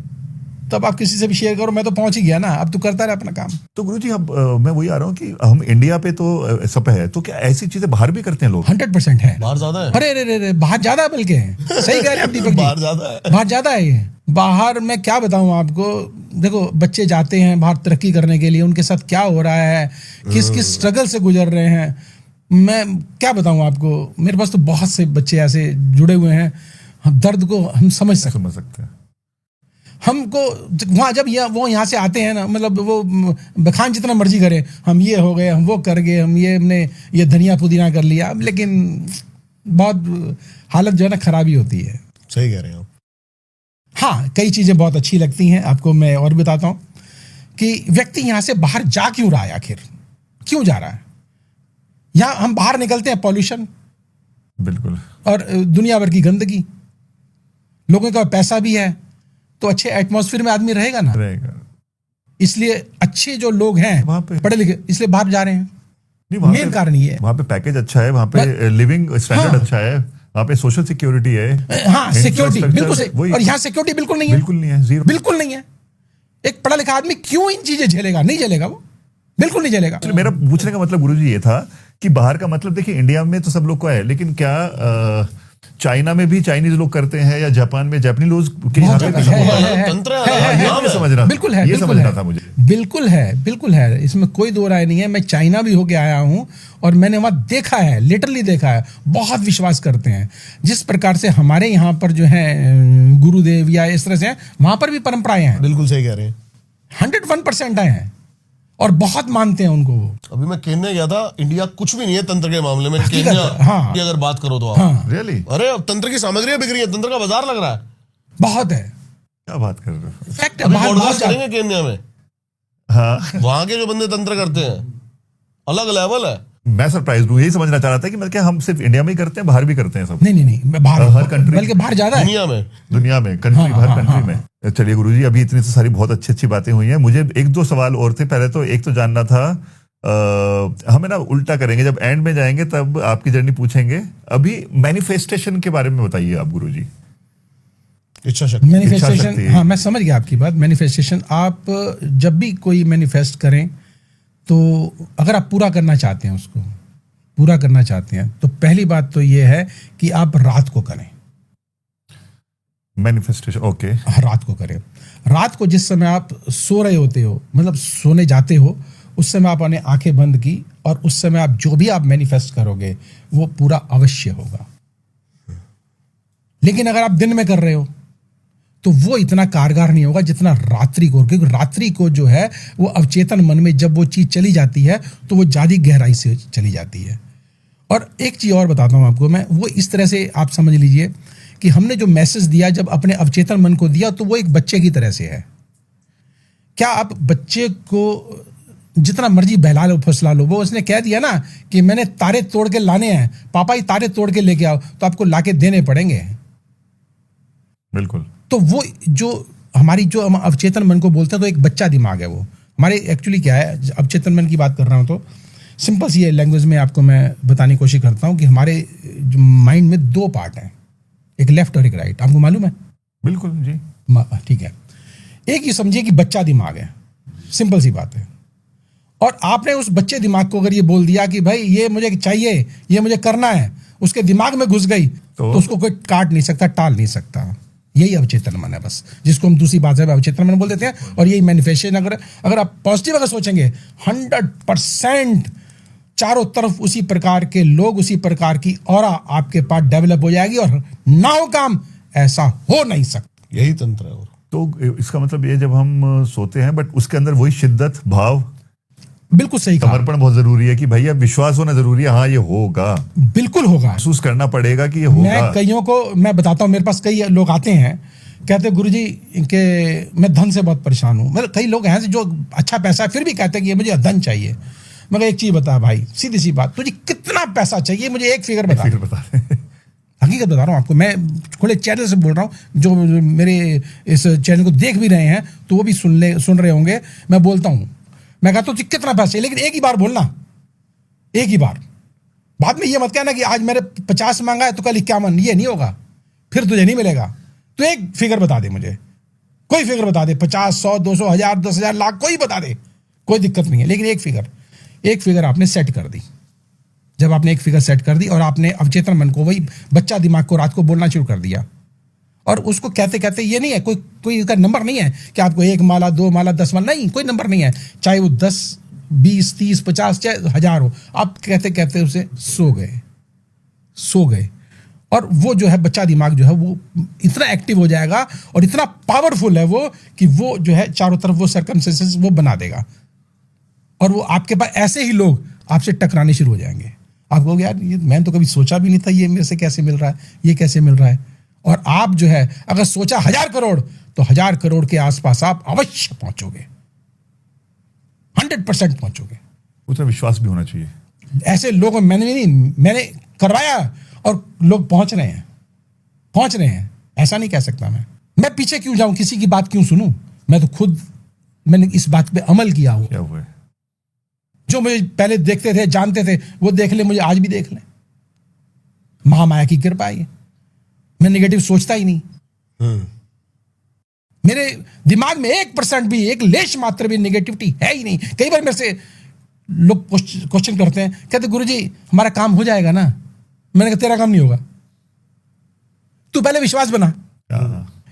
तब आप किसी से भी शेयर करो, मैं तो पहुंच ही गया ना, अब तू करता रहे अपना काम। तो गुरुजी, अब मैं वही आ रहा हूँ कि हम इंडिया पे तो सब है, तो क्या ऐसी चीजें बाहर भी करते हैं लोग? 100% है। बाहर ज्यादा है। अरे अरे अरे, बाहर ज्यादा है, बल्कि सही कह रहे हैं आप दीपक जी, बाहर ज्यादा है, बाहर ज्यादा है ये। बाहर मैं क्या बताऊं आपको, देखो बच्चे जाते हैं बाहर तरक्की करने के लिए, उनके साथ क्या हो रहा है, किस किस स्ट्रगल से गुजर रहे हैं, मैं क्या बताऊं आपको। मेरे पास तो बहुत से बच्चे ऐसे जुड़े हुए हैं, हम दर्द को हम समझ सकते हैं। हमको वहाँ जब वो यहाँ से आते हैं ना, मतलब वो बखान जितना मर्जी करें, हम ये हो गए, हम वो कर गए, हमने ये धनिया पुदीना कर लिया, लेकिन बहुत हालत जो है ना खराबी होती है। सही कह रहे हैं आप। हाँ, कई चीज़ें बहुत अच्छी लगती हैं आपको। मैं और बताता हूँ कि व्यक्ति यहाँ से बाहर जा क्यों रहा है, आखिर क्यों जा रहा है। यहाँ हम बाहर निकलते हैं, पॉल्यूशन, बिल्कुल, और दुनिया भर की गंदगी, लोगों का पैसा भी है, तो अच्छे एटमॉस्फेयर में आदमी रहेगा ना, इसलिए अच्छे जो लोग हैं वहाँ पे पढ़े लिखे, इसलिए बाहर जा रहे हैं। मेन कारण ये है। वहाँ पे पैकेज अच्छा है, वहाँ पे लिविंग स्टैंडर्ड अच्छा है, वहाँ पे सोशल सिक्योरिटी है। हाँ, सिक्योरिटी बिल्कुल सही। और यहाँ सिक्योरिटी बिल्कुल नहीं है, बिल्कुल नहीं है, जीरो, बिल्कुल नहीं है। एक पढ़ा लिखा आदमी क्यों इन चीजें झेलेगा? नहीं झेलेगा, वो बिल्कुल नहीं झेलेगा। मेरा पूछने का मतलब गुरुजी ये था कि बाहर का मतलब, देखिए इंडिया में तो सब लोग को है, लेकिन क्या चाइना में भी चाइनीज लोग करते हैं, या जापान में जापानी लोग के यहाँ पे भी तंत्र ये समझ रहा था। बिल्कुल है, ये समझना था मुझे। बिल्कुल है, बिल्कुल है, इसमें कोई दो राय नहीं है। मैं चाइना भी होके आया हूं और मैंने वहां देखा है, लिटरली देखा है, बहुत विश्वास करते हैं। जिस प्रकार से हमारे यहाँ पर जो है गुरुदेव या इस तरह से, वहां पर भी परंपराएं हैं। बिल्कुल सही कह रहे हैं, 101% आए हैं और बहुत मानते हैं उनको वो। अभी मैं केन्या गया था, इंडिया कुछ भी नहीं है तंत्र के मामले में। हकीकत केन्या है, हाँ। की अगर बात करो तो आप, हाँ, रियली? अरे अब तंत्र की सामग्रियां बिक रही है, तंत्र का बाजार लग रहा है, बहुत है, क्या बात कर रहे हो? फैक्ट है। अभी बहुत पॉडकास्ट ज्यादा। करेंगे केन्या में, हाँ, वहां के जो बंदे तंत्र करते हैं अलग लेवल है। मैं सरप्राइज हूँ, यही समझना चाह रहा था कि मतलब क्या हम सिर्फ इंडिया में ही करते हैं, बाहर भी करते हैं सब? नहीं, मैं बाहर, हर country- बल्कि बाहर ज्यादा है, दुनिया में कंट्री, हर कंट्री में। चलिए गुरुजी, अभी इतनी तो सारी बहुत अच्छी अच्छी बातें हुई हैं। मुझे एक दो सवाल और थे। पहले तो एक तो जानना था, हमें ना उल्टा करेंगे, जब एंड में जाएंगे तब आपकी जर्नी पूछेंगे। अभी मैनिफेस्टेशन के बारे में बताइए आप गुरुजी। इच्छा शक्ति। मैनिफेस्टेशन, हाँ मैं समझ गया आपकी बात। मैनिफेस्टेशन, आप जब भी कोई मैनिफेस्ट करें तो अगर आप पूरा करना चाहते हैं, उसको पूरा करना चाहते हैं, तो पहली बात तो ये है कि आप रात को करें। Manifestation, okay. रात को करें। रात को जिस समय आप सो रहे होते हो, मतलब सोने जाते हो, उस समय आप अपने आंखें बंद की और उस समय आप जो भी आप मैनिफेस्ट करोगे वो पूरा अवश्य होगा। लेकिन अगर आप दिन में कर रहे हो तो वो इतना कारगर नहीं होगा जितना रात्रि को, क्योंकि रात्रि को जो है वो अवचेतन मन में जब वो चीज चली जाती है तो वो ज्यादा गहराई से चली जाती है और एक चीज़ और बताता हूँ आपको मैं, वो इस तरह से आप समझ लीजिए कि हमने जो मैसेज दिया जब अपने अवचेतन मन को दिया तो वो एक बच्चे की तरह से है। क्या आप बच्चे को जितना मर्जी बहला लो फुसला लो, वो उसने कह दिया ना कि मैंने तारे तोड़ के लाने हैं, पापा ही तारे तोड़ के लेके आओ, तो आपको लाके देने पड़ेंगे। बिल्कुल। तो वो जो हमारी जो हम अवचेतन मन को बोलते हैं, तो एक बच्चा दिमाग है वो हमारे। एक्चुअली क्या है, अवचेतन मन की बात कर रहा हूँ तो सिंपल सी लैंग्वेज में आपको मैं बताने की कोशिश करता हूँ कि हमारे जो माइंड में दो पार्ट हैं, एक लेफ्ट और एक राइट। आपको मालूम है? बिल्कुल जी। ठीक है। एक ये समझिए कि बच्चा दिमाग है, सिंपल सी बात है। और आपने उस बच्चे दिमाग को अगर ये बोल दिया कि भाई ये मुझे चाहिए, ये मुझे करना है, उसके दिमाग में घुस गई तो उसको कोई काट नहीं सकता, टाल नहीं सकता। यही अवचेतन मन है बस, जिसको हम दूसरी भाषा में अवचेतन मन बोल देते हैं। और यही मैनिफेस्टेशन अगर आप पॉजिटिव अगर सोचेंगे, 100% चारों तरफ उसी प्रकार के लोग, उसी प्रकार की ऑरा आपके पास डेवलप हो जाएगी और ना हो काम, ऐसा हो नहीं सकता। यही तंत्र है। और तो इसका मतलब ये, जब हम सोते हैं बट उसके अंदर वही शिद्दत भाव, बिल्कुल सही कहा, समर्पण बहुत जरूरी है कि भैया विश्वास होना जरूरी है, हाँ ये होगा, बिल्कुल होगा, महसूस करना पड़ेगा कि ये होगा। मैं कईयों को मैं बताता हूँ, मेरे पास कई लोग आते हैं, कहते गुरुजी के मैं धन से बहुत परेशान हूँ। मतलब कई लोग हैं जो अच्छा पैसा है फिर भी कहते हैं कि मुझे धन चाहिए। मगर एक चीज बता भाई, सीधी सी बात, तुझे कितना पैसा चाहिए, मुझे एक फिगर बता। हकीकत बता रहा हूँ आपको, मैं खुले चैनल से बोल रहा हूँ, जो मेरे इस चैनल को देख भी रहे हैं तो वो भी सुन रहे होंगे। मैं बोलता हूँ, मैं कहता हूँ कितना पैसा चाहिए, लेकिन एक ही बार बोलना, एक ही बार। बाद में ये मत कहना कि आज मैंने 50 मांगा है तो कल 51, ये नहीं होगा, फिर तुझे नहीं मिलेगा। तो एक फिगर बता दे मुझे, कोई फिगर बता दे, 50, 100, 200, 1000, 10,000, लाख, कोई बता दे, कोई दिक्कत नहीं है। लेकिन एक फिगर आपने सेट कर दी। जब आपने एक फिगर सेट कर दी और आपने अवचेतन मन को, वही बच्चा दिमाग को रात को बोलना शुरू कर दिया, और उसको कहते कहते, ये नहीं है कोई इसका नंबर नहीं है कि आपको 1 माला 2 माला 10 माला, नहीं, कोई नंबर नहीं है। चाहे वो 10, 20, 30, 50, चाहे 1000 हो, आप कहते कहते उसे सो गए। और वो जो है बच्चा दिमाग जो है वो इतना एक्टिव हो जाएगा और इतना पावरफुल है वो कि वो जो है चारों तरफ वो सर्कमस्टेंसेस वो बना देगा। और वो आपके पास ऐसे ही लोग आपसे टकराने शुरू हो जाएंगे। आप कहोगे यार ये मैंने तो कभी सोचा भी नहीं था, ये मेरे से कैसे मिल रहा है, ये कैसे मिल रहा है। और आप जो है अगर सोचा 1000 करोड़, तो 1000 करोड़ के आसपास आप अवश्य पहुंचोगे, 100% पहुंचोगे। उतना विश्वास भी होना चाहिए। ऐसे लोगों मैंने करवाया और लोग पहुंच रहे हैं। ऐसा नहीं कह सकता मैं पीछे क्यों जाऊं, किसी की बात क्यों सुनूं। मैं तो खुद मैंने इस बात पे अमल किया हुआ है। जो मुझे पहले देखते थे, जानते थे, वो देख ले, मुझे आज भी देख ले। महामाया की कृपा है। मैं नेगेटिव सोचता ही नहीं। मेरे दिमाग में 1% भी, एक लेश मात्र भी नेगेटिविटी है ही नहीं। कई बार मेरे से लोग क्वेश्चन करते हैं, कहते गुरुजी हमारा काम हो जाएगा ना। मैंने कहा तेरा काम नहीं होगा, तू पहले विश्वास बना।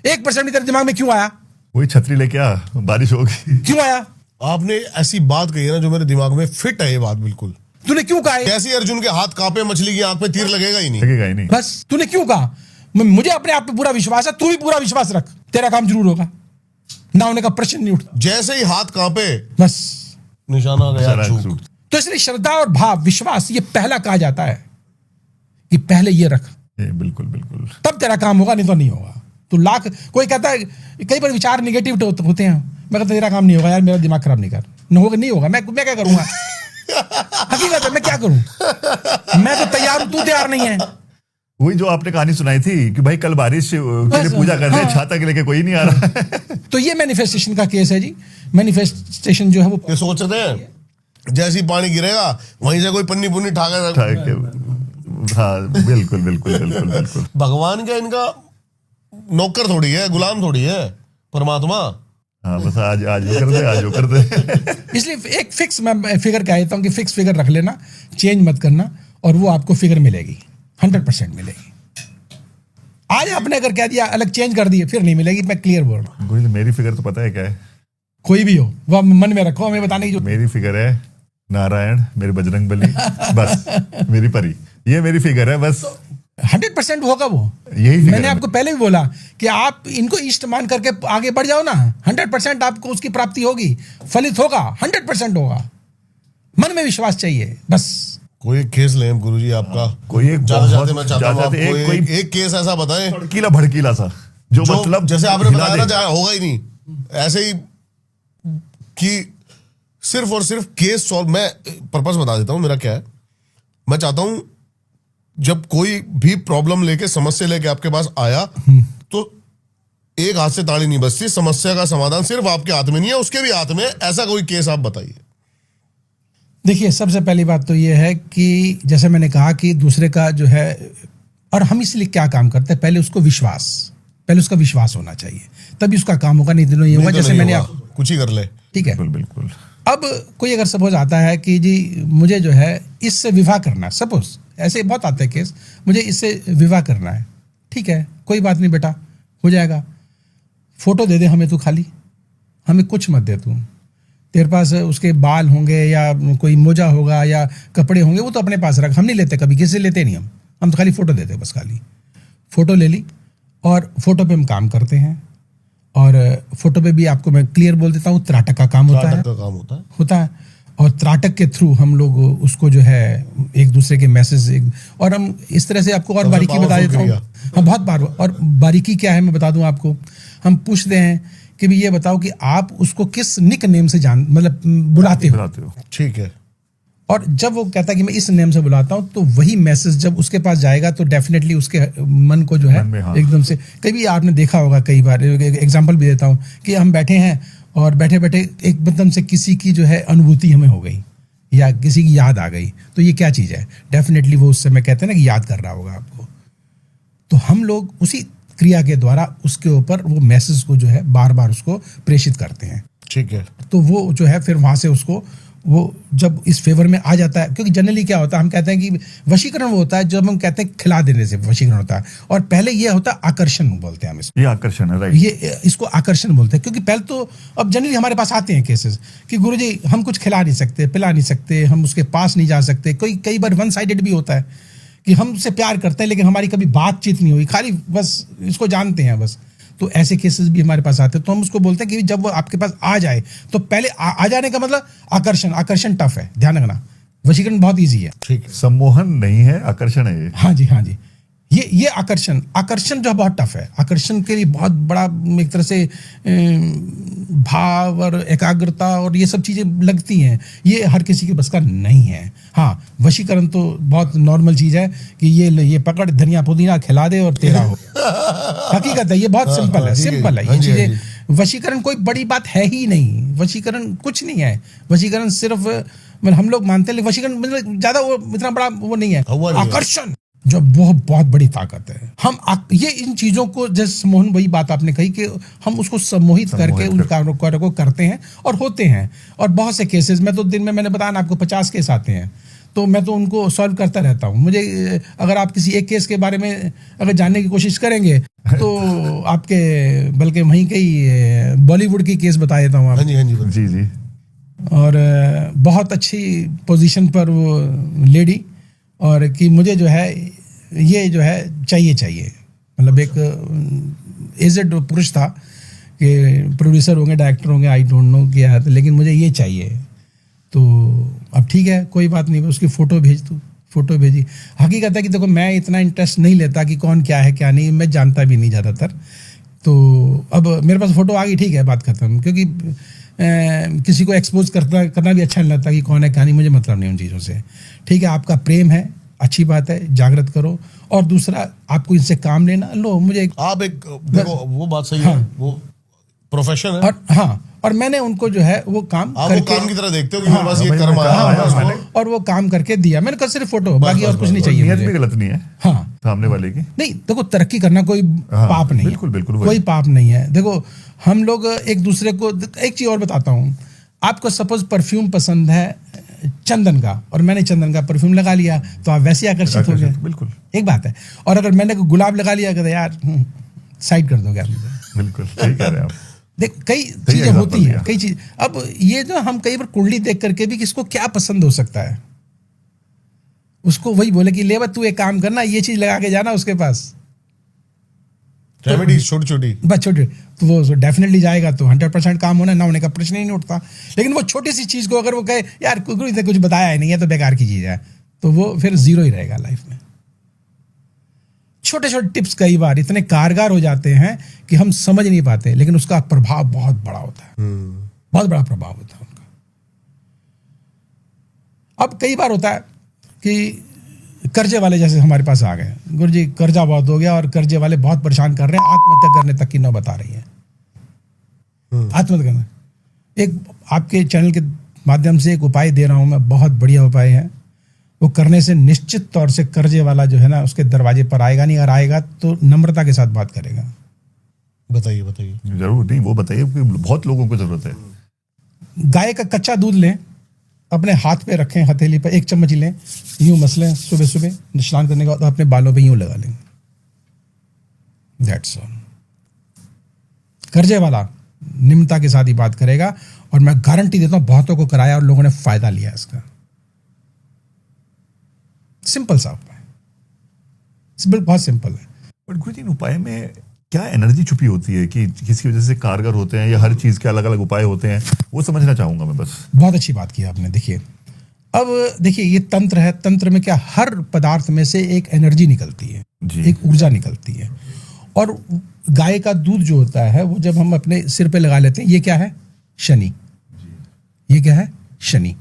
1% भी तेरे दिमाग में क्यों आया? वही छतरी लेके आ, बारिश होगी। क्यों आया? आपने ऐसी बात कही है ना जो मेरे दिमाग में फिट है। ये बात बिल्कुल, तूने क्यों कहा? कैसे अर्जुन के हाथ कांपे, मछली की आंख में तीर लगेगा ही नहीं। बस तूने क्यों कहा? मुझे अपने आप पे पूरा विश्वास है, तू भी पूरा विश्वास रख, तेरा काम जरूर होगा। ना होने का प्रश्न नहीं उठता। जैसे ही हाथ कांपे, बस निशाना गया चूक। तो इसलिए श्रद्धा और भाव, विश्वास, ये पहला कहा जाता है कि पहले ये रख, बिल्कुल बिल्कुल, तब तेरा काम होगा, नहीं तो नहीं होगा। तो लाख कोई कहता है, कई बार विचार निगेटिव होते हैं, मैं कहता तेरा काम नहीं होगा यार, मेरा दिमाग खराब नहीं कर, नहीं होगा, मैं क्या करूंगा। हकीकत है, मैं क्या करूं, मैं तो तैयार हूं, तू तैयार नहीं है। वही जो आपने कहानी सुनाई थी कि भाई कल बारिश के लिए पूजा कर रहे हैं, छाता के लेके कोई नहीं आ रहा। तो ये मैनिफेस्टेशन का केस है जी। मैनिफेस्टेशन जो है वो ये सोच रहे हैं जैसे ही पानी गिरेगा वहीं से कोई पन्नी पुन्नी ठाकर। हाँ बिल्कुल बिल्कुल बिल्कुल बिल्कुल। भगवान का इनका नौकर थोड़ी है, गुलाम थोड़ी है परमात्मा। हाँ बस आज वो कर दे। इसलिए एक फिक्स मैं फिगर कह देता हूँ कि फिक्स फिगर रख लेना, चेंज मत करना, और वो आपको फिगर मिलेगी, 100% मिलेगी। आज आपने अगर कह दिया अलग चेंज कर दिए, फिर नहीं मिलेगी। मैं क्लियर बोल रहा हूँ। मेरी फिगर तो पता है क्या है? कोई भी हो वो मन में रखो, हमें बताने की जो मेरी फिगर है नारायण, मेरे बजरंगबली, बस मेरी परी, ये मेरी फिगर है बस। 100% होगा वो, यही मैंने आपको पहले भी बोला कि आप इनको इष्ट मान करके आगे बढ़ जाओ ना, 100% आपको उसकी प्राप्ति होगी, फलित होगा, 100% होगा। मन में विश्वास चाहिए बस। कोई एक केस लें गुरुजी आपका, कोई एक जाते जाते बहुत मैं चाहता हूँ जाते- आप एक कोई कोई एक केस ऐसा बताएं भड़कीला भड़कीला सा जो जो मतलब जैसे आपने हिला बताया ना, दे। जहाँ होगा ही नहीं ऐसे ही कि सिर्फ और सिर्फ केस सॉल्व। मैं पर्पस बता देता हूँ मेरा क्या है। मैं चाहता हूं जब कोई भी प्रॉब्लम लेके, समस्या लेके आपके पास आया तो एक हाथ से ताली नहीं बजती, समस्या का समाधान सिर्फ आपके हाथ में नहीं है, उसके भी हाथ में है। ऐसा कोई केस आप बताइए। देखिए, सबसे पहली बात तो ये है कि जैसे मैंने कहा कि दूसरे का जो है, और हम इसलिए क्या काम करते हैं, पहले उसका विश्वास होना चाहिए, तभी उसका काम होगा। नहीं दिनों ये होगा नहीं तो जैसे नहीं मैंने होगा, कुछ ही कर ले। ठीक है। बिल्कुल बिल्कुल। अब कोई अगर सपोज आता है कि जी मुझे जो है इससे विवाह करना है, सपोज ऐसे बहुत आते हैं केस, मुझे इससे विवाह करना है, ठीक है, कोई बात नहीं बेटा, हो जाएगा। फोटो दे दे हमें, तू खाली हमें कुछ मत दे, तू तेरे पास उसके बाल होंगे या कोई मोजा होगा या कपड़े होंगे, वो तो अपने पास रख, हम नहीं लेते, कभी किसी से लेते नहीं हम तो खाली फोटो देते हैं, बस खाली फोटो ले ली। और फोटो पे हम काम करते हैं, और फोटो पे भी आपको मैं क्लियर बोल देता हूँ, त्राटक का काम होता है, का काम होता है। और त्राटक के थ्रू हम लोग उसको जो है एक दूसरे के मैसेज, और हम इस तरह से आपको और बारीकी बता देता हूँ। हाँ, बहुत बार। और बारीकी क्या है मैं बता दूं आपको, हम पूछते हैं कि भी ये बताओ कि आप उसको किस निक नेम से मतलब बुलाते हो। ठीक है। और जब वो कहता है कि मैं इस नेम से बुलाता हूं, तो वही मैसेज जब उसके पास जाएगा तो डेफिनेटली उसके मन को जो है हाँ। एकदम से, कभी आपने देखा होगा, कई बार एग्जांपल भी देता हूं कि हम बैठे हैं और बैठे बैठे एकदम से किसी की जो है अनुभूति हमें हो गई या किसी की याद आ गई, तो ये क्या चीज़ है, डेफिनेटली वो उस समय कहते हैं ना कि याद कर रहा होगा आपको। तो हम लोग उसी क्रिया के द्वारा उसके ऊपर वो मैसेज को जो है बार बार उसको प्रेषित करते हैं। ठीक है। तो वो जो है फिर वहां से उसको वो जब इस फेवर में आ जाता है, क्योंकि जनरली क्या होता है, हम कहते हैं कि वशीकरण वो होता है जब हम कहते हैं खिला देने से वशीकरण होता है, और पहले ये होता है आकर्षण बोलते हैं हम इसको। ये आकर्षण है, राइट। ये इसको आकर्षण बोलते हैं, क्योंकि पहले तो अब जनरली हमारे पास आते हैं केसेस कि गुरुजी हम कुछ खिला नहीं सकते, पिला नहीं सकते, हम उसके पास नहीं जा सकते। कई बार वन साइडेड भी होता है कि हम उससे प्यार करते हैं लेकिन हमारी कभी बातचीत नहीं हुई, खाली बस इसको जानते हैं बस। तो ऐसे केसेस भी हमारे पास आते हैं। तो हम उसको बोलते हैं कि जब वो आपके पास आ जाए तो पहले आ जाने का मतलब आकर्षण टफ है, ध्यान रखना। वशीकरण बहुत ईजी है। ठीक है। सम्मोहन नहीं है, आकर्षण है ये। हाँ जी, हाँ जी। ये आकर्षण जो बहुत टफ है। आकर्षण के लिए बहुत बड़ा एक तरह से भाव और एकाग्रता और ये सब चीजें लगती हैं, ये हर किसी के बस का नहीं है। हाँ, वशीकरण तो बहुत नॉर्मल चीज है कि ये पकड़ धनिया पुदीना खिला दे और तेरा हो। हकीकत है, ये बहुत सिंपल है ये चीजें। वशीकरण कोई बड़ी बात है ही नहीं, वशीकरण कुछ नहीं है। वशीकरण सिर्फ मतलब हम लोग मानते हैं, वशीकरण मतलब ज्यादा वो इतना बड़ा वो नहीं है। आकर्षण जो वो बहुत बड़ी ताकत है। हम ये इन चीजों को, जैसे मोहन वही बात आपने कही कि हम उसको सम्मोहित करके उन कार्यों को करते हैं और होते हैं। और बहुत से केसेस में तो दिन में मैंने बताया ना आपको 50 केस आते हैं, तो मैं तो उनको सॉल्व करता रहता हूँ। मुझे अगर आप किसी एक केस के बारे में अगर जानने की कोशिश करेंगे तो आपके बल्कि वहीं कई बॉलीवुड की केस बता देता हूँ आपको। जी जी। और बहुत अच्छी पोजीशन पर वो लेडी, और कि मुझे जो है ये जो है चाहिए मतलब एक एजेड पुरुष था कि प्रोड्यूसर होंगे, डायरेक्टर होंगे, आई डोंट नो क्या है, लेकिन मुझे ये चाहिए। तो अब ठीक है, कोई बात नहीं, उसकी फ़ोटो भेजी। हकीकत है कि देखो मैं इतना इंटरेस्ट नहीं लेता कि कौन क्या है क्या नहीं, मैं जानता भी नहीं ज़्यादातर। तो अब मेरे पास फ़ोटो आ गई, ठीक है, बात खत्म। क्योंकि किसी को एक्सपोज करना भी अच्छा नहीं लगता कि कौन है क्या नहीं, मुझे मतलब नहीं उन चीज़ों से। ठीक है, आपका प्रेम है, अच्छी बात है, जागृत करो। और दूसरा, आपको इनसे काम लेना लो। मुझे आप एक देखो, वो बात सही है, वो प्रोफेशन है। और हाँ, और मैंने उनको जो है वो काम आप करके, वो काम की तरह देखते हो कि मेरे पास ये कर्म आया, और वो काम करके दिया। मैंने कहा सिर्फ फोटो, बाकी और कुछ नहीं चाहिए नियत मुझे। भी गलत नहीं है हाँ, सामने वाले की। नहीं देखो, तरक्की करना कोई पाप नहीं है, बिल्कुल कोई पाप नहीं है। देखो हम लोग एक दूसरे को, एक चीज और बताता हूँ आपको। सपोज परफ्यूम पसंद है चंदन का, और मैंने चंदन का परफ्यूम लगा लिया, तो आप वैसे आकर्षित हो गए। बिल्कुल, एक बात है। और अगर मैंने गुलाब लगा लिया, कहते यार साइड कर दोगे आप मुझे। बिल्कुल सही कह रहे हैं आप। देख, कई चीजें होती हैं, कई चीज। अब ये जो हम कई बार कुंडली देख करके भी किसको क्या पसंद हो सकता है, उसको वही बोले कि ले तू एक काम करना, ये चीज लगा के जाना उसके पास, रेमेडी छोटी बस छोटी, तो वो डेफिनेटली जाएगा, तो 100% काम होना ना होने का प्रश्न ही नहीं उठता। लेकिन वो छोटी सी चीज को अगर वो कहे यार कुछ बताया ही नहीं है तो बेकार की चीज है, तो वो फिर जीरो ही रहेगा लाइफ में। छोटे छोटे टिप्स कई बार इतने कारगर हो जाते हैं कि हम समझ नहीं पाते, लेकिन उसका प्रभाव बहुत बड़ा होता है, बहुत बड़ा प्रभाव होता है उनका। अब कई बार होता है कि कर्जे वाले जैसे हमारे पास आ गए, गुरुजी कर्जा बहुत हो गया और कर्जे वाले बहुत परेशान कर रहे हैं, आत्महत्या करने तक की नौबत आ रही है। आत्महत्या करना, एक आपके चैनल के माध्यम से एक उपाय दे रहा हूं मैं, बहुत बढ़िया उपाय है। वो करने से निश्चित तौर से कर्जे वाला जो है ना उसके दरवाजे पर आएगा नहीं, और आएगा तो नम्रता के साथ बात करेगा। बताइए बताइए। जरूर, नहीं वो बताइए, बहुत लोगों को जरूरत है। गाय का कच्चा दूध लें, अपने हाथ पे रखें, हथेली पर 1 चम्मच लें, यूं मसलें, सुबह सुबह स्नान करने के बाद अपने बालों पे यूं लगा लेंगे। That's all. कर्जे वाला निम्रता के साथ ही बात करेगा, और मैं गारंटी देता हूं बहुतों को कराया और लोगों ने फायदा लिया इसका। सिंपल सा उपाय, बहुत सिंपल है। बट गुरुजी, इन उपाय में क्या एनर्जी छुपी होती है कि किसी वजह से कारगर होते हैं, या हर चीज के अलग अलग उपाय होते हैं, वो समझना चाहूंगा मैं बस। बहुत अच्छी बात की आपने। देखिए, अब देखिए ये तंत्र है, तंत्र में क्या, हर पदार्थ में से एक एनर्जी निकलती है, एक ऊर्जा निकलती है। और गाय का दूध जो होता है वो जब हम अपने सिर पे लगा लेते हैं, ये क्या है, शनि। ये क्या है, शनि।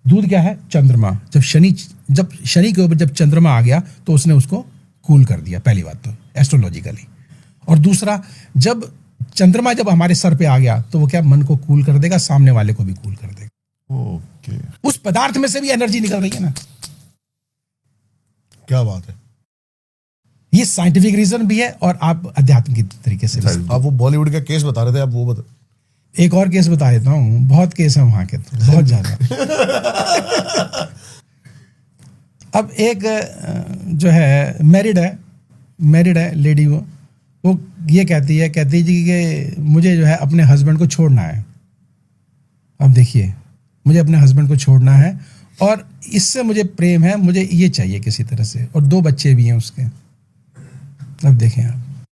दूध क्या है, चंद्रमा। जब शनि के ऊपर जब चंद्रमा आ गया तो उसने उसको कूल कर दिया, पहली बात तो एस्ट्रोलॉजिकली। और दूसरा, जब चंद्रमा जब हमारे सर पे आ गया तो वो क्या, मन को कूल कर देगा, सामने वाले को भी कूल कर देगा। ओके। उस पदार्थ में से भी एनर्जी निकल रही है ना। क्या बात है। ये साइंटिफिक रीजन भी है और आप अध्यात्म की तरीके से भी। आप वो बॉलीवुड का केस बता रहे थे, आप वो बता। एक और केस बता देता हूँ, बहुत केस है वहां के तो, बहुत ज्यादा। अब एक जो है मैरिड है लेडी, वो ये कहती जी कि मुझे जो है अपने हस्बैंड को छोड़ना है। अब देखिए, मुझे अपने हस्बैंड को छोड़ना है और इससे मुझे प्रेम है, मुझे ये चाहिए किसी तरह से, और 2 बच्चे भी हैं उसके। अब देखें आप,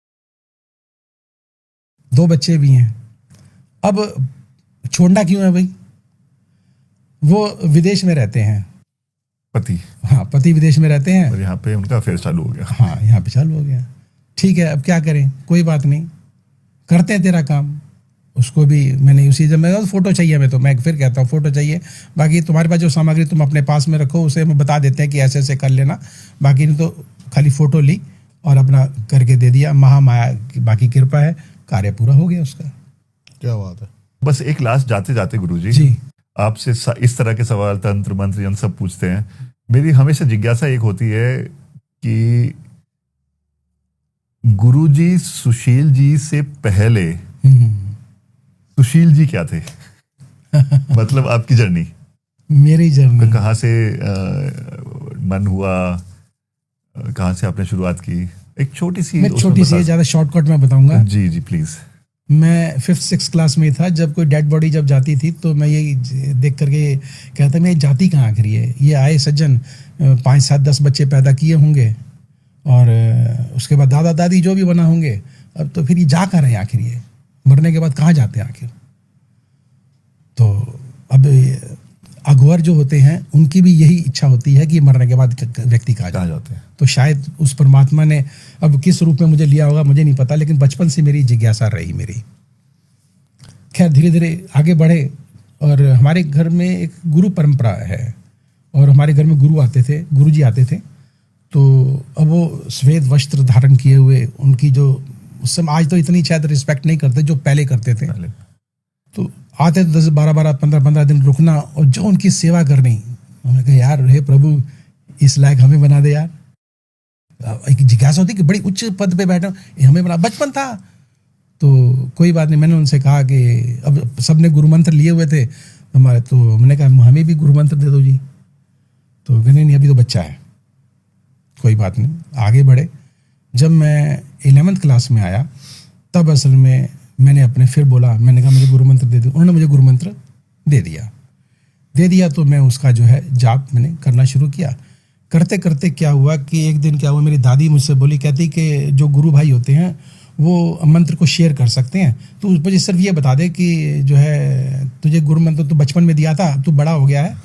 2 बच्चे भी हैं। अब छोड़ना क्यों है भाई, वो विदेश में रहते हैं, पति। हाँ, पति विदेश में रहते हैं और यहाँ पे उनका अफेयर चालू हो गया। हाँ, यहाँ पे चालू हो गया। ठीक है, अब क्या करें, कोई बात नहीं, करते हैं तेरा काम। उसको भी मैंने उसी जब मैं फोटो चाहिए, मैं फिर कहता हूँ फोटो चाहिए, बाकी तुम्हारे पास जो सामग्री तुम अपने पास में रखो, उसे हम बता देते हैं कि ऐसे ऐसे कर लेना, बाकी नहीं तो खाली फोटो ली और अपना करके दे दिया। महामाया की बाकी कृपा है, कार्य पूरा हो गया उसका। क्या बात है। बस एक लास्ट जाते जाते गुरुजी जी, आपसे इस तरह के सवाल, तंत्र मंत्र हम सब पूछते हैं। मेरी हमेशा जिज्ञासा एक होती है कि गुरुजी सुशील जी से पहले सुशील जी क्या थे? मतलब आपकी जर्नी, मेरी जर्नी कहाँ से मन हुआ, कहाँ से आपने शुरुआत की? एक छोटी सी ज्यादा शॉर्टकट में बताऊंगा। जी जी प्लीज। मैं 5th-6th क्लास में था, जब कोई डेड बॉडी जब जाती थी तो मैं यही देख करके कहता, मैं जाती कहाँ आखिरी है, ये आए सज्जन 5, 7, 10 बच्चे पैदा किए होंगे और उसके बाद दादा दादी जो भी बना होंगे, अब तो फिर ये जा कर रहे हैं आखिर, ये मरने के बाद कहाँ जाते हैं आखिर। तो अब अघवर जो होते हैं उनकी भी यही इच्छा होती है कि मरने के बाद व्यक्ति कहाँ जाते हैं। तो शायद उस परमात्मा ने अब किस रूप में मुझे लिया होगा मुझे नहीं पता, लेकिन बचपन से मेरी जिज्ञासा रही मेरी। खैर धीरे धीरे आगे बढ़े, और हमारे घर में एक गुरु परंपरा है और हमारे घर में गुरुजी आते थे। तो अब वो श्वेत वस्त्र धारण किए हुए, उनकी जो उस समय, आज तो इतनी शायद रिस्पेक्ट नहीं करते जो पहले करते थे। तो आते तो 10, 12, 15 दिन रुकना और जो उनकी सेवा करनी। उन्होंने कहा, यार हे प्रभु, इस लायक हमें बना दे यार। एक जिज्ञासा होती कि बड़ी उच्च पद पे बैठा, हमें बना, बचपन था तो कोई बात नहीं। मैंने उनसे कहा कि अब सबने गुरु मंत्र लिए हुए थे हमारे, तो मैंने कहा हमें भी गुरु मंत्र दे दो जी। तो कहने नहीं, अभी तो बच्चा है, कोई बात नहीं, आगे बढ़े। जब मैं 11th क्लास में आया तब असल में मैंने अपने फिर बोला, मैंने कहा मुझे गुरु मंत्र दे दो। उन्होंने मुझे गुरु मंत्र दे दिया। तो मैं उसका जो है जाप मैंने करना शुरू किया। करते करते क्या हुआ कि एक दिन क्या हुआ, मेरी दादी मुझसे बोली, कहती कि जो गुरु भाई होते हैं वो मंत्र को शेयर कर सकते हैं, तो मुझे सिर्फ ये बता दे कि जो है तुझे गुरु मंत्र तो बचपन में दिया था, तू बड़ा हो गया है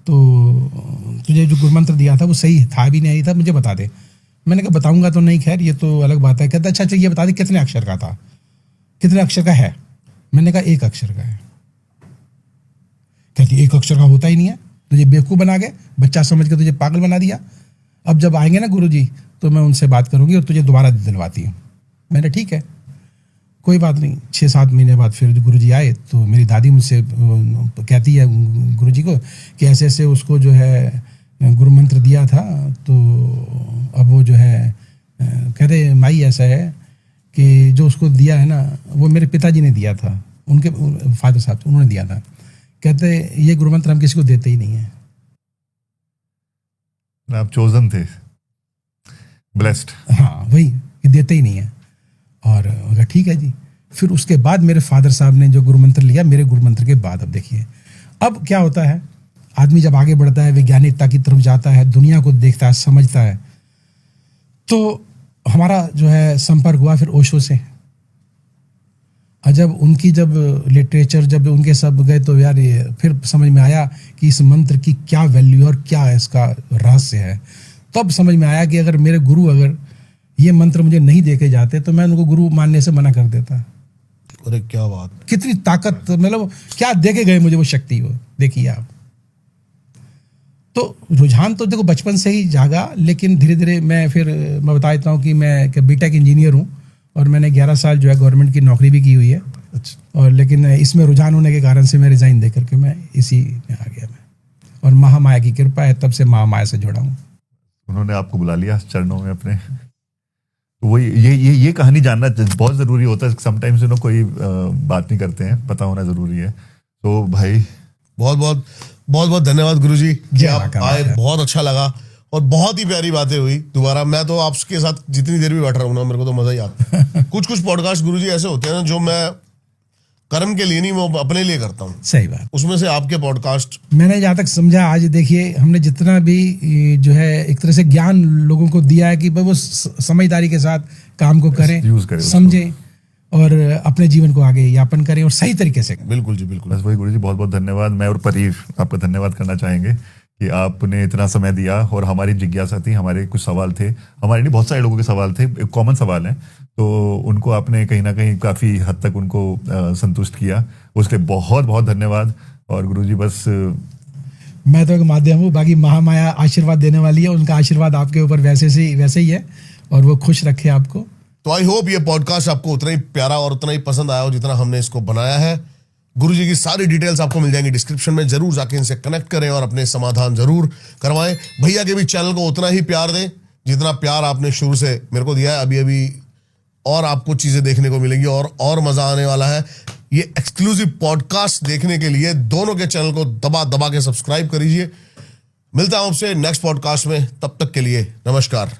तो तुझे जो गुरुमंत्र दिया था वो सही था भी नहीं था, मुझे बता दे। मैंने कहा बताऊंगा तो नहीं, खैर ये तो अलग बात है। कहता अच्छा ये बता दे कितने अक्षर का था, कितने अक्षर का है। मैंने कहा 1 अक्षर का है। कहती 1 अक्षर का होता ही नहीं है, तुझे बेवकूफ़ बना के, बच्चा समझ के तुझे पागल बना दिया। अब जब आएंगे ना गुरुजी तो मैं उनसे बात करूंगी और तुझे दोबारा दिलवाती हूँ। मैंने ठीक है कोई बात नहीं। 6-7 महीने बाद फिर गुरुजी आए तो मेरी दादी मुझसे कहती है गुरुजी को कि ऐसे ऐसे उसको जो है गुरु मंत्र दिया था, तो अब वो जो है कहते माई ऐसा है कि जो उसको दिया है ना वो मेरे पिताजी ने दिया था, उनके फादर साहब उन्होंने दिया था। कहते ये गुरु मंत्र हम किसी को देते ही नहीं है। आप चोजन थे, ब्लेस्ड। हाँ वही, ये देते ही नहीं है। और अगर ठीक है जी, फिर उसके बाद मेरे फादर साहब ने जो गुरु मंत्र लिया, मेरे गुरु मंत्र के बाद अब देखिए अब क्या होता है, आदमी जब आगे बढ़ता है, वैज्ञानिकता की तरफ जाता है, दुनिया को देखता है, समझता है, तो हमारा जो है संपर्क हुआ फिर ओशो से। और जब उनकी जब लिटरेचर जब उनके सब गए तो यार ये फिर समझ में आया कि इस मंत्र की क्या वैल्यू और क्या इसका रहस्य है। तब समझ में आया कि अगर मेरे गुरु अगर ये मंत्र मुझे नहीं देके जाते तो मैं उनको गुरु मानने से मना कर देता। अरे क्या बात, कितनी ताकत, मतलब क्या देके गए मुझे वो शक्ति, वो देखिए आप। तो रुझान तो देखो बचपन से ही जागा, लेकिन धीरे धीरे मैं बता देता हूँ कि मैं बीटेक इंजीनियर हूँ और मैंने 11 साल जो है गवर्नमेंट की नौकरी भी की हुई है। अच्छा। और लेकिन इसमें रुझान होने के कारण से मैं रिजाइन दे करके मैं इसी में आ गया मैं। और महामाया की कृपा है, तब से महामाया से जुड़ा हूँ। उन्होंने आपको बुला लिया चरणों में अपने। वो ये कहानी जानना बहुत जरूरी होता है। समटाइम्स कोई बात नहीं करते हैं, पता होना जरूरी है। तो भाई बहुत बहुत धन्यवाद गुरुजी कि आप आए, बहुत अच्छा लगा और बहुत ही प्यारी बातें हुई। दोबारा मैं तो आपके साथ जितनी देर भी बैठ रहा हूँ ना, मेरे को तो मजा ही आता है। कुछ पॉडकास्ट गुरुजी ऐसे होते हैं ना जो मैं कर्म के लिए नहीं, वो अपने लिए करता हूँ। सही बात। उसमें से आपके पॉडकास्ट मैंने जहाँ तक समझा, आज देखिए हमने जितना भी जो है एक तरह से ज्ञान लोगों को दिया है कि वो समझदारी के साथ काम को करें, समझें और अपने जीवन को आगे यापन करें और सही तरीके से। बिल्कुल जी, बिल्कुल। बस वही गुरुजी, बहुत बहुत धन्यवाद। मैं और परीर आपका धन्यवाद करना चाहेंगे कि आपने इतना समय दिया और हमारी जिज्ञासा थी, हमारे कुछ सवाल थे, हमारे नहीं बहुत सारे लोगों के सवाल थे, कॉमन सवाल हैं, तो उनको आपने कहीं ना कहीं काफ़ी हद तक उनको संतुष्ट किया, उसके बहुत बहुत धन्यवाद। और गुरुजी बस मैं तो एक माध्यम हूँ, बाकी महामाया आशीर्वाद देने वाली है, उनका आशीर्वाद आपके ऊपर वैसे ही है और वो खुश रखे आपको। तो आई होप ये पॉडकास्ट आपको उतना ही प्यारा और उतना ही पसंद आया हो जितना हमने इसको बनाया है। गुरुजी की सारी डिटेल्स आपको मिल जाएंगी डिस्क्रिप्शन में, जरूर जाके इनसे कनेक्ट करें और अपने समाधान जरूर करवाएं। भैया के भी चैनल को उतना ही प्यार दें जितना प्यार आपने शुरू से मेरे को दिया है। अभी और आपको चीजें देखने को मिलेंगी और मजा आने वाला है। ये एक्सक्लूसिव पॉडकास्ट देखने के लिए दोनों के चैनल को दबा के सब्सक्राइब करिए। मिलता हूं आपसे नेक्स्ट पॉडकास्ट में, तब तक के लिए नमस्कार।